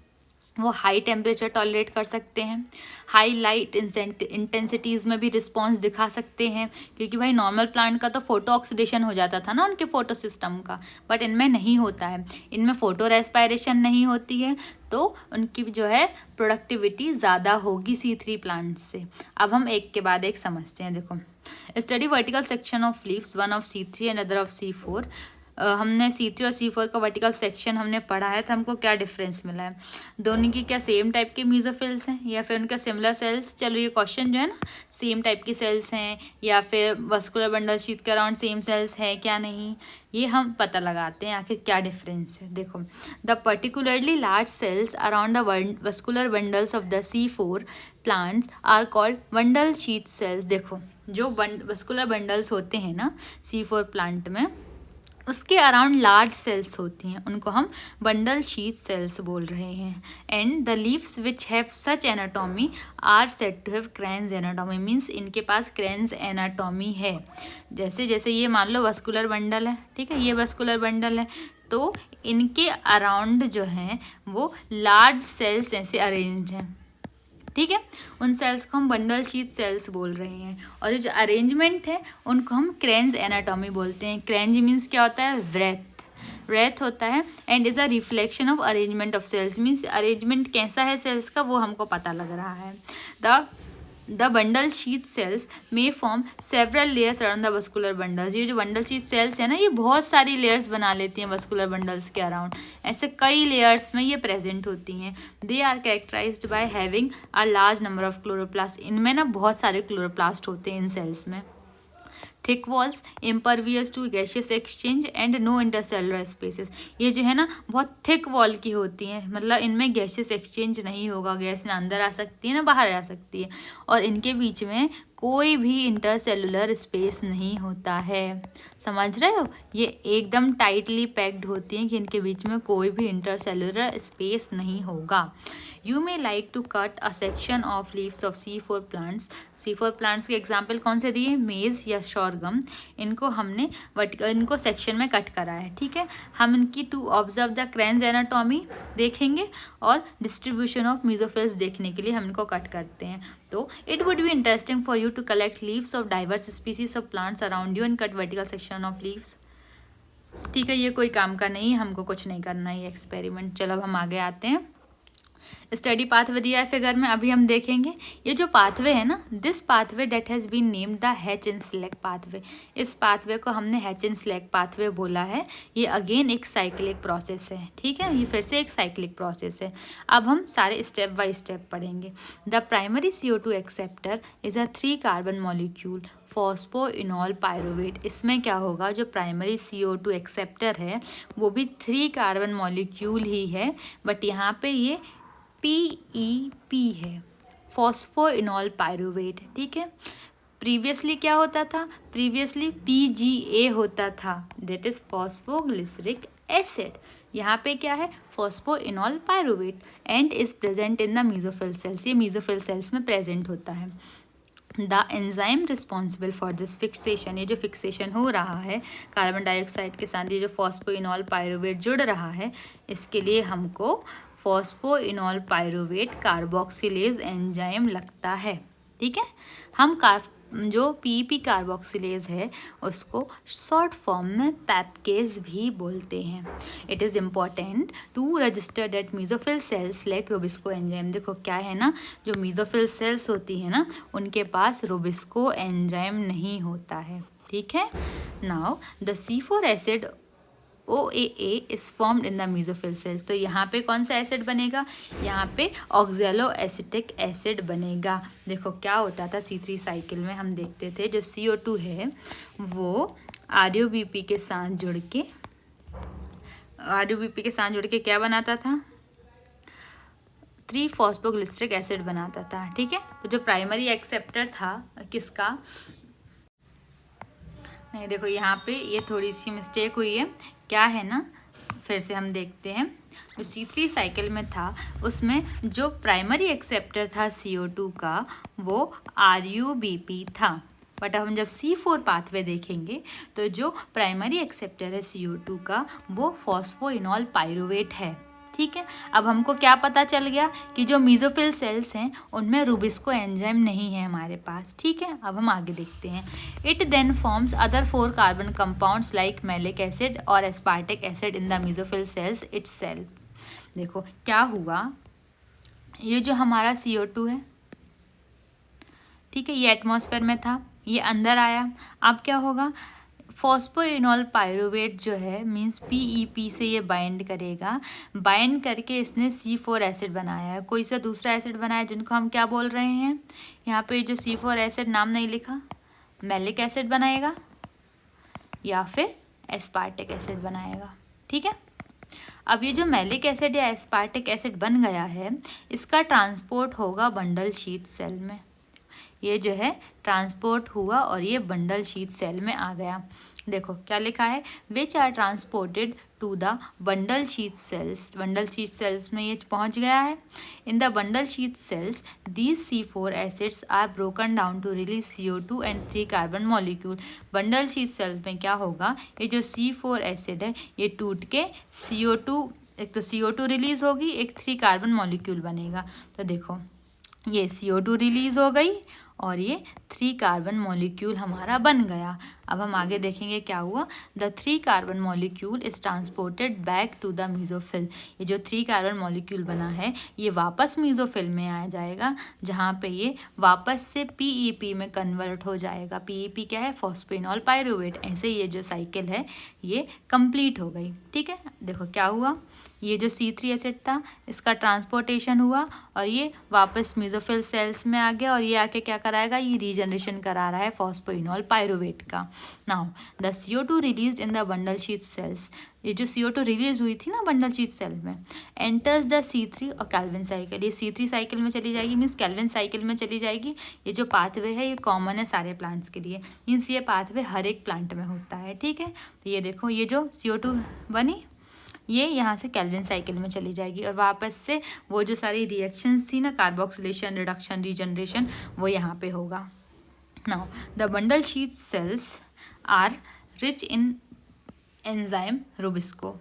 वो हाई टेम्परेचर टॉलरेट कर सकते हैं, हाई लाइट इंटेंसिटीज़ में भी रिस्पॉन्स दिखा सकते हैं, क्योंकि भाई नॉर्मल प्लांट का तो फोटो ऑक्सीडेशन हो जाता था ना उनके फोटो सिस्टम का, बट इनमें नहीं होता है, इनमें फोटो रेस्पायरेशन नहीं होती है, तो उनकी जो है प्रोडक्टिविटी ज़्यादा होगी C3 प्लांट से। अब हम एक के बाद एक समझते हैं। देखो study vertical section of leaves, one of C3 and other of C4। हमने C3 और C4 का वर्टिकल सेक्शन हमने पढ़ा है, तो हमको क्या डिफरेंस मिला है, दोनों की क्या सेम टाइप के मीजोफिल्स हैं या फिर उनका सिमिलर सेल्स। चलो ये क्वेश्चन जो है ना, सेम टाइप की सेल्स हैं या फिर वस्कुलर बंडल शीट के अराउंड सेम सेल्स है क्या नहीं, ये हम पता लगाते हैं आखिर क्या डिफरेंस है। देखो the particularly large cells around the vascular bundles of the C4 plants are called bundle sheath cells. देखो जो वस्कुलर बंडल्स होते हैं ना C4 प्लांट में, उसके अराउंड लार्ज सेल्स होती हैं, उनको हम बंडल शीट सेल्स बोल रहे हैं। And the leaves which have such anatomy are said to have Kranz anatomy, means इनके पास क्रेन्स एनाटॉमी है। जैसे जैसे ये मान लो वस्कुलर बंडल है, ठीक है, ये वस्कुलर बंडल है, तो इनके अराउंड जो हैं वो लार्ज सेल्स ऐसे अरेंज्ड हैं। ठीक है, उन सेल्स को हम बंडल शीट सेल्स बोल रहे हैं, और ये जो अरेंजमेंट है उनको हम क्रेन्स एनाटॉमी बोलते हैं। क्रेन्ज मीन्स क्या होता है, ब्रेथ होता है, and is a reflection of arrangement of cells, means arrangement कैसा है सेल्स का वो हमको पता लग रहा है। The bundle sheath sales may form several layers around the vascular bundles. ये जो बंडल शीट सेल्स है ना, ये बहुत सारी लेयर्स बना लेती हैं वस्कुलर बंडल्स के अराउंड, ऐसे कई लेयर्स में ये प्रेजेंट होती हैं। They are characterized by having a large number of chloroplast, इनमें ना बहुत सारे क्लोरोप्लास्ट होते हैं इन सेल्स में। Thick walls, impervious to gaseous exchange and no intercellular spaces, ये जो है ना बहुत थिक वॉल की होती हैं, मतलब इनमें गैशियस एक्सचेंज नहीं होगा, गैस ना अंदर आ सकती है ना बाहर आ सकती है, और इनके बीच में कोई भी इंटरसेलुलर स्पेस नहीं होता है। समझ रहे हो, ये एकदम टाइटली पैक्ड होती हैं कि इनके बीच में कोई भी इंटरसेलुलर स्पेस नहीं होगा। You may like to cut a section of leaves of C4 plants. C4 plants के एग्जाम्पल कौन से दिए, मेज या शोरगम, इनको हमने इनको सेक्शन में कट करा है। ठीक है, हम इनकी to observe the Kranz anatomy देखेंगे और डिस्ट्रीब्यूशन ऑफ मीजोफिल्स देखने के लिए हम इनको कट करते हैं। तो it would be interesting for you to collect leaves of diverse species of plants around you and cut vertical section of leaves. ठीक है, ये कोई काम का नहीं है, हमको कुछ नहीं करना है ये एक्सपेरिमेंट। चलो अब हम आगे आते हैं। स्टडी पाथवे दिया है फिगर में, अभी हम देखेंगे ये जो पाथवे है ना, this pathway that has been named the Hatch and Slack pathway. इस पाथवे को हमने हैच एंड सिलेक्ट पाथवे बोला है। ये अगेन एक साइक्लिक प्रोसेस है, ठीक है, ये फिर से एक साइक्लिक प्रोसेस है। अब हम सारे स्टेप बाय स्टेप पढ़ेंगे। The primary CO2 acceptor is a 3 carbon molecule phosphoenol pyruvate. इसमें क्या होगा, जो प्राइमरी CO2 एक्सेप्टर है वो भी 3 कार्बन मॉलिक्यूल ही है, बट यहाँ पे ये PEP है, फॉस्फोइनॉल पायरुवेट, ठीक है। प्रीवियसली क्या होता था, प्रीवियसली PGA होता था, दैट इज फॉस्फोग्लिसरिक एसिड। यहाँ पे क्या है, phosphoenol pyruvate, and is present in the mesophyll sales. ये मेसोफिल सेल्स में प्रेजेंट होता है। The enzyme responsible for this fixation, ये जो फिक्सेशन हो रहा है कार्बन डाइऑक्साइड के साथ, ये जो फॉस्फोइनॉल पायरुवेट जुड़ रहा है, इसके लिए हमको फॉस्फोइनॉल पायरुवेट कार्बोक्सिलेज एंजाइम लगता है, ठीक है। हम जो PEP कार्बोक्सिलेज है उसको शॉर्ट फॉर्म में पैपकेज भी बोलते हैं। It is important to register that mesophyll cells like rubisco enzyme. देखो क्या है ना, जो मेसोफिल सेल्स होती है ना, उनके पास रोबिस्को एंजाइम नहीं होता है, ठीक है। Now the C4 acid OAA is formed in the mesophyll sales. तो यहाँ पे कौन सा एसिड बनेगा, यहाँ पे ऑक्जेलो एसिटिक एसिड बनेगा। देखो क्या होता था C3 साइकिल में, हम देखते थे जो CO2 है वो RUBP के साथ जुड़ के क्या बनाता था, 3-फॉस्फोग्लिसरिक एसिड बनाता था, ठीक है। तो जो प्राइमरी एक्सेप्टर था किसका, नहीं देखो यहाँ पे ये थोड़ी सी मिस्टेक हुई है, क्या है ना, फिर से हम देखते हैं। जो C3 साइकिल में था उसमें जो प्राइमरी एक्सेप्टर था CO2 का वो RUBP था, बट हम जब C4 पाथवे देखेंगे तो जो प्राइमरी एक्सेप्टर है CO2 का वो फॉस्फोइनॉल पायरुवेट है, ठीक है। अब हमको क्या पता चल गया कि जो मेसोफिल सेल्स हैं उनमें रूबिस्को एंजाइम नहीं है हमारे पास, ठीक है। अब हम आगे देखते हैं। It then forms other 4 carbon compounds like malic acid or aspartic acid in the mesophyll cells itself. देखो क्या हुआ, ये जो हमारा CO2 है, ठीक है, ये एटमॉस्फेयर में था, ये अंदर आया, अब क्या होगा, फॉस्फोइनॉल पायरुवेट जो है मींस PEP से ये बाइंड करेगा, बाइंड करके इसने C4 एसिड बनाया है, कोई सा दूसरा एसिड बनाया जिनको हम क्या बोल रहे हैं, यहाँ पे जो C4 एसिड नाम नहीं लिखा, मैलिक एसिड बनाएगा या फिर एस्पार्टिक एसिड बनाएगा, ठीक है। अब ये जो मैलिक एसिड या एस्पार्टिक एसिड बन गया है, इसका ट्रांसपोर्ट होगा बंडल शीथ सेल में। ये जो है ट्रांसपोर्ट हुआ और ये बंडल शीथ सेल में आ गया। देखो क्या लिखा है, which are transported to the bundle sheath cells. Bundle sheath cells में ये पहुंच गया है। In the bundle sheath cells these C4 acids are broken down to release CO2 and 3 carbon molecule. Bundle sheath cells में क्या होगा, ये जो C4 एसिड है ये टूट के CO2, एक तो CO2 रिलीज होगी, एक 3 कार्बन मॉलिक्यूल बनेगा। तो देखो ये CO2 रिलीज हो गई और ये 3 कार्बन मॉलिक्यूल हमारा बन गया। अब हम आगे देखेंगे क्या हुआ, the 3 carbon molecule is transported back to the mesophyll. ये जो 3 कार्बन मॉलिक्यूल बना है ये वापस मेसोफिल में आ जाएगा, जहाँ पे ये वापस से PEP में कन्वर्ट हो जाएगा। PEP क्या है, फॉस्फोइनॉल पायरुवेट। ऐसे ये जो साइकिल है ये कंप्लीट हो गई, ठीक है। देखो क्या हुआ, ये जो C3 एसिड था इसका ट्रांसपोर्टेशन हुआ और ये वापस मेसोफिल सेल्स में आ गया और ये आके क्या कराएगा, ये रीजनरेशन करा रहा है फॉस्फोइनॉल पायरुवेट का। Now the CO2 released in the bundle sheath sales, ये जो CO2 रिलीज हुई थी ना बंडल शीथ सेल में, एंटर्स द C3 और कैल्विन साइकिल। ये C3 साइकिल में चली जाएगी, मीन्स कैल्विन साइकिल में चली जाएगी। ये जो पाथवे है ये कॉमन है सारे प्लांट्स के लिए, मीन्स ये पाथवे हर एक प्लांट में होता है, ठीक है। तो ये देखो ये जो CO2 बनी ये यहाँ से कैल्विन साइकिल में चली जाएगी और वापस से वो जो सारी रिएक्शंस थी ना, कार्बोक्सिलेशन, रिडक्शन, रीजनरेशन, वो यहाँ पे होगा। Now the bundle sheath cells are rich in enzyme RuBisCO.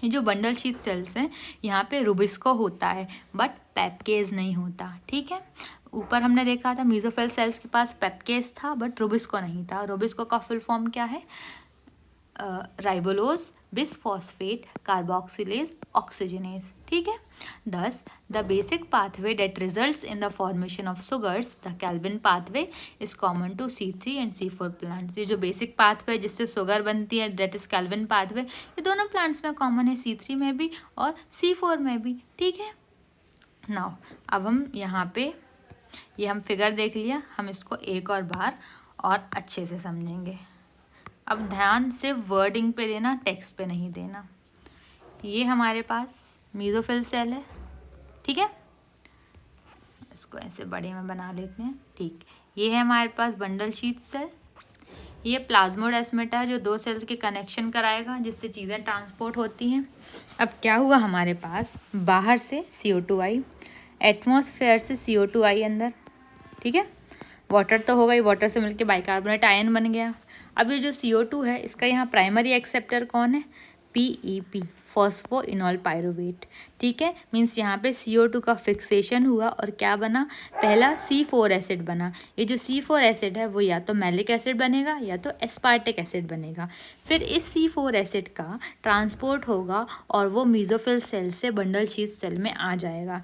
ये जो बंडल शीथ सेल्स हैं यहाँ पे रूबिस्को होता है बट पैपकेज नहीं होता, ठीक है। ऊपर हमने देखा था मेसोफिल सेल्स के पास पैपकेज था बट रूबिस्को नहीं था। रूबिस्को का फुल फॉर्म क्या है, राइबोलोज, बिसफॉस्फेट, कार्बोक्सिलेज, ऑक्सीजनेज। ठीक है। Thus, the basic pathway that results in the formation of sugars, the Calvin pathway, is common to C3 and C4 plants. ये जो बेसिक पाथवे जिससे शुगर बनती है, that is Calvin pathway, ये दोनों plants में कॉमन है, C3 में भी और C4 में भी। ठीक है। नाउ अब हम यहाँ पे ये हम फिगर देख लिया, हम इसको एक और बार और अच्छे से समझेंगे। अब ध्यान से वर्डिंग पे देना, टेक्स्ट पे नहीं देना। ये हमारे पास मेसोफिल सेल है। ठीक है, इसको ऐसे बड़े में बना लेते हैं। ठीक, ये है हमारे पास बंडल शीथ सेल। ये प्लाज्मोडेस्माटा है जो दो सेल्स के कनेक्शन कराएगा जिससे चीज़ें ट्रांसपोर्ट होती हैं। अब क्या हुआ हमारे पास, बाहर से CO2 आई, एटमॉस्फेयर से CO2 आई अंदर। ठीक है, वाटर तो हो गई, वाटर से मिलके बाइकार्बोनेट आयन बन गया। अब ये जो CO2 है इसका यहाँ प्राइमरी एक्सेप्टर कौन है, PEP, फॉस्फोइनॉल पायरुवेट। ठीक है, मीन्स यहाँ पे CO2 का फिक्सेशन हुआ और क्या बना, पहला C4 एसिड बना। ये जो C4 एसिड है वो या तो मैलिक एसिड बनेगा या तो एस्पार्टिक एसिड बनेगा। फिर इस C4 एसिड का ट्रांसपोर्ट होगा और वो मेसोफिल सेल से बंडल शीथ सेल में आ जाएगा।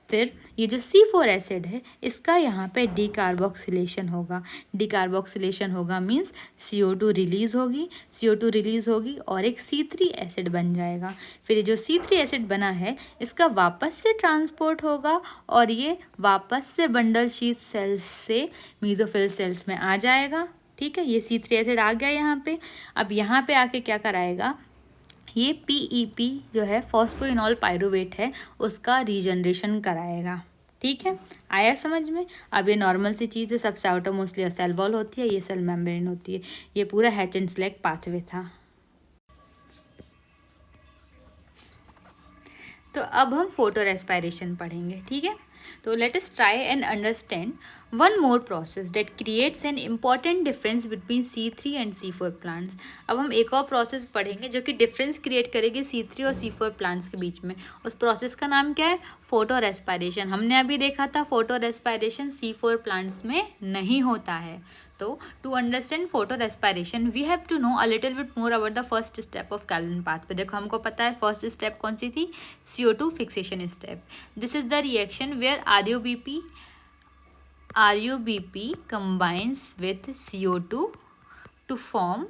फिर ये जो C4 एसिड है इसका यहाँ पे डीकार्बोक्सिलेशन होगा। डीकार्बोक्सिलेशन होगा मीन्स CO2 रिलीज़ होगी, CO2 रिलीज़ होगी और एक C3 एसिड बन जाएगा। फिर ये जो C3 एसिड बना है इसका वापस से ट्रांसपोर्ट होगा और ये वापस से बंडल शीथ सेल्स से मेसोफिल सेल्स में आ जाएगा। ठीक है, ये C3 एसिड आ गया यहाँ पे। अब यहाँ पे आके क्या कराएगा, ये PEP जो है फॉस्फोइनॉल पायरुवेट है उसका रीजनरेशन कराएगा। ठीक है, आया समझ में। अब ये नॉर्मल सी चीज़ है, सबसे आउटर मोस्टली सेल वॉल होती है, ये सेल मेम्ब्रेन होती है। ये पूरा हैच-एंड-स्लेग पाथवे था। तो अब हम फोटो रेस्पिरेशन पढ़ेंगे। ठीक है, तो let us try and understand one more process that creates an important difference between C3 and C4 plants. अब हम एक और प्रोसेस पढ़ेंगे जो कि डिफरेंस क्रिएट करेगी C3 और C4 प्लांट्स के बीच में। उस प्रोसेस का नाम क्या है, फोटो रेस्पिरेशन। हमने अभी देखा था फोटो रेस्पिरेशन C4 प्लांट्स में नहीं होता है। तो to understand photorespiration we have to know a little bit more about the first step of Calvin pathway. देखो हमको पता है फर्स्ट स्टेप कौन सी थी, CO2 fixation step. This is the reaction where RUBP combines with CO2 to form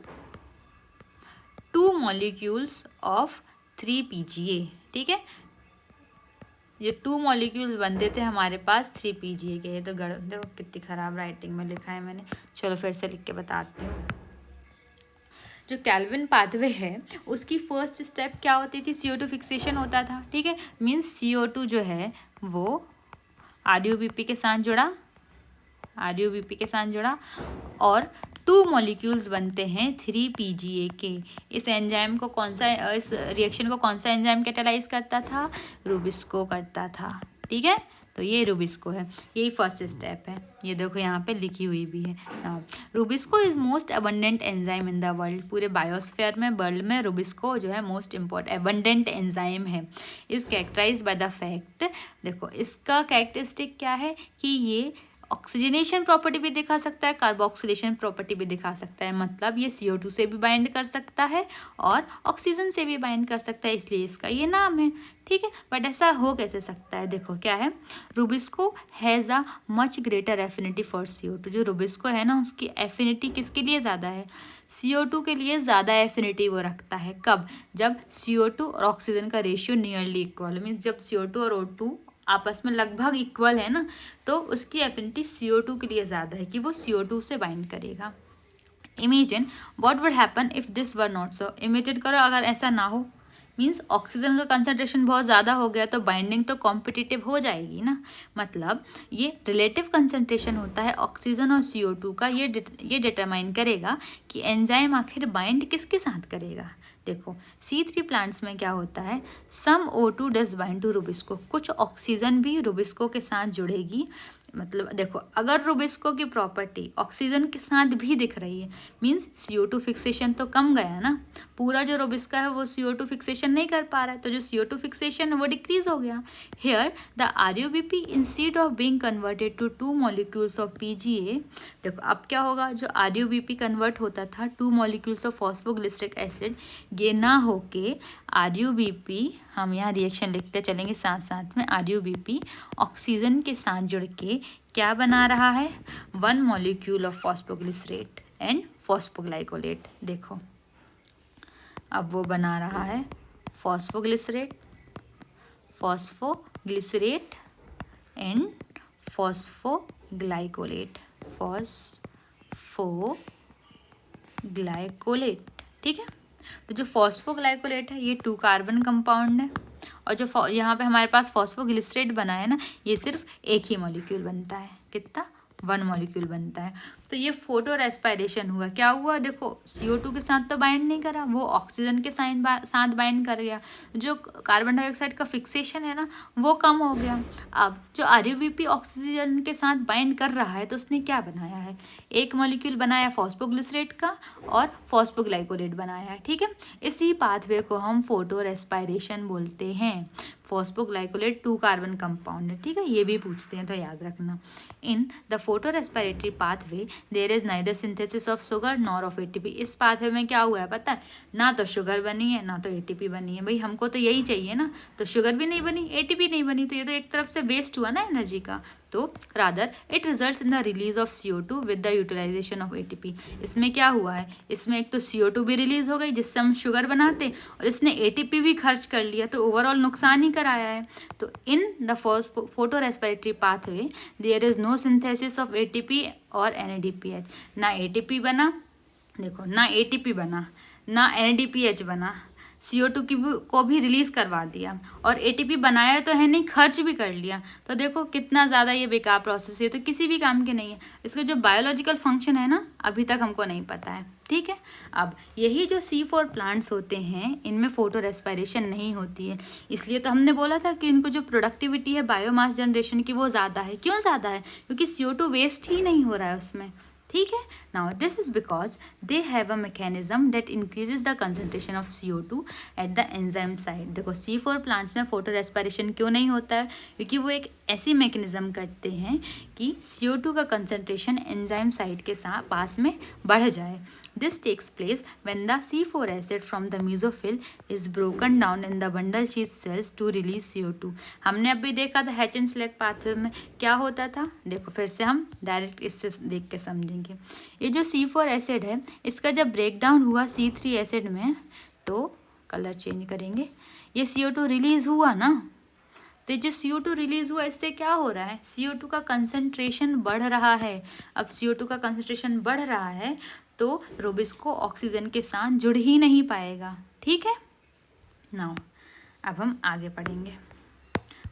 2 molecules of 3PGA। ठीक है, ये 2 मॉलिक्यूल्स बनते थे हमारे पास 3PGA के। ये तो देखो कितनी ख़राब राइटिंग में लिखा है मैंने, चलो फिर से लिख के बताती हूँ। जो कैल्विन पाथवे है उसकी फर्स्ट स्टेप क्या होती थी, CO2 फिक्सेशन होता था। ठीक है, मीन्स CO2 जो है वो RUBP के साथ जुड़ा और 2 मॉलिक्यूल्स बनते हैं 3PGA के। इस एंजाइम को इस रिएक्शन को कौन सा एंजाइम कैटालाइज करता था, रूबिस्को करता था। ठीक है, तो ये रूबिस्को है, यही फर्स्ट स्टेप है। ये देखो यहाँ पे लिखी हुई भी है। RuBisCO is most abundant enzyme in the world. पूरे बायोस्फीयर में, वर्ल्ड में रूबिस्को जो है मोस्ट इम्पॉर्टेंट अबंडेंट एंजाइम है। Is characterize by the fact, देखो इसका कैरेक्टरिस्टिक क्या है कि ये ऑक्सीजनेशन प्रॉपर्टी भी दिखा सकता है, कार्बोक्सिलेशन प्रॉपर्टी भी दिखा सकता है। मतलब ये CO2 से भी बाइंड कर सकता है और ऑक्सीजन से भी बाइंड कर सकता है, इसलिए इसका ये नाम है। ठीक है, बट ऐसा हो कैसे सकता है, देखो क्या है, rubisco has a much greater affinity for CO2। जो रूबिस्को है ना उसकी एफिनिटी किसके लिए ज़्यादा है, CO2 के लिए ज़्यादा एफिनिटी वो रखता है। कब, जब CO2 और ऑक्सीजन का रेशियो नियरली इक्वल, मीन्स जब CO2 और O2 आपस में लगभग इक्वल है ना, तो उसकी एफिनिटी CO2 के लिए ज़्यादा है कि वो CO2 से बाइंड करेगा। Imagine what would happen if this were not so. Imagine करो अगर ऐसा ना हो, मीन्स ऑक्सीजन का कंसंट्रेशन बहुत ज़्यादा हो गया तो बाइंडिंग तो कॉम्पिटिटिव हो जाएगी ना। मतलब ये रिलेटिव कंसंट्रेशन होता है ऑक्सीजन और CO2 का, ये डिटरमाइन करेगा कि एंजाइम आखिर बाइंड किसके साथ करेगा। देखो C3 प्लांट्स में क्या होता है, some O2 does bind to RuBisCO, कुछ ऑक्सीजन भी रुबिस्को के साथ जुड़ेगी। मतलब देखो अगर रुबिस्को की प्रॉपर्टी ऑक्सीजन के साथ भी दिख रही है मीन्स CO2 फिक्सेशन तो कम गया ना, पूरा जो रुबिस्का है वो CO2 फिक्सेशन नहीं कर पा रहा है, तो जो CO2 फिक्सेशन है वो डिक्रीज हो गया। Here the RUBP instead of being converted to 2 molecules of PGA, देखो अब क्या होगा, जो RUBP कन्वर्ट होता था 2 मॉलिक्यूल्स ऑफ फॉस्फोग्लिसरिक एसिड, ये ना होके RUBP, हम यहाँ रिएक्शन लिखते चलेंगे साथ साथ में, RUBP ऑक्सीजन के साथ जुड़ के क्या बना रहा है, 1 molecule of phosphoglycerate and phosphoglycolate. देखो अब वो बना रहा है फॉस्फोग्लिसरेट एंड फॉस्फोग्लाइकोलेट, ठीक है। तो जो फॉस्फोग्लाइकोलेट है ये 2 कार्बन कंपाउंड है, और जो यहाँ पे हमारे पास फॉस्फोग्लिसरेट बना है ना, ये सिर्फ एक ही मॉलिक्यूल बनता है, कितना, 1 मॉलिक्यूल बनता है। तो ये फोटो रेस्पायरेशन हुआ, क्या हुआ, देखो CO2 के साथ तो बाइंड नहीं करा, वो ऑक्सीजन के साथ बाइंड कर गया, जो कार्बन डाइऑक्साइड का फिक्सेशन है ना वो कम हो गया। अब जो RUBP ऑक्सीजन के साथ बाइंड कर रहा है तो उसने क्या बनाया है, एक मॉलिक्यूल बनाया फॉस्फोग्लिसरेट का और फॉस्फोग्लाइकोलेट बनाया है, ठीक है। इसी पाथवे को हम फोटो रेस्पायरेशन बोलते हैं। फॉस्फोग्लाइकोलेट 2 कार्बन कंपाउंड है, ठीक है, ये भी पूछते हैं तो याद रखना। In the photorespiratory pathway there is neither synthesis of sugar nor of ATP। इस पाथवे में क्या हुआ है पता है, ना तो शुगर बनी है ना तो ATP बनी है, भाई हमको तो यही चाहिए ना, तो शुगर भी नहीं बनी ATP नहीं बनी, तो ये तो एक तरफ से वेस्ट हुआ ना एनर्जी का। तो rather it results in the release of CO2 with the utilisation of ATP। इसमें क्या हुआ है, इसमें एक तो CO2 भी रिलीज हो गई जिससे हम शुगर बनाते, और इसने ATP भी खर्च कर लिया, तो ओवरऑल नुकसान ही कराया है। तो in the photorespiratory pathway there is no synthesis of ATP और NADPH। ना ATP बना, देखो ना ATP बना ना NADPH बना, CO2 को भी रिलीज़ करवा दिया, और ATP बनाया तो है नहीं, खर्च भी कर लिया, तो देखो कितना ज़्यादा ये बेकार प्रोसेस है, तो किसी भी काम के नहीं है। इसका जो बायोलॉजिकल फंक्शन है ना अभी तक हमको नहीं पता है, ठीक है। अब यही जो C4 प्लांट्स होते हैं इनमें फोटो रेस्पायरेशन नहीं होती है, इसलिए तो हमने बोला था कि इनको जो प्रोडक्टिविटी है बायोमास जनरेशन की वो ज़्यादा है। क्यों ज़्यादा है, क्योंकि CO2 वेस्ट ही नहीं हो रहा है उसमें, ठीक है। Now this is because they have a mechanism that increases the concentration of CO2 at the enzyme side. देखो C4 प्लांट्स में फोटो रेस्पिरेशन क्यों नहीं होता है, क्योंकि वो एक ऐसी मैकेनिज्म करते हैं कि CO2 का कंसनट्रेशन एंजाइम साइड के साथ पास में बढ़ जाए। This takes place when the C4 acid from the mesophyll is broken down in the bundle sheath cells to release CO2। हमने अभी देखा था हैच एंड सेलेक्ट पाथवे में क्या होता था, देखो फिर से हम डायरेक्ट इससे देख के समझेंगे। ये जो C4 एसिड है इसका जब ब्रेक डाउन हुआ C3 एसिड में, तो कलर चेंज करेंगे, ये CO2 रिलीज हुआ ना, तो जो CO2 रिलीज हुआ इससे क्या हो रहा है, CO2 का कंसंट्रेशन बढ़ रहा है। अब CO2 का कंसंट्रेशन बढ़ रहा है तो रुबिस्को ऑक्सीजन के साथ जुड़ ही नहीं पाएगा, ठीक है। नाउ अब हम आगे पढ़ेंगे,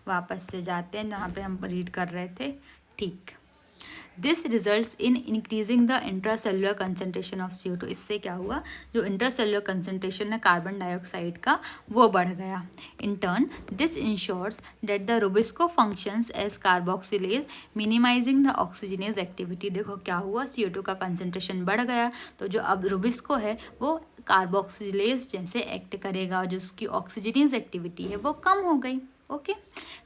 वापस से जाते हैं जहाँ पे हम रीड कर रहे थे, ठीक। This results in increasing the intracellular concentration of CO2। इससे क्या हुआ, जो इंट्रासेलुलर कंसनट्रेशन है कार्बन डाइऑक्साइड का वो बढ़ गया। In turn this ensures that the rubisco functions as carboxylase minimising the oxygenase activity. देखो क्या हुआ, CO2 का कंसनट्रेशन बढ़ गया तो जो अब रुबिस्को है वो कार्बोक्सिलेज जैसे एक्ट करेगा, और जो उसकी ऑक्सीजनेज एक्टिविटी है वो कम हो गई, ओके।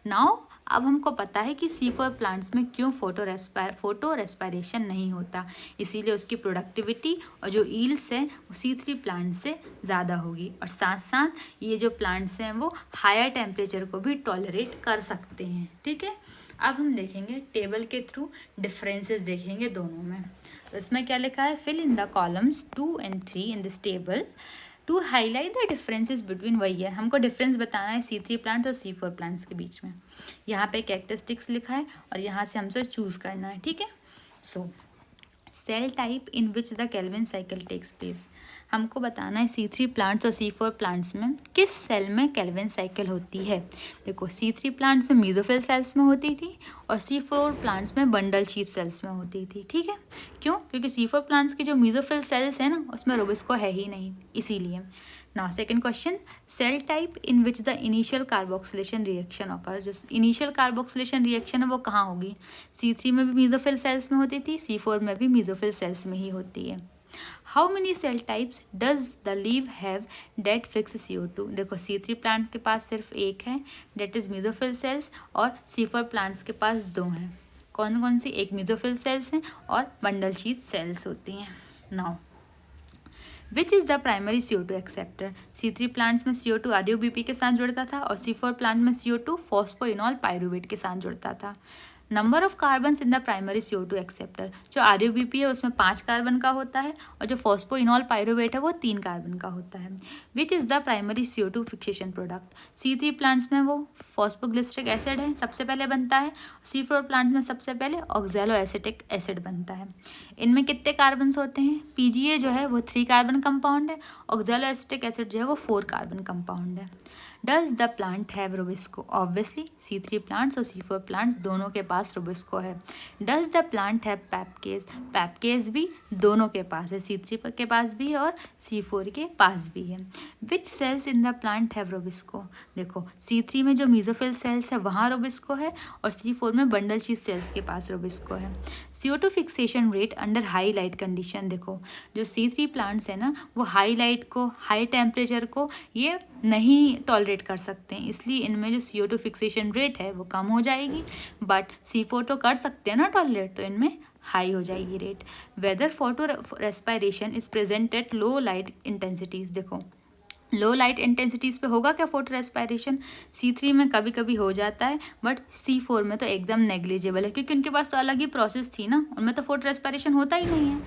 नाउ अब हमको पता है कि C4 प्लांट्स में क्यों फोटो रेस्पिरेशन नहीं होता, इसीलिए उसकी प्रोडक्टिविटी और जो ईल्ड्स है वो C3 प्लांट से ज़्यादा होगी, और साथ साथ ये जो प्लांट्स हैं वो हायर टेम्परेचर को भी टॉलरेट कर सकते हैं, ठीक है। अब हम देखेंगे टेबल के थ्रू डिफरेंसेस देखेंगे दोनों में। तो इसमें क्या लिखा है, fill in the columns 2 and 3 in this table to highlight the differences between. वही है, हमको डिफरेंस बताना है C3 प्लांट और C4 प्लांट्स के बीच में। यहाँ पे कैरेक्टरिस्टिक्स लिखा है और यहाँ से हमसे चूज़ करना है, ठीक है। So cell type in which the Calvin cycle takes place. हमको बताना है C3 प्लांट्स और C4 प्लांट्स में किस सेल में केल्विन साइकिल होती है। देखो C3 प्लांट्स में मेसोफिल सेल्स में होती थी और C4 प्लांट्स में बंडल शीथ सेल्स में होती थी, ठीक है। क्यों, क्योंकि C4 प्लांट्स की जो मेसोफिल सेल्स है ना उसमें रुबिस्को है ही नहीं, इसीलिए। Now second question, cell type in which the initial carboxylation reaction occur, जो इनिशियल कार्बोक्सिलेशन रिएक्शन है वो कहाँ होगी? C3 में भी मीजोफिल सेल्स में होती थी, C4 में भी मीजोफिल सेल्स में ही होती है। How many cell types does the leaf have that fix CO2? देखो C3 प्लांट्स के पास सिर्फ एक है, डेट इज मीजोफिल सेल्स, और C4 प्लांट्स के पास दो हैं। कौन कौन सी? एक मीजोफिल सेल्स हैं और बंडल शीथ सेल्स होती हैं। Now which is the primary CO2 acceptor? C3 plants में CO2 RUBP के साथ जुड़ता था और C4 प्लांट में CO2 फॉस्फोइनॉल पायरुवेट के साथ जुड़ता था। Number of carbons in the primary CO2 acceptor, जो RUBP है उसमें 5 कार्बन का होता है और जो फॉस्फोइनॉल पायरुवेट है वो 3 कार्बन का होता है। Which is the primary CO2 fixation product? C3 plants में वो फॉस्फोग्लिसरिक एसिड है, सबसे पहले बनता है। C4 प्लांट में सबसे पहले ऑक्सैलो एसिटिक एसिड बनता है। इनमें कितने कार्बन्स होते हैं? PGA जो है वो 3 कार्बन कंपाउंड है, ऑक्सैलो एसिटिक एसिड जो है वो 4 कार्बन कंपाउंड है। Does the plant have rubisco? Obviously C3 plants और C4 प्लांट्स दोनों के पास रुबिस्को है। Does the plant have PEPcase? PEPcase भी दोनों के पास है, C3 के पास भी है और C4 के पास भी है। Which cells in the plant have rubisco? देखो C3 में जो मीजोफिल सेल्स है वहाँ रुबिस्को है और C4 में बंडल शीथ सेल्स के पास रुबिस्को है। CO2 fixation rate under high light condition, देखो जो C3 प्लांट्स है ना वो हाई लाइट को, हाई टेम्परेचर को ये नहीं टॉलरेट कर सकते हैं, इसलिए इनमें जो CO2 फिक्सेशन रेट है वो कम हो जाएगी। बट C4 तो कर सकते हैं ना टॉलरेट, तो इनमें हाई हो जाएगी rate. Whether photorespiration is present at low light intensities, देखो लो लाइट इंटेंसिटीज़ पे होगा क्या फोटो रेस्पायरेशन? C3 में कभी कभी हो जाता है बट C4 में तो एकदम नेग्लिजिबल है, क्योंकि उनके पास तो अलग ही प्रोसेस थी ना, उनमें तो फोटो रेस्पायरेशन होता ही नहीं है।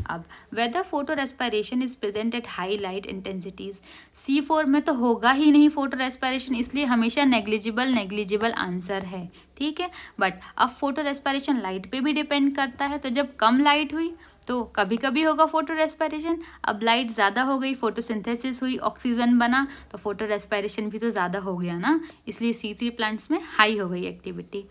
अब whether photorespiration is present at high light intensities, C4 में तो होगा ही नहीं फोटो रेस्पायरेशन, इसलिए हमेशा नेग्लिजिबल आंसर है, ठीक है। बट अब फोटो रेस्पायरेशन लाइट पे भी डिपेंड करता है, तो जब कम लाइट हुई तो कभी कभी होगा फोटो रेस्पायरेशन। अब लाइट ज़्यादा हो गई, फोटोसिंथेसिस हुई, ऑक्सीजन बना, तो फोटो रेस्पायरेशन भी तो ज़्यादा हो गया ना, इसलिए C3 प्लांट्स में हाई हो गई activity.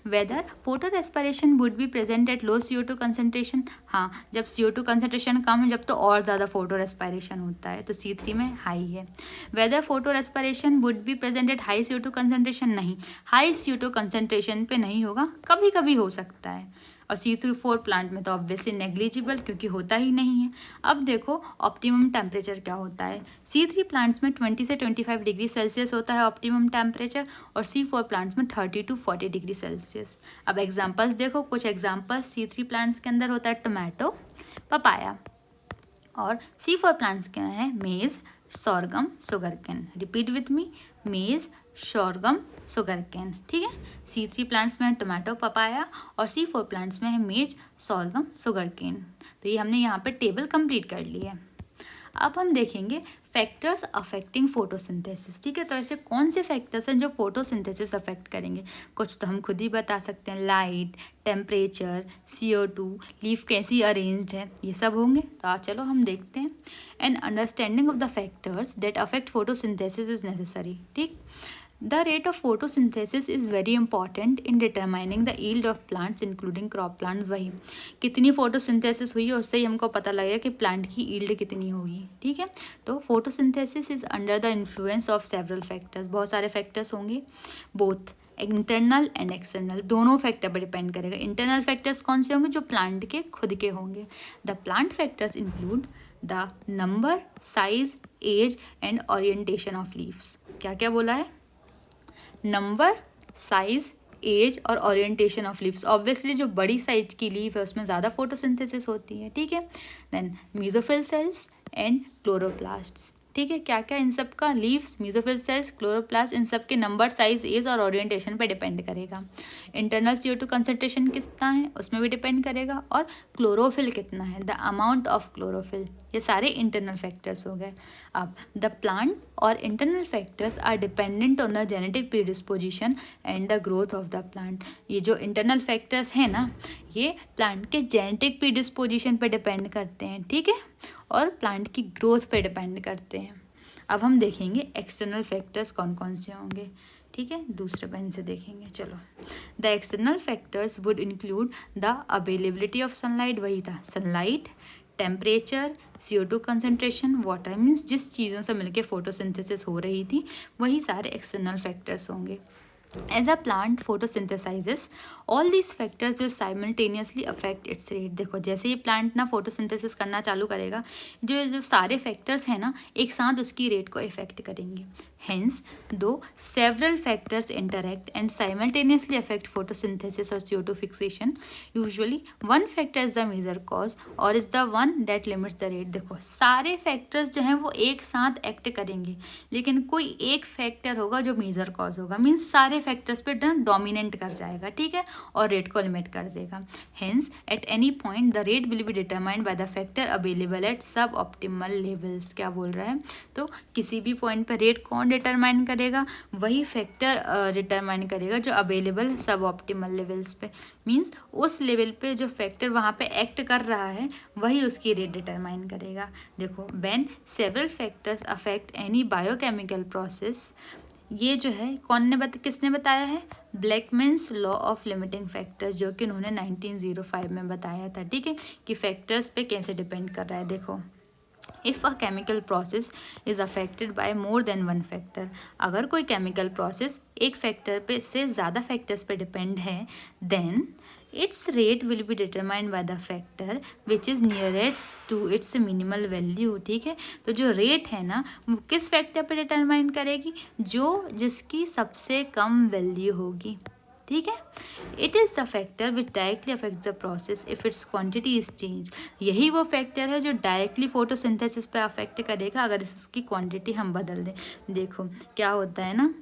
Whether photorespiration would be present at low CO2 concentration, हाँ जब CO2 कंसनट्रेशन कम है जब तो और ज़्यादा फोटो रेस्पायरेशन होता है, तो C3 में हाई है। Whether photorespiration would be present at high CO2 concentration, नहीं हाई CO2 कंसनट्रेशन पे नहीं होगा, कभी कभी हो सकता है। और C4 प्लांट में तो ऑब्वियसली नेग्लिजिबल, क्योंकि होता ही नहीं है। अब देखो ऑप्टिमम टेम्परेचर क्या होता है? C3 प्लांट्स में 20 से 25 डिग्री सेल्सियस होता है ऑप्टिमम टेम्परेचर, और C4 प्लांट्स में 30 to 40 डिग्री सेल्सियस। अब एग्जांपल्स देखो, कुछ एग्जांपल्स C3 प्लांट्स के अंदर होता है टोमेटो, पपाया, और C4 प्लांट्स के हैं maize, sorghum, sugarcane. Repeat with me, maize, sorghum, sugarcane, ठीक है। C3 प्लांट्स में है टोमेटो, पपाया, और C4 प्लांट्स में है मेज, सोरगम, सुगरकेन। तो ये हमने यहाँ पे टेबल कंप्लीट कर ली है। अब हम देखेंगे फैक्टर्स अफेक्टिंग फोटोसिंथेसिस, ठीक है। तो ऐसे कौन से फैक्टर्स हैं जो फोटोसिंथेसिस अफेक्ट करेंगे? कुछ तो हम खुद ही बता सकते हैं, लाइट, टेम्परेचर, CO2, लीफ कैसी अरेंज्ड है, ये सब होंगे। तो चलो हम देखते हैं। An understanding of the factors that affect photosynthesis is necessary, ठीक। The rate of photosynthesis is very important in determining the yield of plants including crop plants। वही कितनी photosynthesis हुई है उससे ही हमको पता लगेगा कि प्लांट की yield कितनी होगी, ठीक है। तो photosynthesis is under the influence of several factors, बहुत सारे factors होंगे, both इंटरनल एंड एक्सटर्नल, दोनों फैक्टर पर डिपेंड करेगा। इंटरनल फैक्टर्स कौन से होंगे? जो प्लांट के खुद के होंगे। The plant factors include the number, size, age and orientation of leaves. क्या क्या बोला है? नंबर, साइज, एज और ओरिएंटेशन ऑफ लीव्स। ऑब्वियसली जो बड़ी साइज की लीफ है उसमें ज़्यादा फोटोसिंथेसिस होती है, ठीक है। Then mesophyll cells and chloroplasts, ठीक है। क्या क्या इन सब का? लीव्स, मीजोफिल सेल्स, क्लोरोप्लास्ट, इन सब के नंबर, साइज, एज और ओरिएंटेशन पे डिपेंड करेगा। इंटरनल CO2 कंसनट्रेशन कितना है उसमें भी डिपेंड करेगा, और क्लोरोफिल कितना है, द अमाउंट ऑफ क्लोरोफिल, ये सारे इंटरनल फैक्टर्स हो गए। अब द प्लांट और internal factors are dependent on the genetic predisposition and the growth of the plant. ये जो इंटरनल फैक्टर्स हैं ना, ये प्लांट के जेनेटिक प्रीडिस्पोजिशन पे डिपेंड करते हैं, ठीक है, और प्लांट की ग्रोथ पे डिपेंड करते हैं। अब हम देखेंगे एक्सटर्नल फैक्टर्स कौन कौन से होंगे, ठीक है। दूसरे पेन से देखेंगे, चलो। The external factors would include the availability of sunlight, वही था, sunlight, temperature, CO2 concentration, water, means जिस चीज़ों से मिलके फोटोसिंथेसिस हो रही थी वही सारे एक्सटर्नल फैक्टर्स होंगे. As a plant photosynthesizes, all these factors will simultaneously affect its rate. देखो जैसे ही प्लांट ना फोटोसिंथेसिस करना चालू करेगा, जो जो सारे फैक्टर्स हैं ना एक साथ उसकी रेट को इफेक्ट करेंगे. Hence, though several factors interact and simultaneously affect photosynthesis or CO2 fixation, usually one factor is the major cause or is the one that limits the rate. देखो सारे फैक्टर्स जो हैं वो एक साथ एक्ट करेंगे, लेकिन कोई एक फैक्टर होगा जो मेजर कॉज होगा, मीन्स सारे फैक्टर्स पे डोमिनेट कर जाएगा, ठीक है, और रेट को लिमिट कर देगा. Hence at any point the rate will be determined by the factor available at सब ऑप्टिमल लेवल्स. क्या बोल रहा है, तो किसी भी पॉइंट पर रेट कौन डिटरमाइन करेगा, वही फैक्टर डिटरमाइन करेगा जो अवेलेबल सब ऑप्टिमल लेवल्स पे, मीन्स उस लेवल पे जो फैक्टर वहाँ पे एक्ट कर रहा है वही उसकी रेट डिटरमाइन करेगा. देखो when several factors affect any biochemical process, ये जो है किसने बताया है, ब्लैकमैन्स लॉ ऑफ लिमिटिंग फैक्टर्स, जो कि उन्होंने 1905 में बताया था, ठीक है, कि फैक्टर्स पे कैसे डिपेंड कर रहा है. देखो if a chemical process is affected by more than one factor, अगर कोई केमिकल प्रोसेस एक फैक्टर पे से ज़्यादा फैक्टर्स पे डिपेंड है, then its rate will be determined by the factor which is nearest to its minimal value. ठीक है, तो जो रेट है ना वो किस फैक्टर पे डिटरमाइन करेगी, जो जिसकी सबसे कम वैल्यू होगी, ठीक है. It is the factor which directly affects the process if it's quantity is change. यही वो फैक्टर है जो डायरेक्टली फोटोसिंथेसिस पे अफेक्ट करेगा अगर इसकी क्वांटिटी हम बदल दें. देखो क्या होता है ना,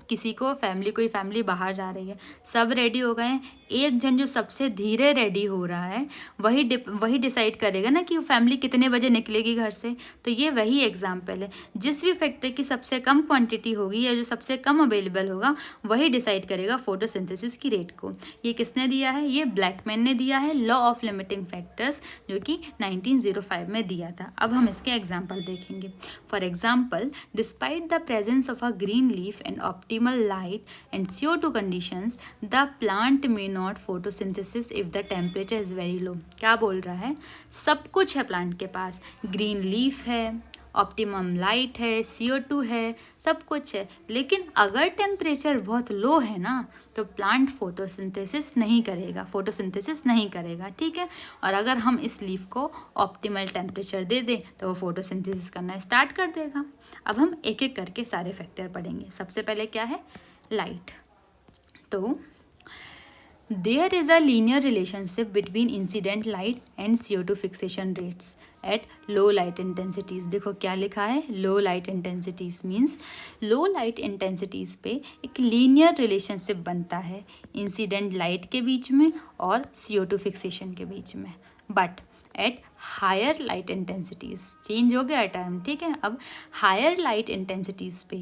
किसी को कोई फैमिली बाहर जा रही है, सब रेडी हो गए हैं, एक जन जो सबसे धीरे रेडी हो रहा है वही डिसाइड करेगा ना कि वो फैमिली कितने बजे निकलेगी घर से. तो ये वही एग्जाम्पल है, जिस भी फैक्टर की सबसे कम क्वांटिटी होगी या जो सबसे कम अवेलेबल होगा वही डिसाइड करेगा फोटोसिंथेसिस की रेट को. ये किसने दिया है, ये ब्लैकमैन ने दिया है, लॉ ऑफ लिमिटिंग फैक्टर्स, जो कि 1905 में दिया था. अब हम इसके एग्जाम्पल देखेंगे. For example, despite the presence of a green leaf and optimal light and CO2 conditions, the plant may not photosynthesis if the temperature is very low. क्या बोल रहा है, सब कुछ है प्लांट के पास, ग्रीन लीफ है, ऑप्टिमम लाइट है, CO2 है, सब कुछ है, लेकिन अगर टेम्परेचर बहुत लो है ना तो प्लांट फोटोसिंथेसिस नहीं करेगा, ठीक है. और अगर हम इस लीफ को ऑप्टिमल टेम्परेचर दे दें तो वो फोटोसिंथेसिस करना स्टार्ट कर देगा. अब हम एक एक करके सारे फैक्टर पढ़ेंगे. सबसे पहले क्या है, लाइट. तो there is a linear relationship between incident light and CO2 fixation rates at low light intensities. देखो क्या लिखा है, low light intensities means low light intensities पे एक linear relationship बनता है incident light के बीच में और CO2 fixation के बीच में. But at higher light intensities, change हो गया टर्म, ठीक है. अब हायर लाइट इंटेंसिटीज़ पे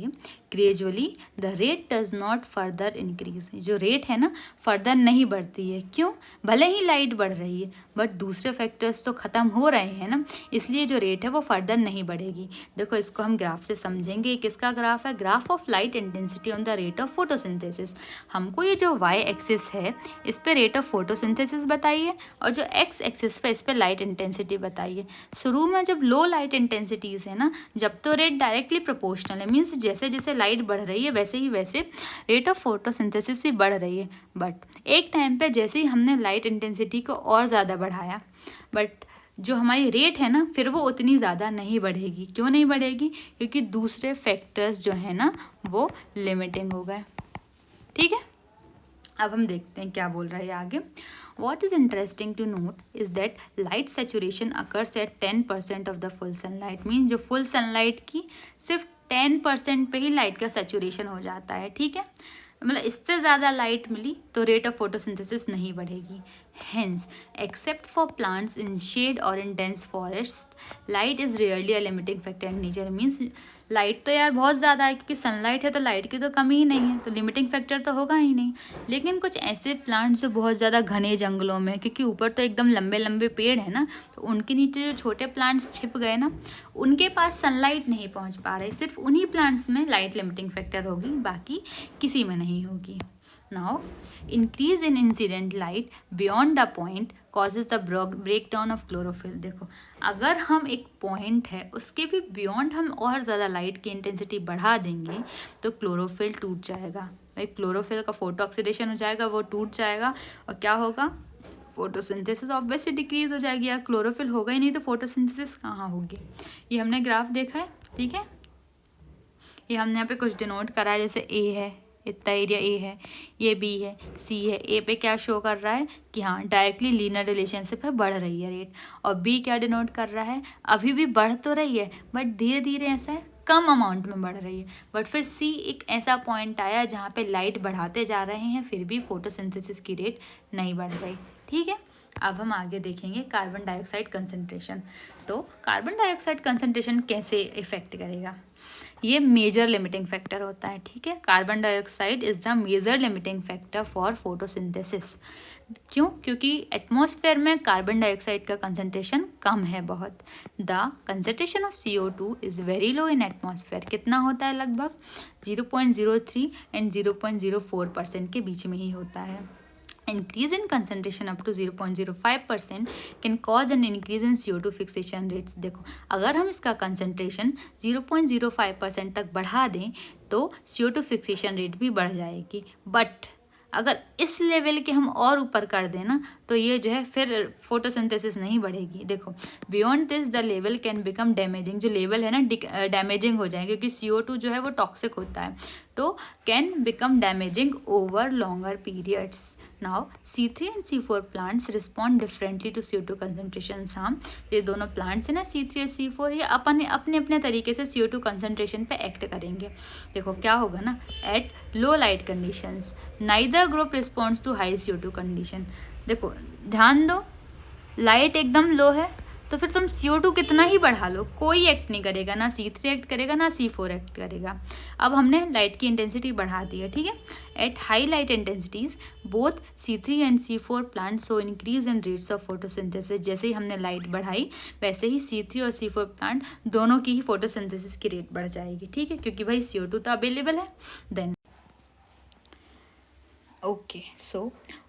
gradually the rate does not further increase. जो रेट है ना फर्दर नहीं बढ़ती है. क्यों, भले ही लाइट बढ़ रही है बट दूसरे फैक्टर्स तो ख़त्म हो रहे हैं ना, इसलिए जो रेट है वो फर्दर नहीं बढ़ेगी. देखो इसको हम ग्राफ से समझेंगे. किसका ग्राफ है, graph of light intensity on the rate of photosynthesis. हमको ये जो वाई एक्सिस है इस पर रेट ऑफ फोटोसिंथेसिस बताइए और जो एक्स एक्सिस पे इस पर लाइट इंटेंसिटी बताइए. शुरू में जब लो लाइट इंटेंसिटीज़ है ना, जब तो रेट डायरेक्टली प्रोपोर्शनल है, मीन्स जैसे जैसे लाइट बढ़ रही है वैसे ही वैसे रेट ऑफ फोटोसिंथेसिस भी बढ़ रही है. बट एक टाइम पे जैसे ही हमने लाइट इंटेंसिटी को और ज़्यादा बढ़ाया, बट जो हमारी रेट है ना फिर वो उतनी ज़्यादा नहीं बढ़ेगी. क्यों नहीं बढ़ेगी, क्योंकि दूसरे फैक्टर्स जो है ना वो लिमिटिंग हो गए, ठीक है. अब हम देखते हैं क्या बोल रहा है आगे. What is interesting to note is that light saturation occurs at 10% of the full sunlight. Means जो full sunlight की सिर्फ 10% पे ही लाइट का सैचुरेशन हो जाता है, ठीक है. मतलब इससे ज़्यादा लाइट मिली तो रेट ऑफ फोटोसिंथेसिस नहीं बढ़ेगी. Hence, except for plants in shade or in dense forest, light is rarely a limiting factor in nature. Means light तो यार बहुत ज़्यादा है, क्योंकि सनलाइट है तो लाइट की तो कमी ही नहीं है, तो लिमिटिंग फैक्टर तो होगा ही नहीं. लेकिन कुछ ऐसे प्लांट्स जो बहुत ज़्यादा घने जंगलों में, क्योंकि ऊपर तो एकदम लंबे लंबे पेड़ है ना, तो उनके नीचे जो छोटे प्लांट्स छिप गए ना, उनके पास सनलाइट नहीं पहुंच पा रही. सिर्फ उन्हीं प्लांट्स में लाइट लिमिटिंग फैक्टर होगी, बाकी किसी में नहीं होगी. Now increase in incident light beyond the point causes the break down of chlorophyll. देखो अगर हम एक पॉइंट है उसके भी बियॉन्ड हम और ज़्यादा लाइट की इंटेंसिटी बढ़ा देंगे तो क्लोरोफिल टूट जाएगा भाई, क्लोरोफिल का फोटो ऑक्सीडेशन हो जाएगा, वो टूट जाएगा और क्या होगा, फोटोसिंथेसिस ऑब्वियसली डिक्रीज हो जाएगी। यार क्लोरोफिल होगा ही नहीं तो फोटोसिंथेसिस कहाँ होगी। ये हमने ग्राफ देखा है, ठीक है, ये हमने यहाँ पे कुछ डिनोट करा है, जैसे ए है, इतना एरिया ए है, ये बी है, सी है। ए पे क्या शो कर रहा है कि हाँ डायरेक्टली लीनियर रिलेशनशिप है, बढ़ रही है रेट, और बी क्या डिनोट कर रहा है, अभी भी बढ़ तो रही है बट धीरे धीरे ऐसा है कम अमाउंट में बढ़ रही है। बट फिर सी एक ऐसा पॉइंट आया जहाँ पे लाइट बढ़ाते जा रहे हैं फिर भी फोटोसिंथेसिस की रेट नहीं बढ़ रही, ठीक है। अब हम आगे देखेंगे कार्बन डाइऑक्साइड कंसंट्रेशन। तो कार्बन डाइऑक्साइड कंसंट्रेशन कैसे इफेक्ट करेगा, ये मेजर लिमिटिंग फैक्टर होता है, ठीक है। Carbon dioxide is the major limiting factor for photosynthesis. क्यों, क्योंकि एटमॉस्फेयर में कार्बन डाइऑक्साइड का कंसंट्रेशन कम है बहुत। The concentration of CO2 is very low in atmosphere. कितना होता है, लगभग 0.03 एंड 0.04% के बीच में ही होता है। Increase in concentration up to 0.05% can cause an increase in CO2 fixation rates। देखो अगर हम इसका कंसंट्रेशन 0.05% तक बढ़ा दें तो CO2 फिक्सेशन रेट भी बढ़ जाएगी। बट अगर इस लेवल के हम और ऊपर कर दें ना तो ये जो है फिर फोटोसिंथेसिस नहीं बढ़ेगी। देखो beyond this the level can become damaging. जो लेवल है ना डैमेजिंग हो जाएंगे क्योंकि CO2 जो है वो टॉक्सिक होता है, तो can become damaging over longer periods. Now C3 and C4 plants respond differently to CO2 concentration. हाँ ये दोनों प्लांट्स हैं ना C3 और C4, ये अपने अपने तरीके से CO2 कंसनट्रेशन पे एक्ट करेंगे। देखो क्या होगा ना, at low light conditions neither group responds to high CO2 condition. देखो ध्यान दो, लाइट एकदम लो है तो फिर तुम CO2 कितना ही बढ़ा लो कोई एक्ट नहीं करेगा, ना C3 एक्ट करेगा ना C4 एक्ट करेगा। अब हमने लाइट की इंटेंसिटी बढ़ा दी है, ठीक है। Eight high light intensities both C3 and C4 plant so increase in rates of photosynthesis. जैसे ही हमने लाइट बढ़ाई वैसे ही C3 और C4 प्लांट दोनों की ही फोटोसिंथेसिस की रेट बढ़ जाएगी, ठीक है, क्योंकि भाई CO2 तो अवेलेबल है। Then okay, so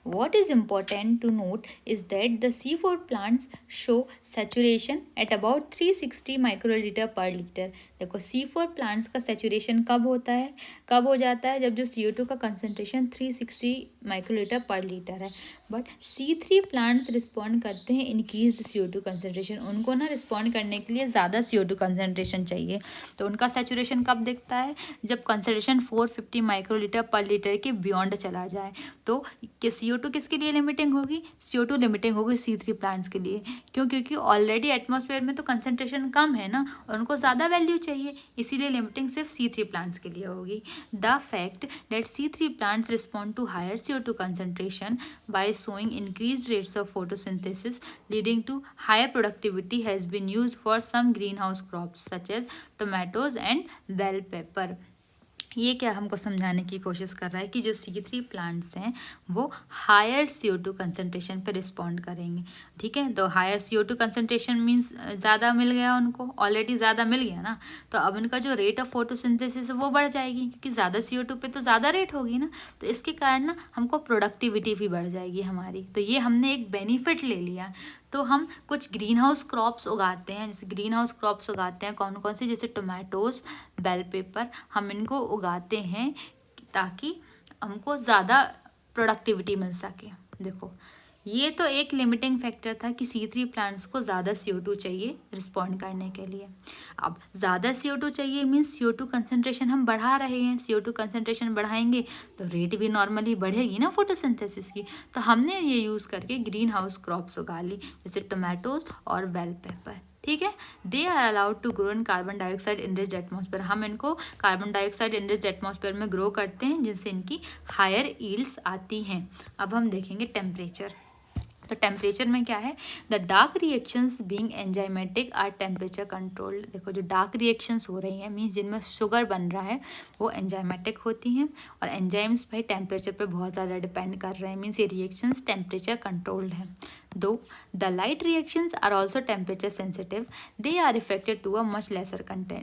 what is important to note is that the C4 plants show saturation at about 360 microliter per liter। देखो C4 प्लांट्स का सैचुरेशन कब होता है, कब हो जाता है, जब जो CO2 का कंसनट्रेशन 360 माइक्रोलीटर पर लीटर है। बट C3 प्लांट्स रिस्पॉन्ड करते हैं इंक्रीज्ड CO2 कंसनट्रेशन। उनको ना रिस्पॉन्ड करने के लिए ज़्यादा CO2 कंसनट्रेशन चाहिए, तो उनका सैचुरेशन कब दिखता है, जब कंसनट्रेशन 450 माइक्रोलीटर पर लीटर के बियॉन्ड चला जाए। तो CO2 किसके लिए लिमिटिंग होगी, CO2 लिमिटिंग होगी C3 प्लांट्स के लिए। क्यों, क्योंकि ऑलरेडी एटमॉस्फेयर में तो कंसनट्रेशन कम है ना और उनको ज़्यादा वैल्यू चाहिए, इसीलिए लिमिटिंग सिर्फ C3 प्लांट्स के लिए होगी। The fact that C3 plants respond to higher CO2 concentration by showing increased rates of photosynthesis leading to higher productivity has been used for some greenhouse crops such as tomatoes and bell pepper। ये क्या हमको समझाने की कोशिश कर रहा है कि जो C3 प्लांट्स हैं वो हायर CO2 कंसनट्रेशन पे रिस्पॉन्ड करेंगे, ठीक है। तो हायर CO2 कंसनट्रेशन मीन्स ज़्यादा मिल गया उनको, ऑलरेडी ज़्यादा मिल गया ना, तो अब उनका जो रेट ऑफ फोटोसिंथेसिस है वो बढ़ जाएगी क्योंकि ज़्यादा CO2 पे तो ज़्यादा रेट होगी ना, तो इसके कारण ना हमको प्रोडक्टिविटी भी बढ़ जाएगी हमारी। तो ये हमने एक बेनिफिट ले लिया। तो हम कुछ ग्रीन हाउस क्रॉप्स उगाते हैं, जैसे ग्रीन हाउस क्रॉप्स उगाते हैं कौन कौन से, जैसे टोमेटोज़, बेल पेपर, हम इनको उगाते हैं ताकि हमको ज़्यादा प्रोडक्टिविटी मिल सके। देखो ये तो एक लिमिटिंग फैक्टर था कि C3 प्लांट्स को ज़्यादा CO2 चाहिए रिस्पॉन्ड करने के लिए। अब ज़्यादा CO2 चाहिए मीन्स CO2 कंसनट्रेशन हम बढ़ा रहे हैं, CO2 कंसनट्रेशन बढ़ाएंगे तो रेट भी नॉर्मली बढ़ेगी ना फोटोसिंथेसिस की। तो हमने ये यूज़ करके ग्रीन हाउस क्रॉप्स उगा ली जैसे टोमेटोज़ और बेल पेपर, ठीक है। They are allowed to grow in carbon dioxide enriched atmosphere. हम इनको कार्बन डाइऑक्साइड इनरिच्ड एटमॉस्फेयर में ग्रो करते हैं जिनसे इनकी हायर यील्ड्स आती हैं। अब हम देखेंगे टेम्परेचर। तो टेम्परेचर में क्या है, the dark reactions being enzymatic are temperature controlled. देखो जो डार्क रिएक्शंस हो रही हैं मीन्स जिनमें शुगर बन रहा है वो एंजाइमेटिक होती हैं, और एंजाइम्स भाई टेम्परेचर पे बहुत ज़्यादा डिपेंड कर रहे हैं मीन्स ये रिएक्शंस टेम्परेचर कंट्रोल्ड है। Though the light reactions are also temperature sensitive, they are affected to a much lesser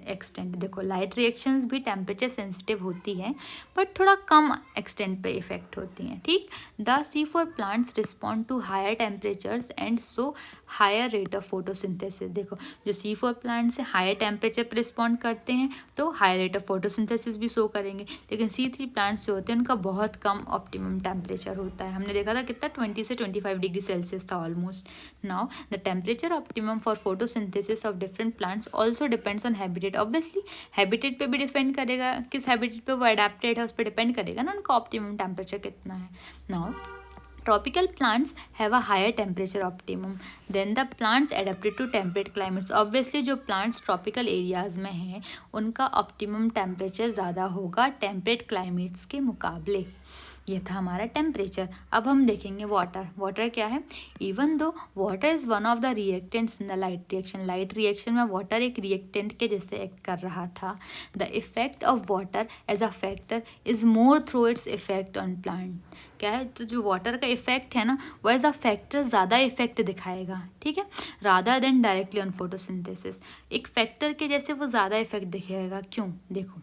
extent. देखो लाइट रिएक्शंस भी टेम्परेचर सेंसिटिव होती हैं बट थोड़ा कम एक्सटेंट पे इफेक्ट होती हैं, ठीक। The C4 plants respond to higher temperatures and show higher rate of photosynthesis. देखो जो C4 प्लांट्स है हायर टेम्परेचर पर रिस्पॉन्ड करते हैं तो हायर रेट ऑफ फोटोसिंथेसिस भी शो करेंगे, लेकिन C3 प्लांट्स जो होते हैं उनका बहुत कम ऑप्टिमम टेम्परेचर होता है। हमने देखा था कितना 20 से 25 डिग्री सेल्सियस था almost. Now the temperature optimum for photosynthesis of different plants also depends on habitat. Obviously habitat पे भी डिपेंड करेगा, किस हैबिटेट पे वो अडेप्टेड है उस पर डिपेंड करेगा ना उनका ऑप्टिमम टेम्परेचर कितना है। Now tropical plants have a higher temperature optimum than the plants adapted to temperate climates। obviously जो plants tropical areas में हैं उनका optimum temperature ज़्यादा होगा temperate climates के मुकाबले। ये था हमारा टेम्परेचर। अब हम देखेंगे वाटर। वाटर क्या है? Even though water is one of the reactants in the light reaction. Light reaction में वाटर एक रिएक्टेंट के जैसे एक्ट कर रहा था। The effect of water as a factor is more through its effect on plant. क्या है? तो जो वाटर का इफेक्ट है ना वो एज अ फैक्टर ज़्यादा इफेक्ट दिखाएगा, ठीक है, rather than directly on photosynthesis. एक फैक्टर के जैसे वो ज़्यादा इफेक्ट दिखाएगा। क्यों? देखो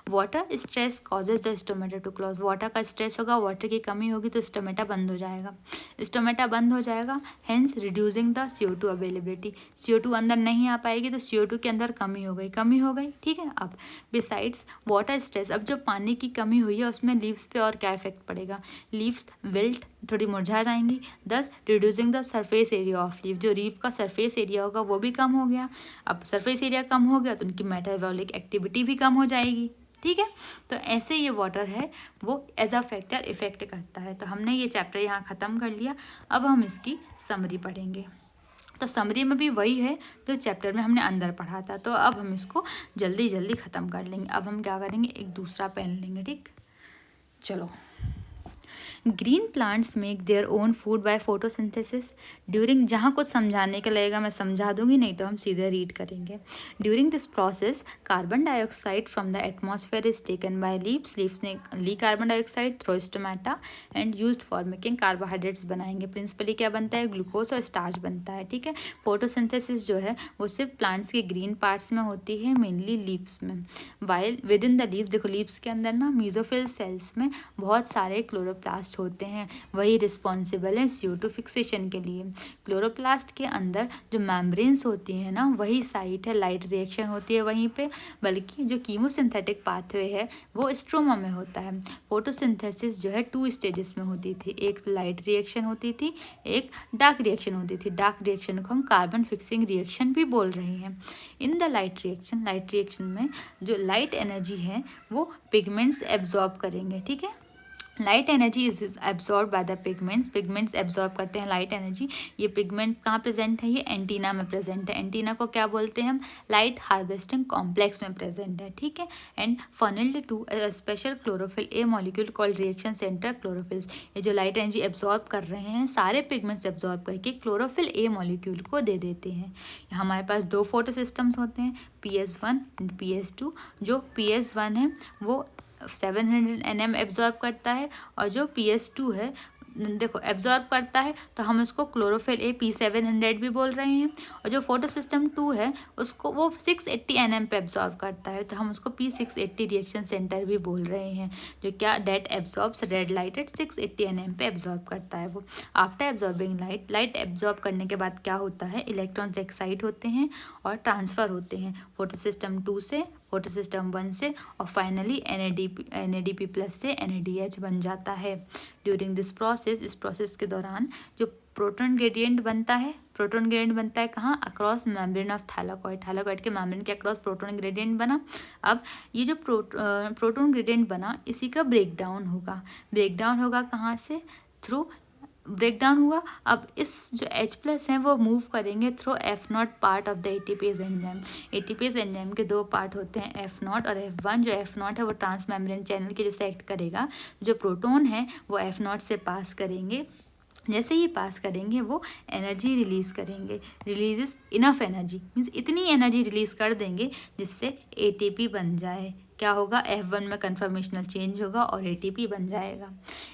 water stress causes the stomata to close. Water का स्ट्रेस होगा, वाटर की कमी होगी तो स्टोमेटा बंद हो जाएगा। स्टोमेटा बंद हो जाएगा hence reducing the CO2 availability. CO2 अंदर नहीं आ पाएगी तो CO2 के अंदर कमी हो गई, ठीक है। अब बिसाइड्स वाटर स्ट्रेस, अब जो पानी की कमी हुई है उसमें लीव्स पे और क्या इफेक्ट पड़ेगा? लीव्स विल्ट, थोड़ी मुरझा जाएंगी, दस reducing the surface area of leave. जो लीव का सरफेस एरिया होगा वो भी कम हो गया। अब सरफेस एरिया कम हो गया तो उनकी मेटाबॉलिक एक्टिविटी भी कम हो जाएगी, ठीक है। तो ऐसे ये वाटर है वो एज अ फैक्टर इफेक्ट करता है। तो हमने ये चैप्टर यहाँ ख़त्म कर लिया। अब हम इसकी समरी पढ़ेंगे। तो समरी में भी वही है जो चैप्टर में हमने अंदर पढ़ा था। तो अब हम इसको जल्दी जल्दी ख़त्म कर लेंगे। अब हम क्या करेंगे, एक दूसरा पेन लेंगे, ठीक। चलो। Green plants make their own food by photosynthesis during, जहाँ कुछ समझाने के लगेगा मैं समझा दूंगी, नहीं तो हम सीधे रीड करेंगे। During this process carbon dioxide from the atmosphere is taken by leaves. Leaves ने ली carbon dioxide through stomata and used for making carbohydrates बनाएंगे। प्रिंसिपली क्या बनता है? ग्लूकोज और स्टार्च बनता है, ठीक है। फोटोसिंथेसिस जो है वो सिर्फ प्लांट्स के ग्रीन पार्ट्स में होती है, मेनली लीव्स में। While with in the leaves, देखो लीव्स के अंदर ना मीजोफिल सेल्स में बहुत सारे क्लोरोप्लास्ट होते हैं, वही रिस्पॉन्सिबल है CO2 फिक्सेशन के लिए। क्लोरोप्लास्ट के अंदर जो मेम्ब्रेन्स होती हैं ना वही साइट है, लाइट रिएक्शन होती है वहीं पे, बल्कि जो कीमोसिंथेटिक पाथवे है वो स्ट्रोमा में होता है। फोटोसिंथेसिस जो है 2 स्टेजेस में होती थी, एक लाइट रिएक्शन होती थी, एक डार्क रिएक्शन होती थी। डार्क रिएक्शन को हम कार्बन फिक्सिंग रिएक्शन भी बोल रहे हैं। इन द लाइट रिएक्शन में जो लाइट एनर्जी है वो पिगमेंट्स एब्जॉर्ब करेंगे, ठीक है। Light energy is absorb by the pigments absorb करते हैं लाइट एनर्जी। ये पिगमेंट कहाँ प्रेजेंट है? ये एंटीना में प्रेजेंट है। एंटीना को क्या बोलते हैं हम? लाइट हार्वेस्टिंग कॉम्प्लेक्स में प्रेजेंट है, ठीक है। And funnelled to special chlorophyll a molecule called reaction centre chlorophylls. ये जो लाइट एनर्जी एब्जॉर्ब कर रहे हैं सारे पिगमेंट्स एब्जॉर्ब करके क्लोरोफिल ए मॉलिक्यूल को दे देते हैं। हमारे पास 2 फोटो सिस्टम्स होते हैं, PS1 एंड PS2। जो PS1 है वो 700 nm एब्जॉर्ब करता है और जो PS2 है देखो एब्जॉर्ब करता है तो हम इसको क्लोरोफिल ए P700 भी बोल रहे हैं। और जो फोटो सिस्टम 2 है उसको वो 680 nm पे एब्जॉर्ब करता है तो हम उसको P680 रिएक्शन सेंटर भी बोल रहे हैं। जो क्या that absorbs red light at 680 nm पे एब्जॉर्ब करता है वो। आफ्टर एब्जॉर्बिंग लाइट एब्जॉर्ब करने के बाद क्या होता है? इलेक्ट्रॉन्स एक्साइट होते हैं और ट्रांसफ़र होते हैं फोटो सिस्टम 2 से फोटो सिस्टम 1 से और फाइनली NADP प्लस से NADH बन जाता है। ड्यूरिंग दिस प्रोसेस, इस प्रोसेस के दौरान जो प्रोटॉन ग्रेडियंट बनता है कहाँ? अक्रॉस मेम्ब्रेन ऑफ थैलाकॉइड के मेम्ब्रेन के अक्रॉस प्रोटॉन ग्रेडियंट बना। अब ये जो प्रोटॉन ग्रेडियंट बना इसी का ब्रेकडाउन होगा कहाँ से? थ्रू ब्रेकडाउन हुआ। अब इस जो H+ हैं वो मूव करेंगे through F0 part of the ATPase enzyme. ATPase enzyme के 2 पार्ट होते हैं, F0 और F1। जो F0 है वो ट्रांस मेम्ब्रेन चैनल के जैसे एक्ट करेगा। जो प्रोटॉन है वो F0 से पास करेंगे। जैसे ही पास करेंगे वो एनर्जी रिलीज़ करेंगे। रिलीज इनफ एनर्जी मीन्स इतनी एनर्जी रिलीज़ कर देंगे जिससे ATP बन जाए। क्या होगा, F1 में कन्फर्मेशनल चेंज होगा और ATP बन जाएगा।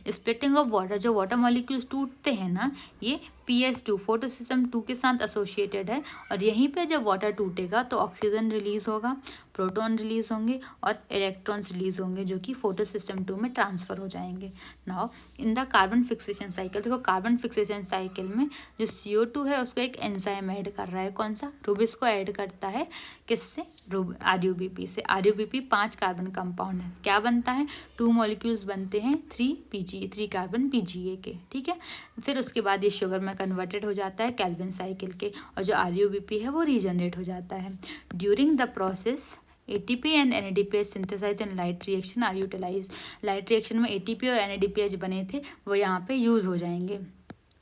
स्प्लिटिंग ऑफ वाटर, जो वाटर मॉलिक्यूल्स टूटते हैं ना, ये PS2 फोटोसिस्टम 2 के साथ एसोसिएटेड है, और यहीं पे जब वाटर टूटेगा तो ऑक्सीजन रिलीज होगा, प्रोटॉन रिलीज होंगे और इलेक्ट्रॉन्स रिलीज होंगे, जो कि फोटोसिस्टम 2 में ट्रांसफर हो जाएंगे। Now in the carbon fixation cycle, देखो कार्बन फिक्सेशन साइकिल में जो CO2 है उसको एक एंजाइम ऐड कर रहा है, कौन सा, रूबिस को ऐड करता है, किससे, RUBP से। RUBP 5 कार्बन कंपाउंड है, क्या बनता है, 2 मॉलिक्यूल्स बनते हैं 3 कार्बन PGA के, ठीक है। फिर उसके बाद ये शुगर में कन्वर्टेड हो जाता है कैल्विन साइकिल के, और जो RUBP है वो रीजनरेट हो जाता है। During the process ATP and NADPH synthesise and light reaction are utilise, light reaction में ATP और NADPH बने थे वो यहाँ पे यूज हो जाएंगे।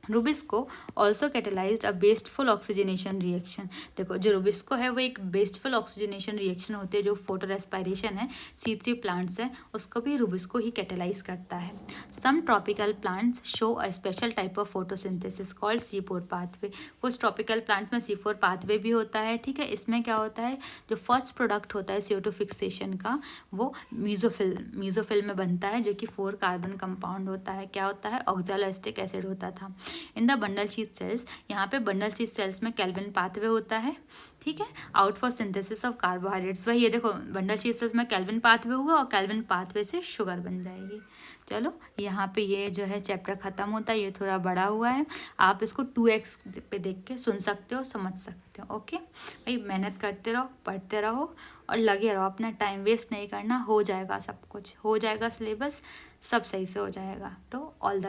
रूबिस्को ऑल्सो कैटेलाइज्ड अ बेस्टफुल ऑक्सीजनेशन रिएक्शन, देखो जो रूबिस्को है वो एक बेस्टफुल ऑक्सीजनेशन रिएक्शन होती है, जो फोटो रेस्पायरेशन है, C3 प्लांट्स है उसको भी रूबिस्को ही कैटेलाइज करता है। Some tropical plants show a special type of photosynthesis called C4 pathway, कुछ ट्रॉपिकल प्लांट में C4 पाथवे भी होता है, ठीक है। इसमें क्या होता है, जो फर्स्ट प्रोडक्ट होता है CO2 फिक्सेशन का वो मीजोफिल में बनता है, जो कि 4 कार्बन कंपाउंड होता है, क्या होता है, ऑक्सैलोएसिटिक एसिड होता था। इन द बंडल शीथ सेल्स, यहाँ पे बंडल शीथ सेल्स में कैल्विन पाथवे होता है, ठीक है, out for synthesis of carbohydrates, वही ये देखो बंडल शीथ सेल्स में कैल्विन पाथवे होगा और कैल्विन पाथवे से शुगर बन जाएगी। चलो यहाँ पे ये जो है चैप्टर ख़त्म होता है, ये थोड़ा बड़ा हुआ है, आप इसको 2x पे देख के सुन सकते हो, समझ सकते हो। ओके भाई, मेहनत करते रहो, पढ़ते रहो और लगे रहो, अपना टाइम वेस्ट नहीं करना, हो जाएगा सब कुछ, हो जाएगा, सिलेबस सब सही से हो जाएगा। तो ऑल द